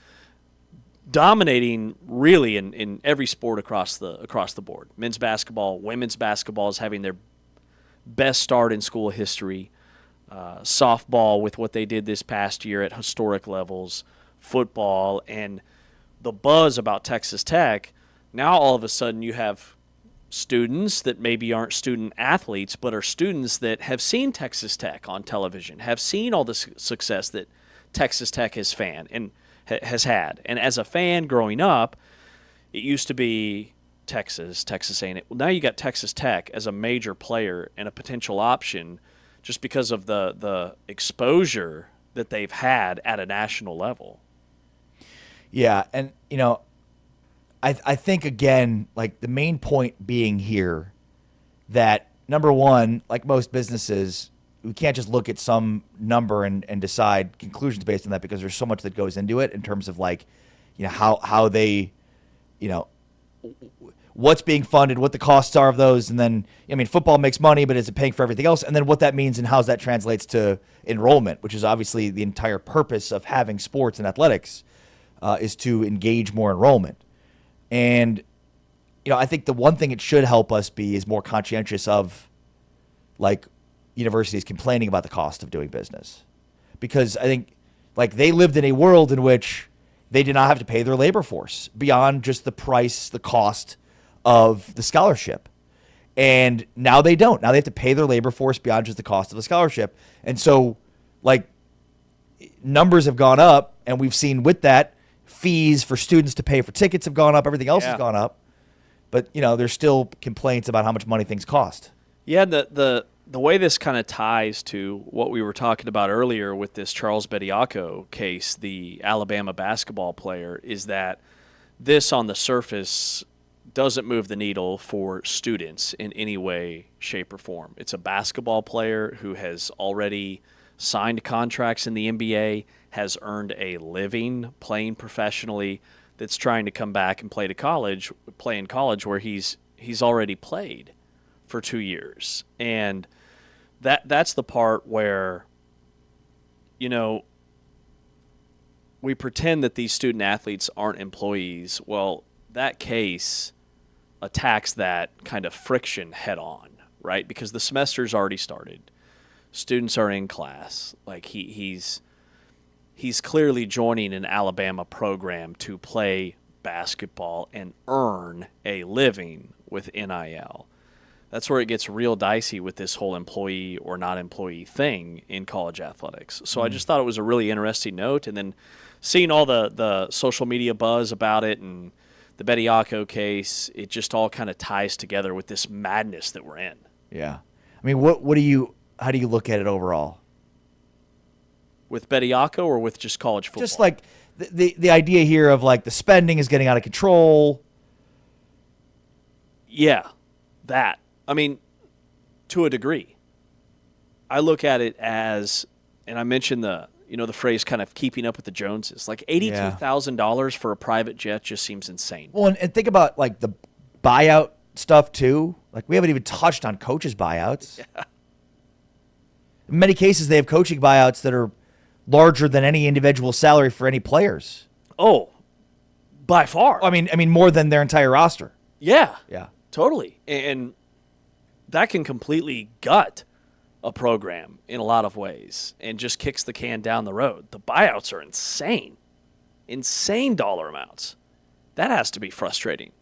dominating really in every sport across the board. Men's basketball, women's basketball is having their best start in school history. Softball with what they did this past year at historic levels. Football, and the buzz about Texas Tech. Now all of a sudden you have students that maybe aren't student athletes, but are students that have seen Texas Tech on television, have seen all the success that Texas Tech has had. And as a fan growing up, it used to be Texas A&M. Well, now you got Texas Tech as a major player and a potential option just because of the exposure that they've had at a national level. Yeah, and, I think, again, like the main point being here that, number one, like most businesses, we can't just look at some number and decide conclusions based on that because there's so much that goes into it in terms of like, how they, what's being funded, what the costs are of those. And then, football makes money, but is it paying for everything else? And then what that means and how that translates to enrollment, which is obviously the entire purpose of having sports and athletics is to engage more enrollment. And, I think the one thing it should help us be is more conscientious of like universities complaining about the cost of doing business, because I think like they lived in a world in which they did not have to pay their labor force beyond just the price, the cost of the scholarship. And now they don't. Now they have to pay their labor force beyond just the cost of the scholarship. And so like numbers have gone up, and we've seen with that fees for students to pay for tickets have gone up. Everything else has gone up. But, there's still complaints about how much money things cost. Yeah, the way this kind of ties to what we were talking about earlier with this Charles Bediako case, the Alabama basketball player, is that this on the surface doesn't move the needle for students in any way, shape, or form. It's a basketball player who has already signed contracts in the NBA, has earned a living playing professionally, that's trying to come back and play in college where he's already played for 2 years. And that's the part where, we pretend that these student athletes aren't employees. Well, that case attacks that kind of friction head on, right? Because the semester's already started. Students are in class. Like he's clearly joining an Alabama program to play basketball and earn a living with NIL. That's where it gets real dicey with this whole employee or not employee thing in college athletics. So I just thought it was a really interesting note. And then seeing all the social media buzz about it and the Bediako case, it just all kind of ties together with this madness that we're in. Yeah. I mean, how do you look at it overall? With Bediako or with just college football? Just like the idea here of like the spending is getting out of control. Yeah, that. I mean, to a degree. I look at it as, and I mentioned the phrase kind of keeping up with the Joneses. Like $82,000 for a private jet just seems insane. Well, and think about like the buyout stuff too. Like we haven't even touched on coaches' buyouts. Yeah. In many cases, they have coaching buyouts that are larger than any individual salary for any players. Oh, by far. I mean more than their entire roster. Yeah. Yeah. Totally. And that can completely gut a program in a lot of ways and just kicks the can down the road. The buyouts are insane. Insane dollar amounts. That has to be frustrating.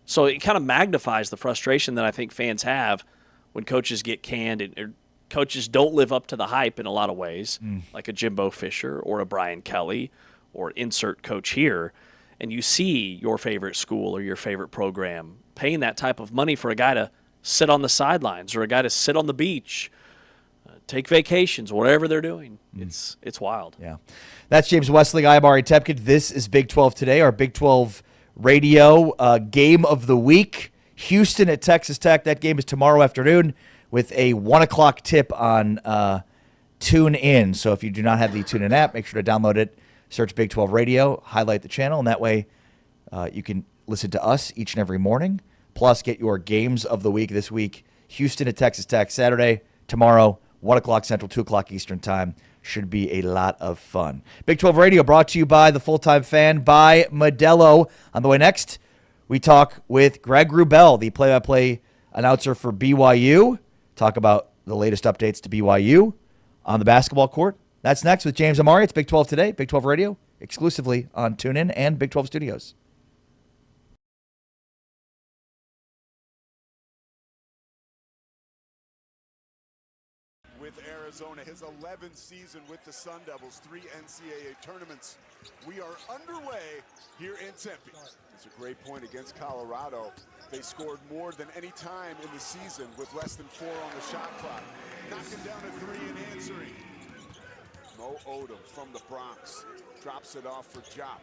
So it kind of magnifies the frustration that I think fans have when coaches get canned and coaches don't live up to the hype in a lot of ways, like a Jimbo Fisher or a Brian Kelly or insert coach here, and you see your favorite school or your favorite program paying that type of money for a guy to sit on the sidelines or a guy to sit on the beach, take vacations, whatever they're doing. It's wild. Yeah. That's James Wesley. I'm Ari Tepkin. This is Big 12 Today, our Big 12 radio game of the week. Houston at Texas Tech. That game is tomorrow afternoon with a 1 o'clock tip on TuneIn. So if you do not have the TuneIn app, make sure to download it, search Big 12 Radio, highlight the channel, and that way you can listen to us each and every morning, plus get your games of the week this week. Houston at Texas Tech Saturday, tomorrow, 1 o'clock Central, 2 o'clock Eastern Time. Should be a lot of fun. Big 12 Radio brought to you by the Full-Time Fan, by Modelo. On the way next, we talk with Greg Wrubell, the play-by-play announcer for BYU. Talk about the latest updates to BYU on the basketball court. That's next with James Amari. It's Big 12 Today, Big 12 Radio, exclusively on TuneIn and Big 12 Studios. With Arizona, his 11th season with the Sun Devils, 3 NCAA tournaments. We are underway here in Tempe. It's a great point against Colorado. They scored more than any time in the season with less than 4 on the shot clock. Knocking down a 3 and answering. Mo Odom from the Bronx drops it off for Jop.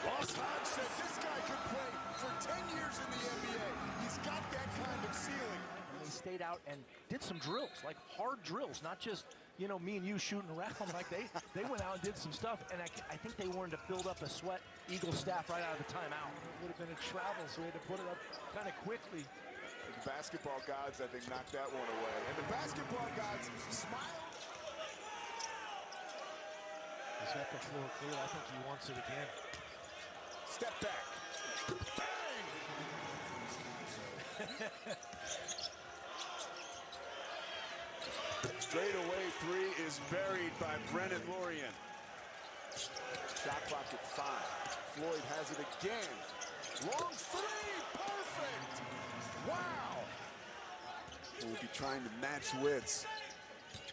Ross Hodge said this guy could play for 10 years in the NBA. He's got that kind of ceiling. They stayed out and did some drills, like hard drills, not just, you know, me and you shooting around. Like they went out and did some stuff, and I think they wanted to build up a sweat Eagle staff right out of the timeout. It would have been a travel, so we had to put it up kind of quickly. The basketball gods, I think, knocked that one away. And the basketball gods smile. He's got the floor clear. I think he wants it again. Step back. Bang! Straightaway 3 is buried by Brennan Lorien. Shot clock at 5. Floyd has it again. Long 3, perfect! Wow! We'll be trying to match wits.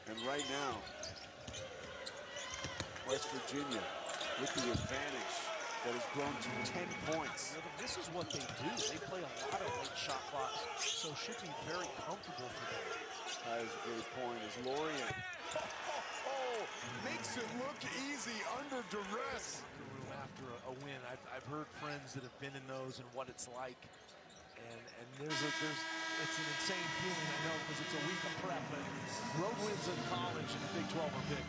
And right now, West Virginia with the advantage that has grown to 10 points. This is what they do. They play a lot of late shot clocks, so it should be very comfortable for them. That is a great point. Is Lorien makes it look easy under duress. After a win, I've heard friends that have been in those and what it's like, and it's an insane feeling, I know, because it's a week of prep, but road wins in college in the Big 12 are big.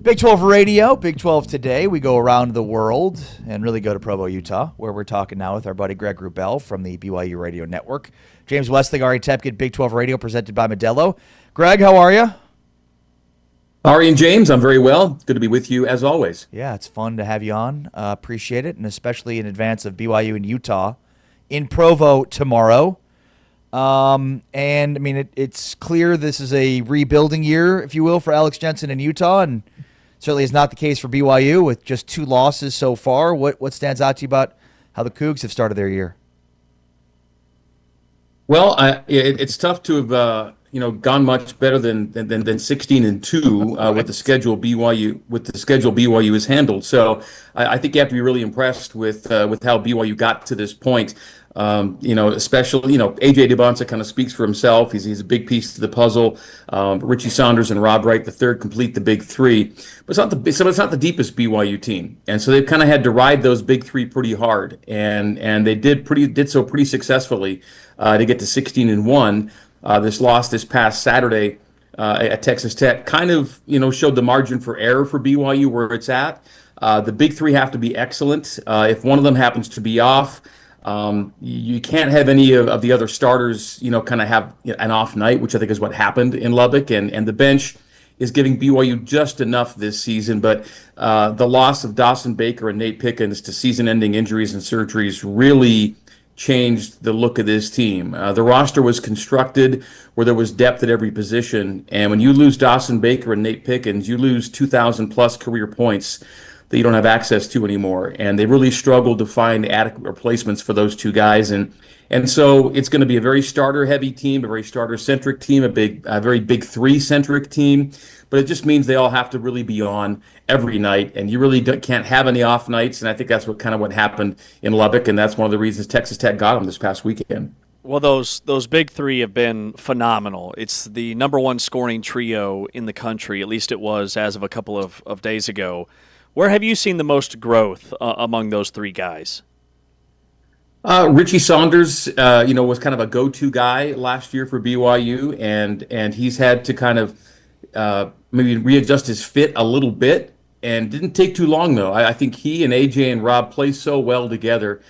Big 12 Radio, Big 12 Today. We go around the world and really go to Provo, Utah, where we're talking now with our buddy Greg Wrubell from the BYU Radio Network. James Westling, Ari Tepkin, Big 12 Radio, presented by Modelo. Greg, how are you? Ari and James, I'm very well. Good to be with you as always. Yeah, it's fun to have you on. Appreciate it, and especially in advance of BYU and Utah in Provo tomorrow. And, I mean, it's clear this is a rebuilding year, if you will, for Alex Jensen in Utah, and certainly is not the case for BYU with just 2 losses so far. What stands out to you about how the Cougs have started their year? Well, it's tough to have gone much better than 16-2 with the schedule BYU has handled. So I think you have to be really impressed with how BYU got to this point. Especially AJ Dubonsa kind of speaks for himself. He's a big piece to the puzzle. Richie Saunders and Rob Wright III complete the big three, but it's not the deepest BYU team, and so they've kind of had to ride those big three pretty hard, and they did so pretty successfully to get to 16-1. This loss this past Saturday at Texas Tech kind of showed the margin for error for BYU where it's at. The big three have to be excellent. If one of them happens to be off, you can't have any of the other starters, kind of have an off night, which I think is what happened in Lubbock. And the bench is giving BYU just enough this season. But the loss of Dawson Baker and Nate Pickens to season-ending injuries and surgeries really changed the look of this team. The roster was constructed where there was depth at every position. And when you lose Dawson Baker and Nate Pickens, you lose 2,000-plus career points that you don't have access to anymore. And they really struggled to find adequate replacements for those two guys. And so it's going to be a very starter-heavy team, a very starter-centric team, a very big three-centric team. But it just means they all have to really be on every night, and you really can't have any off nights. And I think that's what happened in Lubbock, and that's one of the reasons Texas Tech got them this past weekend. Well, those big three have been phenomenal. It's the number one scoring trio in the country, at least it was as of a couple of days ago. Where have you seen the most growth among those three guys? Richie Saunders, was kind of a go-to guy last year for BYU, and he's had to kind of maybe readjust his fit a little bit, and didn't take too long though. I think he and AJ and Rob play so well together.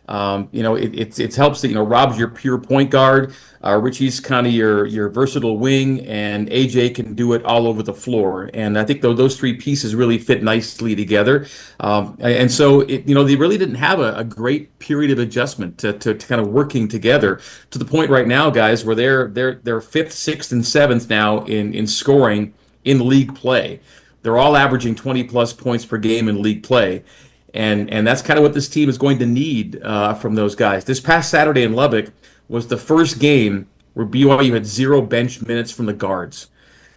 It helps that Rob's your pure point guard, Richie's kind of your versatile wing, and AJ can do it all over the floor. And I think those three pieces really fit nicely together. And so they really didn't have a great period of adjustment to kind of working together to the point right now, guys, where they're fifth, sixth, and seventh now in scoring in league play. They're all averaging 20-plus points per game in league play. And that's kind of what this team is going to need from those guys. This past Saturday in Lubbock was the first game where BYU had 0 bench minutes from the guards.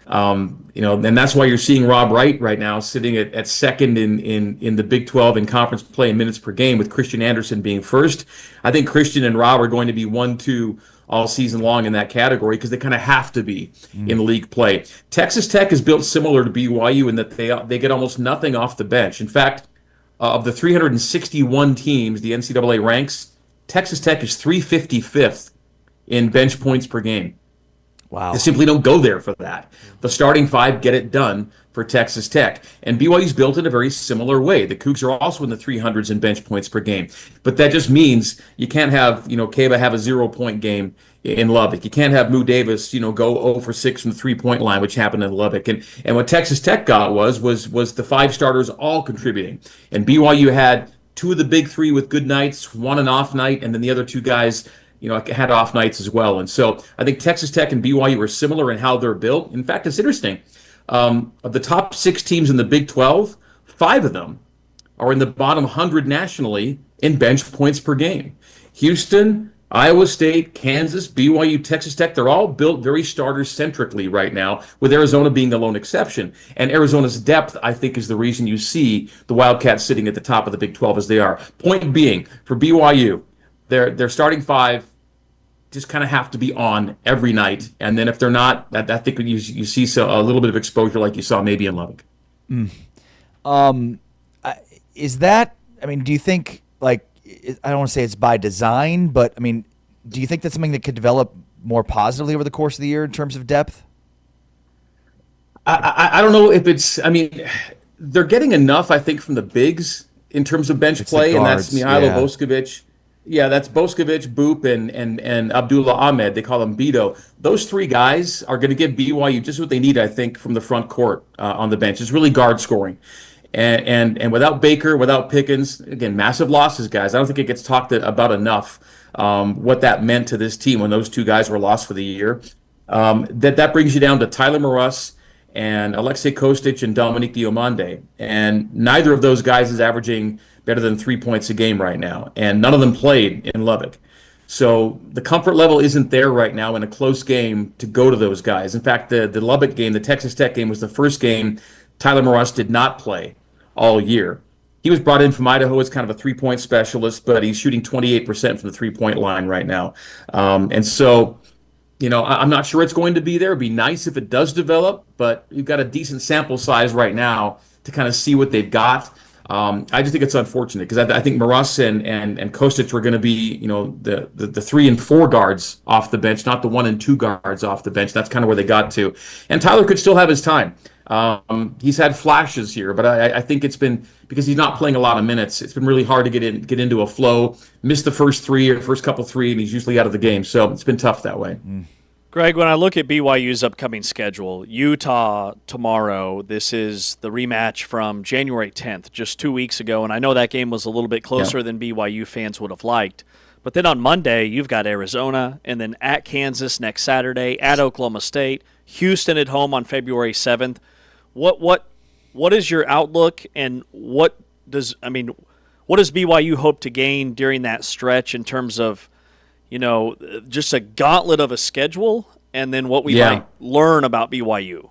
And that's why you're seeing Rob Wright right now sitting at second in the Big 12 in conference play in minutes per game, with Christian Anderson being first. I think Christian and Rob are going to be 1-2 all season long in that category because they kind of have to be in league play. Texas Tech is built similar to BYU in that they get almost nothing off the bench. In fact, of the 361 teams the NCAA ranks, Texas Tech is 355th in bench points per game. Wow. They simply don't go there for that. The starting five get it done for Texas Tech. And BYU's built in a very similar way. The Cougs are also in the 300s in bench points per game. But that just means you can't have, Kaba have a 0-point game in Lubbock. You can't have Moo Davis, go 0 for 6 from the 3-point line, which happened in Lubbock. And what Texas Tech got was the 5 starters all contributing. And BYU had 2 of the big 3 with good nights, 1 an off night, and then the other 2 guys had off nights as well. And so I think Texas Tech and BYU are similar in how they're built. In fact, it's interesting. Of the top 6 teams in the Big 12, 5 of them are in the bottom 100 nationally in bench points per game. Houston, Iowa State, Kansas, BYU, Texas Tech, they're all built very starter-centrically right now, with Arizona being the lone exception. And Arizona's depth, I think, is the reason you see the Wildcats sitting at the top of the Big 12 as they are. Point being, for BYU, their starting 5 just kind of have to be on every night. And then if they're not, I think you see a little bit of exposure like you saw maybe in Lubbock. Is that, do you think, I don't want to say it's by design, but, do you think that's something that could develop more positively over the course of the year in terms of depth? I don't know if it's. I mean, they're getting enough, I think, from the bigs in terms of bench play, and that's Mihailo Boskovic. Yeah, that's Boskovic, Boop, and Abdullah Ahmed. They call him Beto. Those three guys are going to give BYU just what they need, I think, from the front court on the bench. It's really guard scoring. And without Baker, without Pickens, again, massive losses, guys. I don't think it gets talked about enough what that meant to this team when those two guys were lost for the year. That brings you down to Tyler Maruss and Alexei Kostic and Dominique Diomande. And neither of those guys is averaging better than 3 points a game right now. And none of them played in Lubbock. So the comfort level isn't there right now in a close game to go to those guys. In fact, the Lubbock game, the Texas Tech game, was the first game Tyler Maruss did not play all year. He was brought in from Idaho as kind of a three-point specialist, but he's shooting 28% from the three-point line right now. And so, I'm not sure it's going to be there. It'd be nice if it does develop, but you've got a decent sample size right now to kind of see what they've got. I just think it's unfortunate because I think Maruss and Kostic were going to be, the 3 and 4 guards off the bench, not the 1 and 2 guards off the bench. That's kind of where they got to. And Tyler could still have his time. He's had flashes here, but I think it's been because he's not playing a lot of minutes. It's been really hard to get into a flow. Missed the first couple 3, and he's usually out of the game. So it's been tough that way. Greg, when I look at BYU's upcoming schedule, Utah tomorrow, this is the rematch from January 10th, just 2 weeks ago, and I know that game was a little bit closer than BYU fans would have liked. But then on Monday, you've got Arizona, and then at Kansas next Saturday, at Oklahoma State, Houston at home on February 7th. What is your outlook, and what does BYU hope to gain during that stretch in terms of just a gauntlet of a schedule, and then what we might learn about BYU?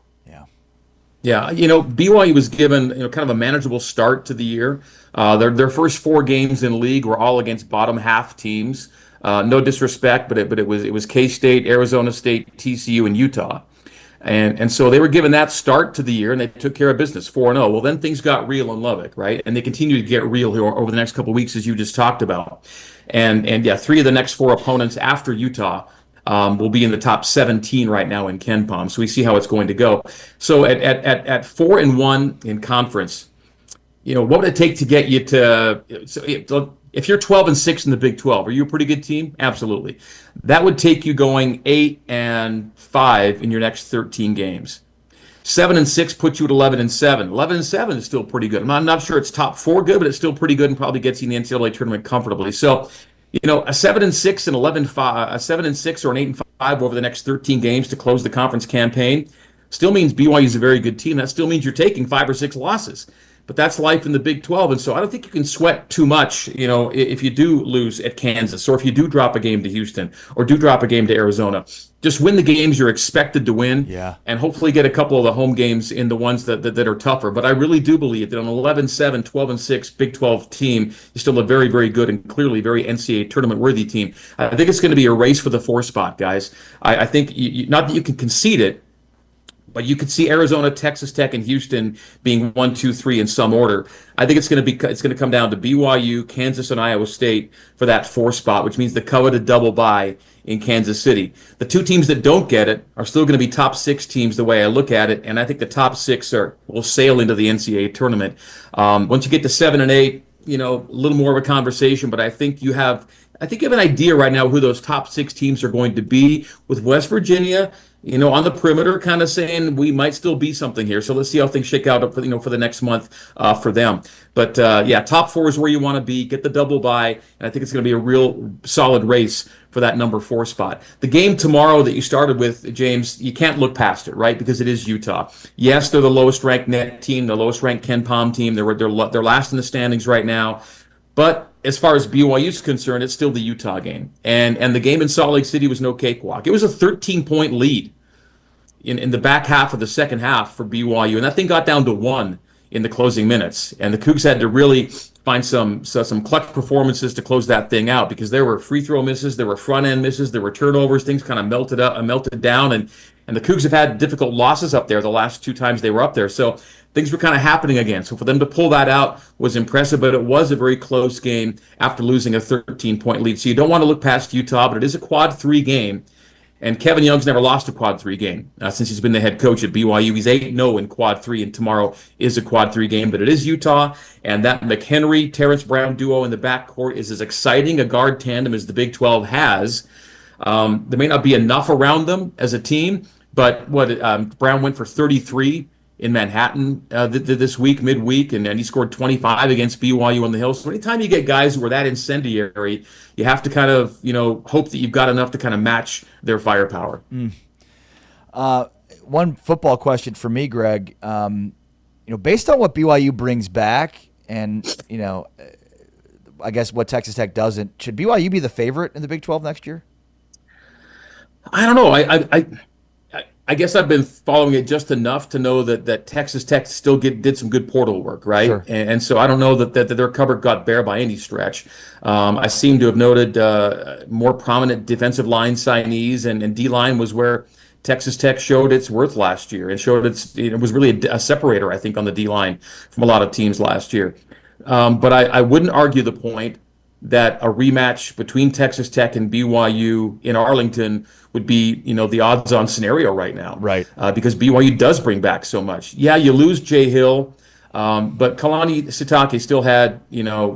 Yeah, BYU was given kind of a manageable start to the year. Their first 4 games in league were all against bottom half teams. No disrespect, but it was K-State, Arizona State, TCU, and Utah. And so they were given that start to the year, and they took care of business, 4-0. Well, then things got real in Lubbock, right? And they continue to get real here over the next couple of weeks, as you just talked about. And 3 of the next 4 opponents after Utah will be in the top 17 right now in KenPom. So we see how it's going to go. So at 4-1 in conference, what would it take to get you to? So if you're 12-6 in the Big 12, are you a pretty good team? Absolutely. That would take you going 8-5 in your next 13 games. 7-6 puts you at 11-7. 11-7 is still pretty good. I'm not sure it's top 4 good, but it's still pretty good and probably gets you in the NCAA tournament comfortably. So, a 7-6 and 11-5, a 7-6 or an 8-5 over the next 13 games to close the conference campaign still means BYU is a very good team. That still means you're taking 5 or 6 losses. But that's life in the Big 12, and so I don't think you can sweat too much, if you do lose at Kansas, or if you do drop a game to Houston, or do drop a game to Arizona. Just win the games you're expected to win, and hopefully get a couple of the home games in the ones that are tougher. But I really do believe that an 11-7, 12-6 Big 12 team is still a very, very good and clearly very NCAA tournament-worthy team. I think it's going to be a race for the 4 spot, guys. I think, not that you can concede it, but you could see Arizona, Texas Tech, and Houston being 1, 2, 3 in some order. I think it's going to come down to BYU, Kansas, and Iowa State for that 4 spot, which means the coveted double bye in Kansas City. The 2 teams that don't get it are still going to be top 6 teams the way I look at it, and I think the top 6 will sail into the NCAA tournament. Once you get to 7 and 8, a little more of a conversation, but I think you have an idea right now who those top 6 teams are going to be, with West Virginia on the perimeter, kind of saying we might still be something here. So let's see how things shake out for the next month for them. But top 4 is where you want to be. Get the double bye, and I think it's going to be a real solid race for that number 4 spot. The game tomorrow that you started with, James, you can't look past it, right? Because it is Utah. Yes, they're the lowest ranked net team, the lowest ranked KenPom team. They're last in the standings right now. But as far as BYU is concerned, it's still the Utah game. And the game in Salt Lake City was no cakewalk. It was a 13-point lead in the back half of the second half for BYU, and that thing got down to 1 in the closing minutes. And the Cougs had to really find some clutch performances to close that thing out, because there were free throw misses, there were front end misses, there were turnovers, things kind of melted down, and the Cougs have had difficult losses up there the last 2 times they were up there. So things were kind of happening again. So for them to pull that out was impressive, but it was a very close game after losing a 13-point lead. So you don't want to look past Utah, but it is a quad 3 game. And Kevin Young's never lost a Quad 3 game since he's been the head coach at BYU. He's 8-0 in Quad 3, and tomorrow is a Quad 3 game, but it is Utah. And that McHenry, Terrence Brown duo in the backcourt is as exciting a guard tandem as the Big 12 has. There may not be enough around them as a team, but Brown went for 33 in Manhattan this week, midweek, and he scored 25 against BYU on the Hill. So anytime you get guys who are that incendiary, you have to kind of, hope that you've got enough to kind of match their firepower. One football question for me, Greg. Based on what BYU brings back and, I guess what Texas Tech doesn't, should BYU be the favorite in the Big 12 next year? I don't know. I guess I've been following it just enough to know that Texas Tech still did some good portal work, right? Sure. And so I don't know that their cupboard got bare by any stretch. I seem to have noted more prominent defensive line signees, and D-line was where Texas Tech showed its worth last year and showed it was really a separator, I think, on the D-line from a lot of teams last year. But I wouldn't argue the point that a rematch between Texas Tech and BYU in Arlington would be, the odds-on scenario right now. Right. Because BYU does bring back so much. Yeah, you lose Jay Hill, but Kalani Sitake still had,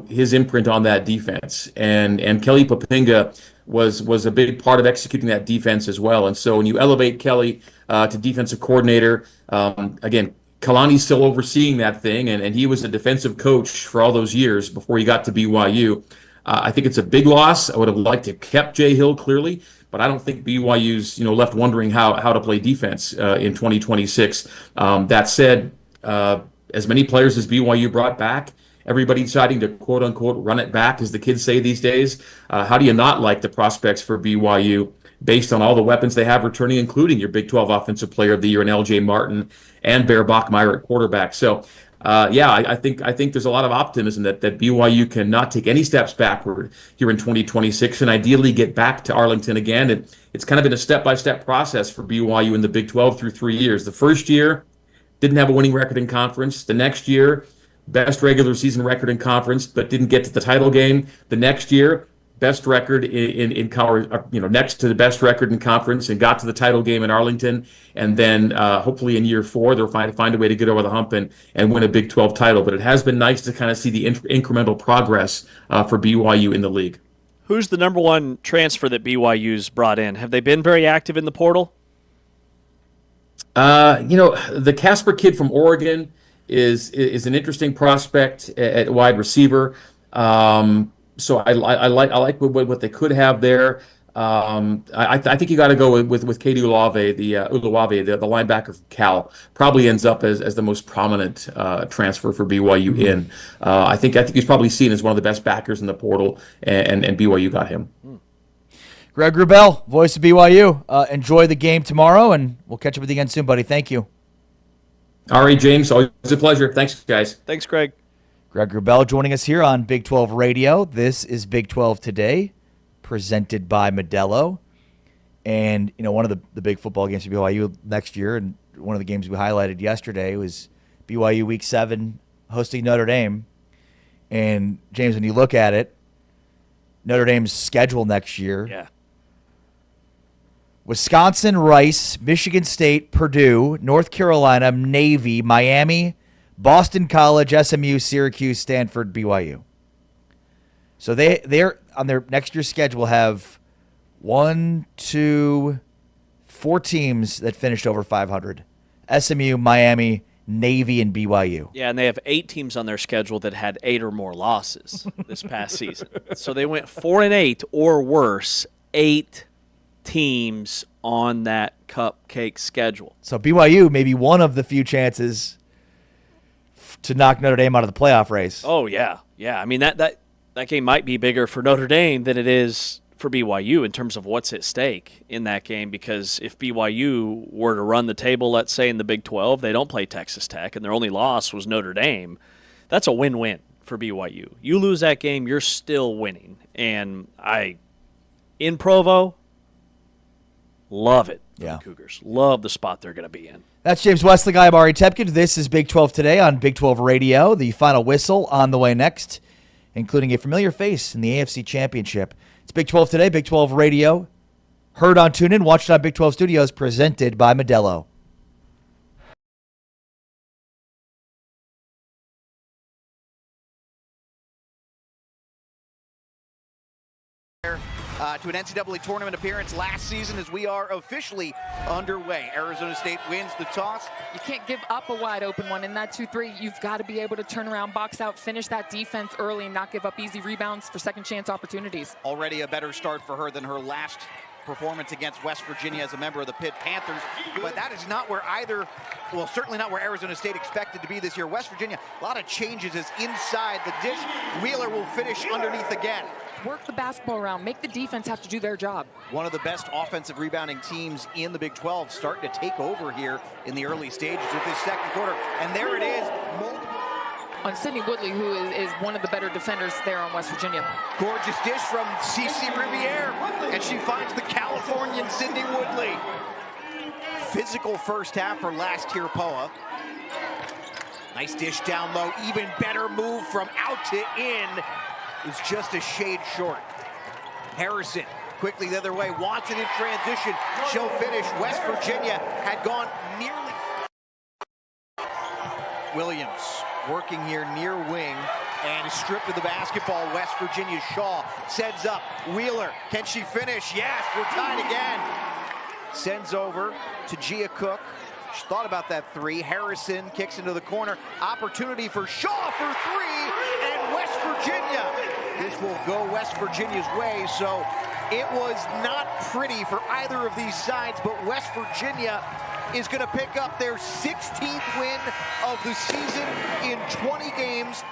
his imprint on that defense. And Kelly Poppinga was a big part of executing that defense as well. And so when you elevate Kelly to defensive coordinator, again, Kalani's still overseeing that thing, and he was a defensive coach for all those years before he got to BYU. I think it's a big loss. I would have liked to have kept Jay Hill, clearly, but I don't think BYU's left wondering how to play defense in 2026. That said, as many players as BYU brought back, everybody deciding to quote unquote run it back, as the kids say these days. How do you not like the prospects for BYU based on all the weapons they have returning, including your Big 12 Offensive Player of the Year in LJ Martin and Bear Bachmeier at quarterback? So. I think there's a lot of optimism that BYU can not take any steps backward here in 2026 and ideally get back to Arlington again. And it's kind of been a step-by-step process for BYU in the Big 12 through 3 years. The first year, didn't have a winning record in conference. The next year, best regular season record in conference, but didn't get to the title game. The next year, best record in college, next to the best record in conference, and got to the title game in Arlington. And then hopefully in year 4, they'll find a way to get over the hump and win a Big 12 title. But it has been nice to kind of see the incremental progress for BYU in the league. Who's the number one transfer that BYU's brought in? Have they been very active in the portal? The Casper kid from Oregon is an interesting prospect at wide receiver. So I like what they could have there. I think you got to go with Katie Ulave, the linebacker from Cal. Probably ends up as the most prominent transfer for BYU in. I think he's probably seen as one of the best backers in the portal, and BYU got him. Greg Wrubell, voice of BYU. Enjoy the game tomorrow, and we'll catch up with you again soon, buddy. Thank you. All right, James. Always a pleasure. Thanks, guys. Thanks, Greg. Greg Wrubell joining us here on Big 12 Radio. This is Big 12 Today, presented by Modelo. And, one of the big football games for BYU next year, and one of the games we highlighted yesterday, was BYU Week 7 hosting Notre Dame. And, James, when you look at it, Notre Dame's schedule next year. Yeah. Wisconsin, Rice, Michigan State, Purdue, North Carolina, Navy, Miami, Boston College, SMU, Syracuse, Stanford, BYU. So they're on their next year's schedule have 4 teams that finished over 500. SMU, Miami, Navy, and BYU. Yeah, and they have 8 teams on their schedule that had 8 or more losses this past season. So they went 4-8 or worse, 8 teams on that cupcake schedule. So BYU may be one of the few chances to knock Notre Dame out of the playoff race. Oh, yeah. Yeah, I mean, that game might be bigger for Notre Dame than it is for BYU in terms of what's at stake in that game, because if BYU were to run the table, let's say, in the Big 12, they don't play Texas Tech, and their only loss was Notre Dame, that's a win-win for BYU. You lose that game, you're still winning. And in Provo, love it. Yeah. Cougars. Love the spot they're going to be in. That's James Westlake. I'm Ari Tepkin. This is Big 12 Today on Big 12 Radio. The final whistle on the way next, including a familiar face in the AFC Championship. It's Big 12 Today, Big 12 Radio. Heard on TuneIn, watched on Big 12 Studios, presented by Modelo. To an NCAA tournament appearance last season as we are officially underway. Arizona State wins the toss. You can't give up a wide open one in that 2-3. You've got to be able to turn around, box out, finish that defense early, and not give up easy rebounds for second chance opportunities. Already a better start for her than her last performance against West Virginia as a member of the Pitt Panthers. But that is not where certainly not where Arizona State expected to be this year. West Virginia, a lot of changes is inside the dish. Wheeler will finish underneath again. Work the basketball around. Make the defense have to do their job. One of the best offensive rebounding teams in the Big 12 starting to take over here in the early stages of this second quarter. And there it is. On Sydney Woodley, who is one of the better defenders there on West Virginia. Gorgeous dish from CeCe Riviere. And she finds the Californian Sydney Woodley. Physical first half for last year Poa. Nice dish down low. Even better move from out to in. Is just a shade short. Harrison quickly the other way, wants it in transition. She'll finish. West Virginia had gone nearly. Williams working here near wing and is stripped of the basketball. West Virginia's Shaw sends up. Wheeler, can she finish? Yes, we're tied again. Sends over to Gia Cook. She thought about that three. Harrison kicks into the corner. Opportunity for Shaw for three, and West Virginia. This will go West Virginia's way, so it was not pretty for either of these sides, but West Virginia is going to pick up their 16th win of the season in 20 games.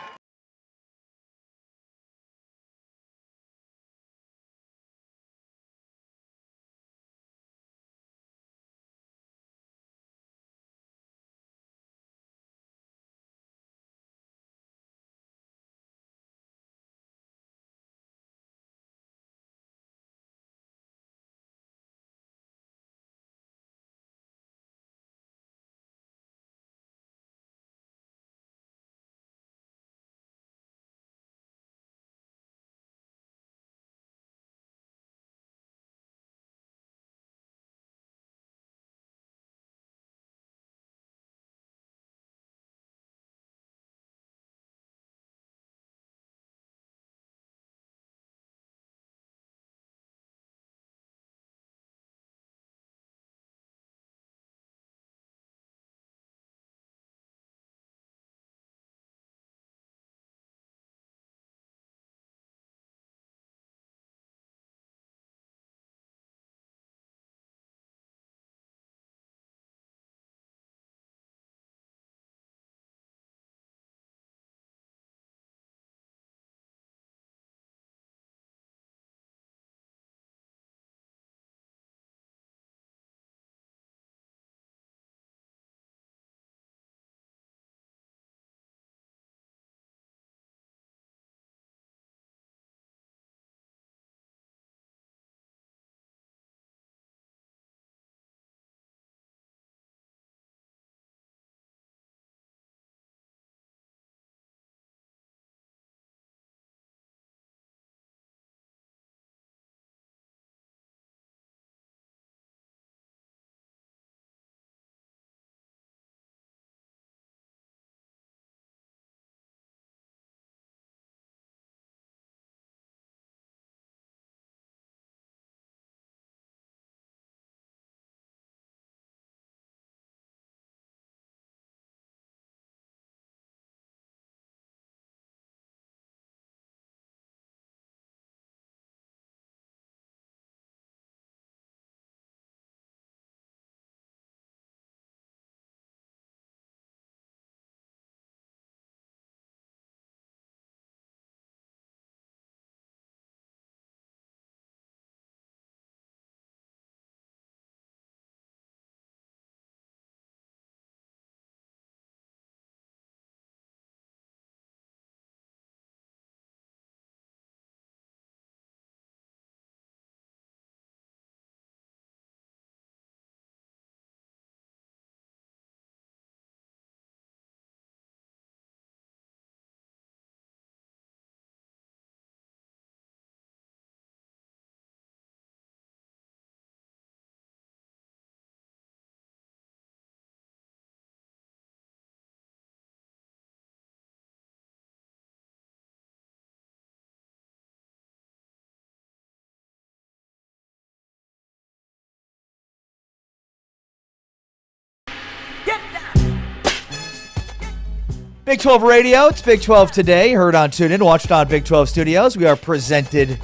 Big 12 Radio, it's Big 12 Today. Heard on TuneIn, watched on Big 12 Studios. We are presented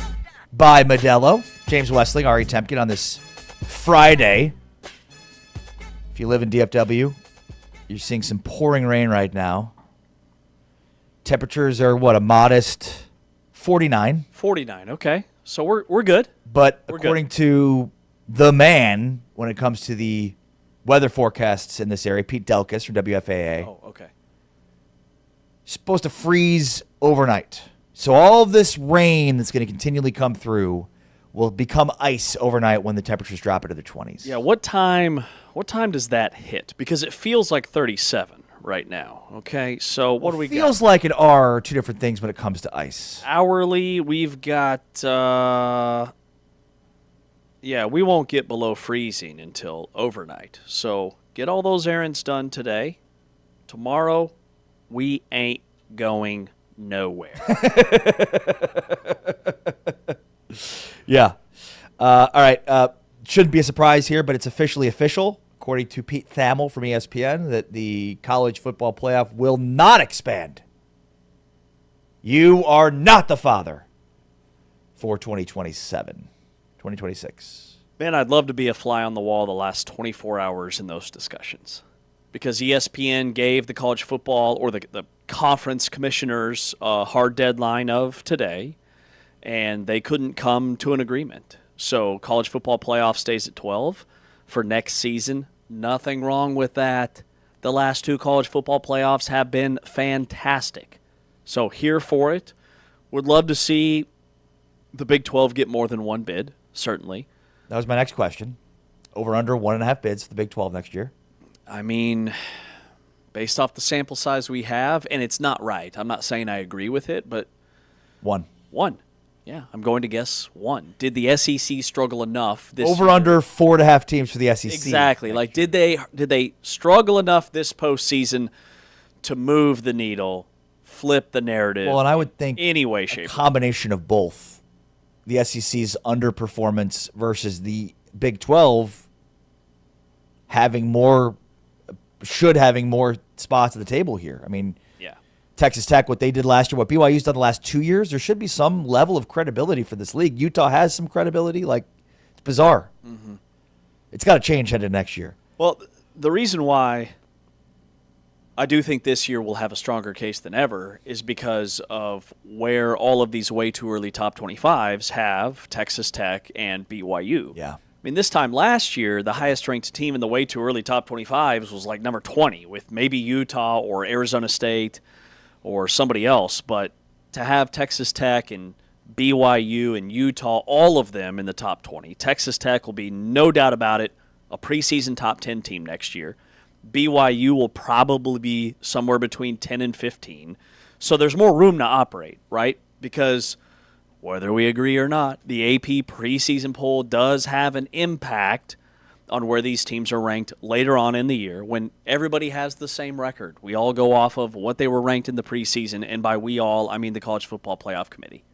by Modelo. James Westling, Ari Temkin on this Friday. If you live in DFW, you're seeing some pouring rain right now. Temperatures are, a modest 49. 49, okay. So we're good. But according to the man, when it comes to the weather forecasts in this area, Pete Delkus from WFAA. Oh, okay. Supposed to freeze overnight. So all of this rain that's going to continually come through will become ice overnight when the temperatures drop into the 20s. Yeah, what time does that hit? Because it feels like 37 right now, okay? So what do we got? Feels like and are two different things when it comes to ice. Hourly, we've got, we won't get below freezing until overnight. So get all those errands done today. Tomorrow, we ain't going nowhere. Yeah. All right. Shouldn't be a surprise here, but it's officially official, according to Pete Thamel from ESPN, that the college football playoff will not expand. You are not the father for 2026. Man, I'd love to be a fly on the wall the last 24 hours in those discussions. Because ESPN gave the college football or the conference commissioners a hard deadline of today, and they couldn't come to an agreement. So college football playoff stays at 12 for next season. Nothing wrong with that. The last two college football playoffs have been fantastic. So here for it. Would love to see the Big 12 get more than one bid, certainly. That was my next question. Over under 1.5 bids for the Big 12 next year. I mean, based off the sample size we have, and it's not right. I'm not saying I agree with it, but one. Yeah, I'm going to guess one. Did the SEC struggle enough this Over year? under 4.5 teams for the SEC. Exactly. Like, did they struggle enough this postseason to move the needle, flip the narrative? Well, and I would think any way, shape, combination of both. The SEC's underperformance versus the Big 12 having more spots at the table here. I mean, yeah. Texas Tech, what they did last year, what BYU's done the last 2 years, there should be some level of credibility for this league. Utah has some credibility. Like, it's bizarre. Mm-hmm. It's got to change headed next year. Well, the reason why I do think this year will have a stronger case than ever is because of where all of these way too early top 25s have Texas Tech and BYU. Yeah. I mean, this time last year, the highest-ranked team in the way too early top 25s was like number 20 with maybe Utah or Arizona State or somebody else. But to have Texas Tech and BYU and Utah, all of them in the top 20, Texas Tech will be, no doubt about it, a preseason top 10 team next year. BYU will probably be somewhere between 10 and 15. So there's more room to operate, right? Because whether we agree or not, the AP preseason poll does have an impact on where these teams are ranked later on in the year when everybody has the same record. We all go off of what they were ranked in the preseason, and by we all, I mean the College Football Playoff Committee.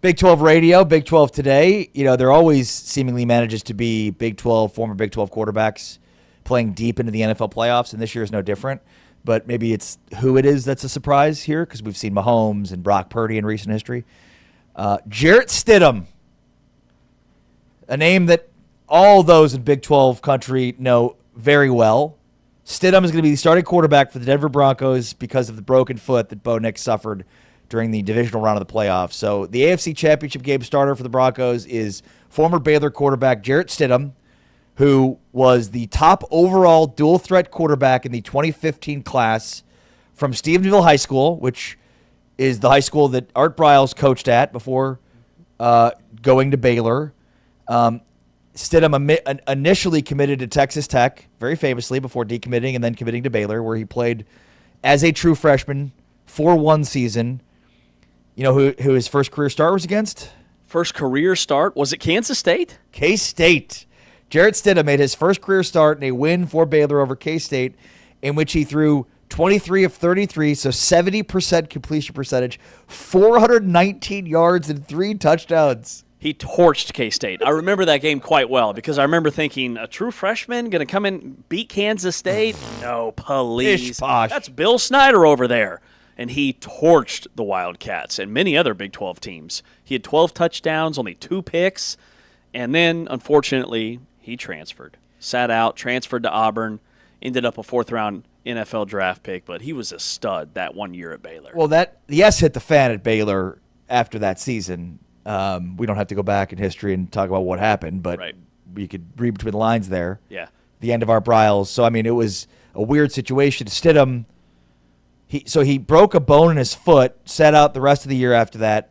Big 12 Radio, Big 12 Today. You know, there always seemingly manages to be former Big 12 quarterbacks playing deep into the NFL playoffs, and this year is no different. But maybe it's who it is that's a surprise here because we've seen Mahomes and Brock Purdy in recent history. Jarrett Stidham, a name that all those in Big 12 country know very well. Stidham is going to be the starting quarterback for the Denver Broncos because of the broken foot that Bo Nix suffered during the divisional round of the playoffs. So the AFC Championship game starter for the Broncos is former Baylor quarterback Jarrett Stidham, who was the top overall dual-threat quarterback in the 2015 class from Stephenville High School, which is the high school that Art Briles coached at before going to Baylor. Stidham initially committed to Texas Tech, very famously, before decommitting and then committing to Baylor, where he played as a true freshman for one season. You know who his first career start was against? First career start? Was it Kansas State? K-State. Jarrett Stidham made his first career start in a win for Baylor over K-State, in which he threw 23 of 33, so 70% completion percentage, 419 yards and 3 touchdowns. He torched K-State. I remember that game quite well because I remember thinking, a true freshman going to come and beat Kansas State? No, please. Ish-posh. That's Bill Snyder over there. And he torched the Wildcats and many other Big 12 teams. He had 12 touchdowns, only 2 picks, and then, unfortunately, he transferred. Sat out, transferred to Auburn, ended up a 4th-round NFL draft pick, but he was a stud that 1 year at Baylor. Well, the S hit the fan at Baylor after that season. We don't have to go back in history and talk about what happened, but we could read between the lines there. Yeah. The end of our Bryles. So, I mean, it was a weird situation. Stidham, he broke a bone in his foot, sat out the rest of the year after that,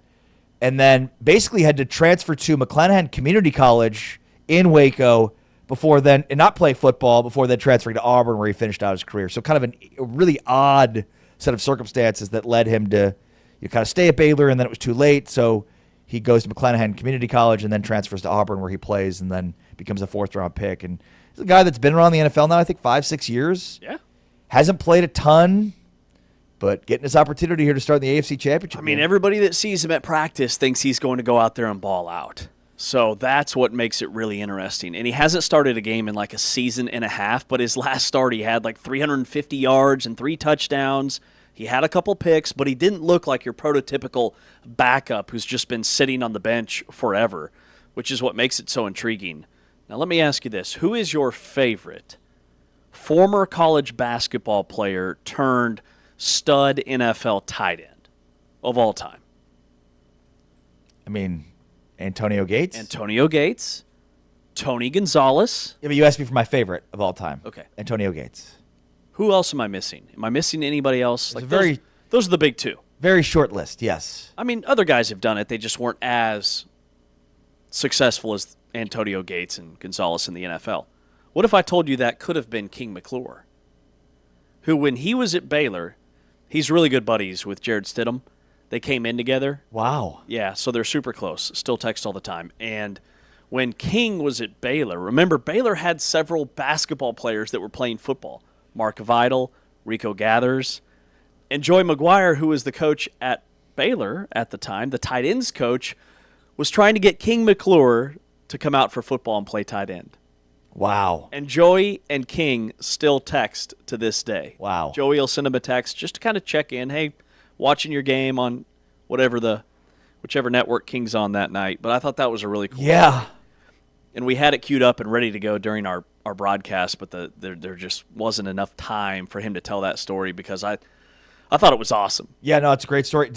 and then basically had to transfer to McClanahan Community College in Waco before then, and not play football before then transferring to Auburn where he finished out his career. So kind of a really odd set of circumstances that led him to kind of stay at Baylor, and then it was too late. So he goes to McClanahan Community College and then transfers to Auburn where he plays and then becomes a 4th-round pick. And he's a guy that's been around the NFL now, I think, 5-6 years. Yeah. Hasn't played a ton, but getting his opportunity here to start in the AFC Championship. I mean, everybody that sees him at practice thinks he's going to go out there and ball out. So that's what makes it really interesting. And he hasn't started a game in like a season and a half, but his last start he had like 350 yards and 3 touchdowns. He had a couple picks, but he didn't look like your prototypical backup who's just been sitting on the bench forever, which is what makes it so intriguing. Now, let me ask you this. Who is your favorite former college basketball player turned stud NFL tight end of all time? I mean, Antonio Gates? Antonio Gates. Tony Gonzalez. Yeah, but you asked me for my favorite of all time. Okay. Antonio Gates. Who else am I missing? Am I missing anybody else? Like those are the big 2. Very short list, yes. I mean, other guys have done it. They just weren't as successful as Antonio Gates and Gonzalez in the NFL. What if I told you that could have been King McClure, who, when he was at Baylor, he's really good buddies with Jared Stidham. They came in together. Wow. Yeah, so they're super close. Still text all the time. And when King was at Baylor, remember, Baylor had several basketball players that were playing football. Mark Vidal, Rico Gathers, and Joey McGuire, who was the coach at Baylor at the time, the tight ends coach, was trying to get King McClure to come out for football and play tight end. Wow. And Joey and King still text to this day. Wow. Joey will send him a text just to kind of check in. Hey, watching your game on whichever network King's on that night. But I thought that was a really cool story. And we had it queued up and ready to go during our broadcast, but there just wasn't enough time for him to tell that story because I thought it was awesome. Yeah, no, it's a great story.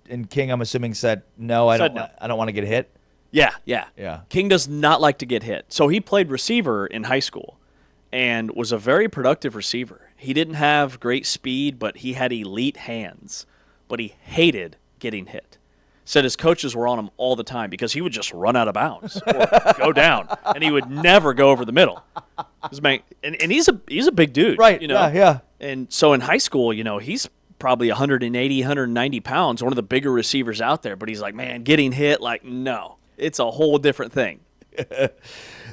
And King, I'm assuming, said no. I don't want to get hit. Yeah. King does not like to get hit. So he played receiver in high school and was a very productive receiver. He didn't have great speed, but he had elite hands. But he hated getting hit. Said his coaches were on him all the time because he would just run out of bounds or go down, and he would never go over the middle. And he's a big dude, right? You know? Yeah. And so in high school, he's probably 180, 190 pounds, one of the bigger receivers out there. But he's like, man, getting hit, like, no, it's a whole different thing.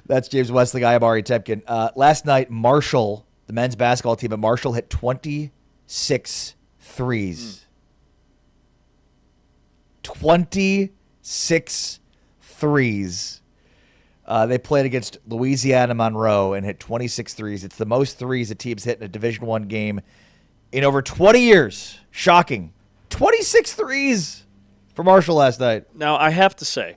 That's James Westling. I am Ari Tepkin. Last night, Marshall, the men's basketball team at Marshall, hit 26 threes. 26 threes. They played against Louisiana Monroe and hit 26 threes. It's the most threes a team's hit in a Division I game in over 20 years. Shocking. 26 threes for Marshall last night. Now, I have to say,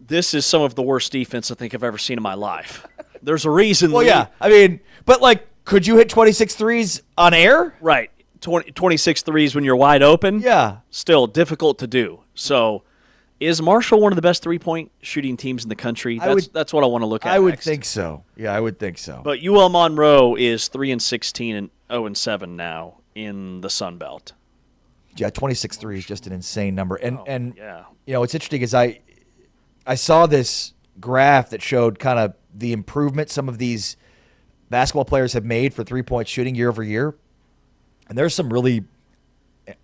this is some of the worst defense I think I've ever seen in my life. There's a reason. Well, yeah. I mean, but could you hit 26 threes on air? Right. 26 threes when you're wide open. Yeah. Still difficult to do. So is Marshall one of the best three-point shooting teams in the country? That's what I want to look at I would next. think so. Yeah, I would think so. But UL Monroe is 3-16 and 0-7 now in the Sun Belt. Yeah, 26 threes is just an insane number. And yeah. What's interesting is I saw this graph that showed kind of the improvement some of these basketball players have made for three-point shooting year over year. And there's some really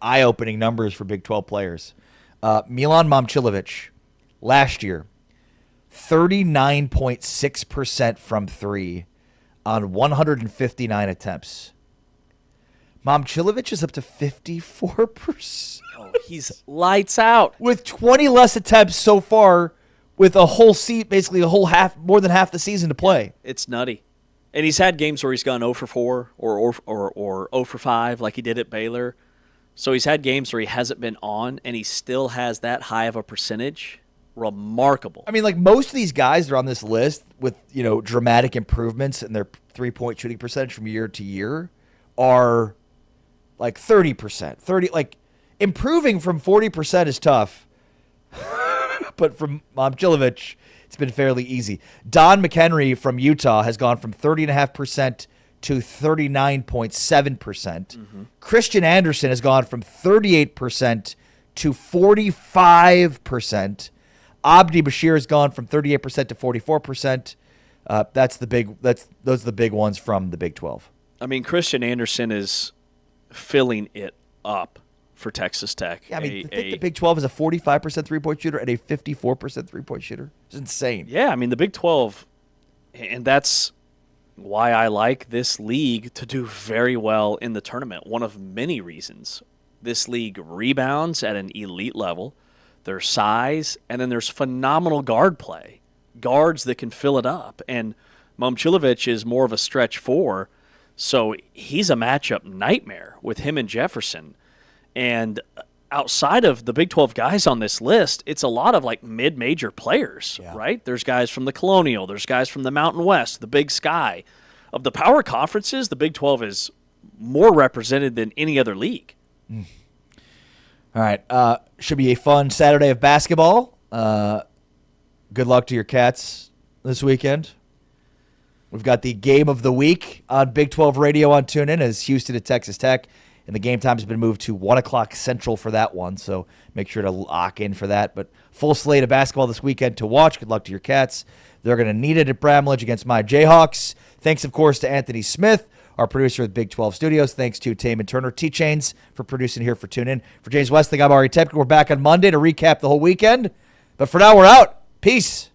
eye-opening numbers for Big 12 players. Milan Momcilovic, last year, 39.6% from three on 159 attempts. Momcilovic is up to 54%. Oh, he's lights out. With 20 less attempts so far with a whole basically more than half the season to play. It's nutty. And he's had games where he's gone 0 for 4 or 0 for 5 like he did at Baylor. So he's had games where he hasn't been on, and he still has that high of a percentage. Remarkable. I mean, like most of these guys that are on this list with, dramatic improvements in their three-point shooting percentage from year to year are like 30%. Like improving from 40% is tough. But from Momcilovic, it's been fairly easy. Don McHenry from Utah has gone from 30.5% to 39.7%. Christian Anderson has gone from 38% to 45%. Abdi Bashir has gone from 38% to 44%. Those are the big ones from the Big 12. I mean, Christian Anderson is filling it up for Texas Tech. Yeah, I mean, the Big 12 is a 45% three-point shooter and a 54% three-point shooter. It's insane. Yeah, I mean, the Big 12, and that's why I like this league to do very well in the tournament. One of many reasons. This league rebounds at an elite level. There's size, and then there's phenomenal guard play. Guards that can fill it up. And Momcilovic is more of a stretch 4, so he's a matchup nightmare with him and Jefferson. And outside of the Big 12 guys on this list, it's a lot of like mid-major players, right? There's guys from the Colonial. There's guys from the Mountain West, the Big Sky. Of the power conferences, the Big 12 is more represented than any other league. All right. Should be a fun Saturday of basketball. Good luck to your Cats this weekend. We've got the game of the week on Big 12 Radio on TuneIn as Houston at Texas Tech. And the game time has been moved to 1 o'clock Central for that one, so make sure to lock in for that. But full slate of basketball this weekend to watch. Good luck to your Cats. They're going to need it at Bramlage against my Jayhawks. Thanks, of course, to Anthony Smith, our producer at Big 12 Studios. Thanks to Taman Turner, T-Chains, for producing here for TuneIn. For James Westlake, I'm Ari Tepke. We're back on Monday to recap the whole weekend. But for now, we're out. Peace.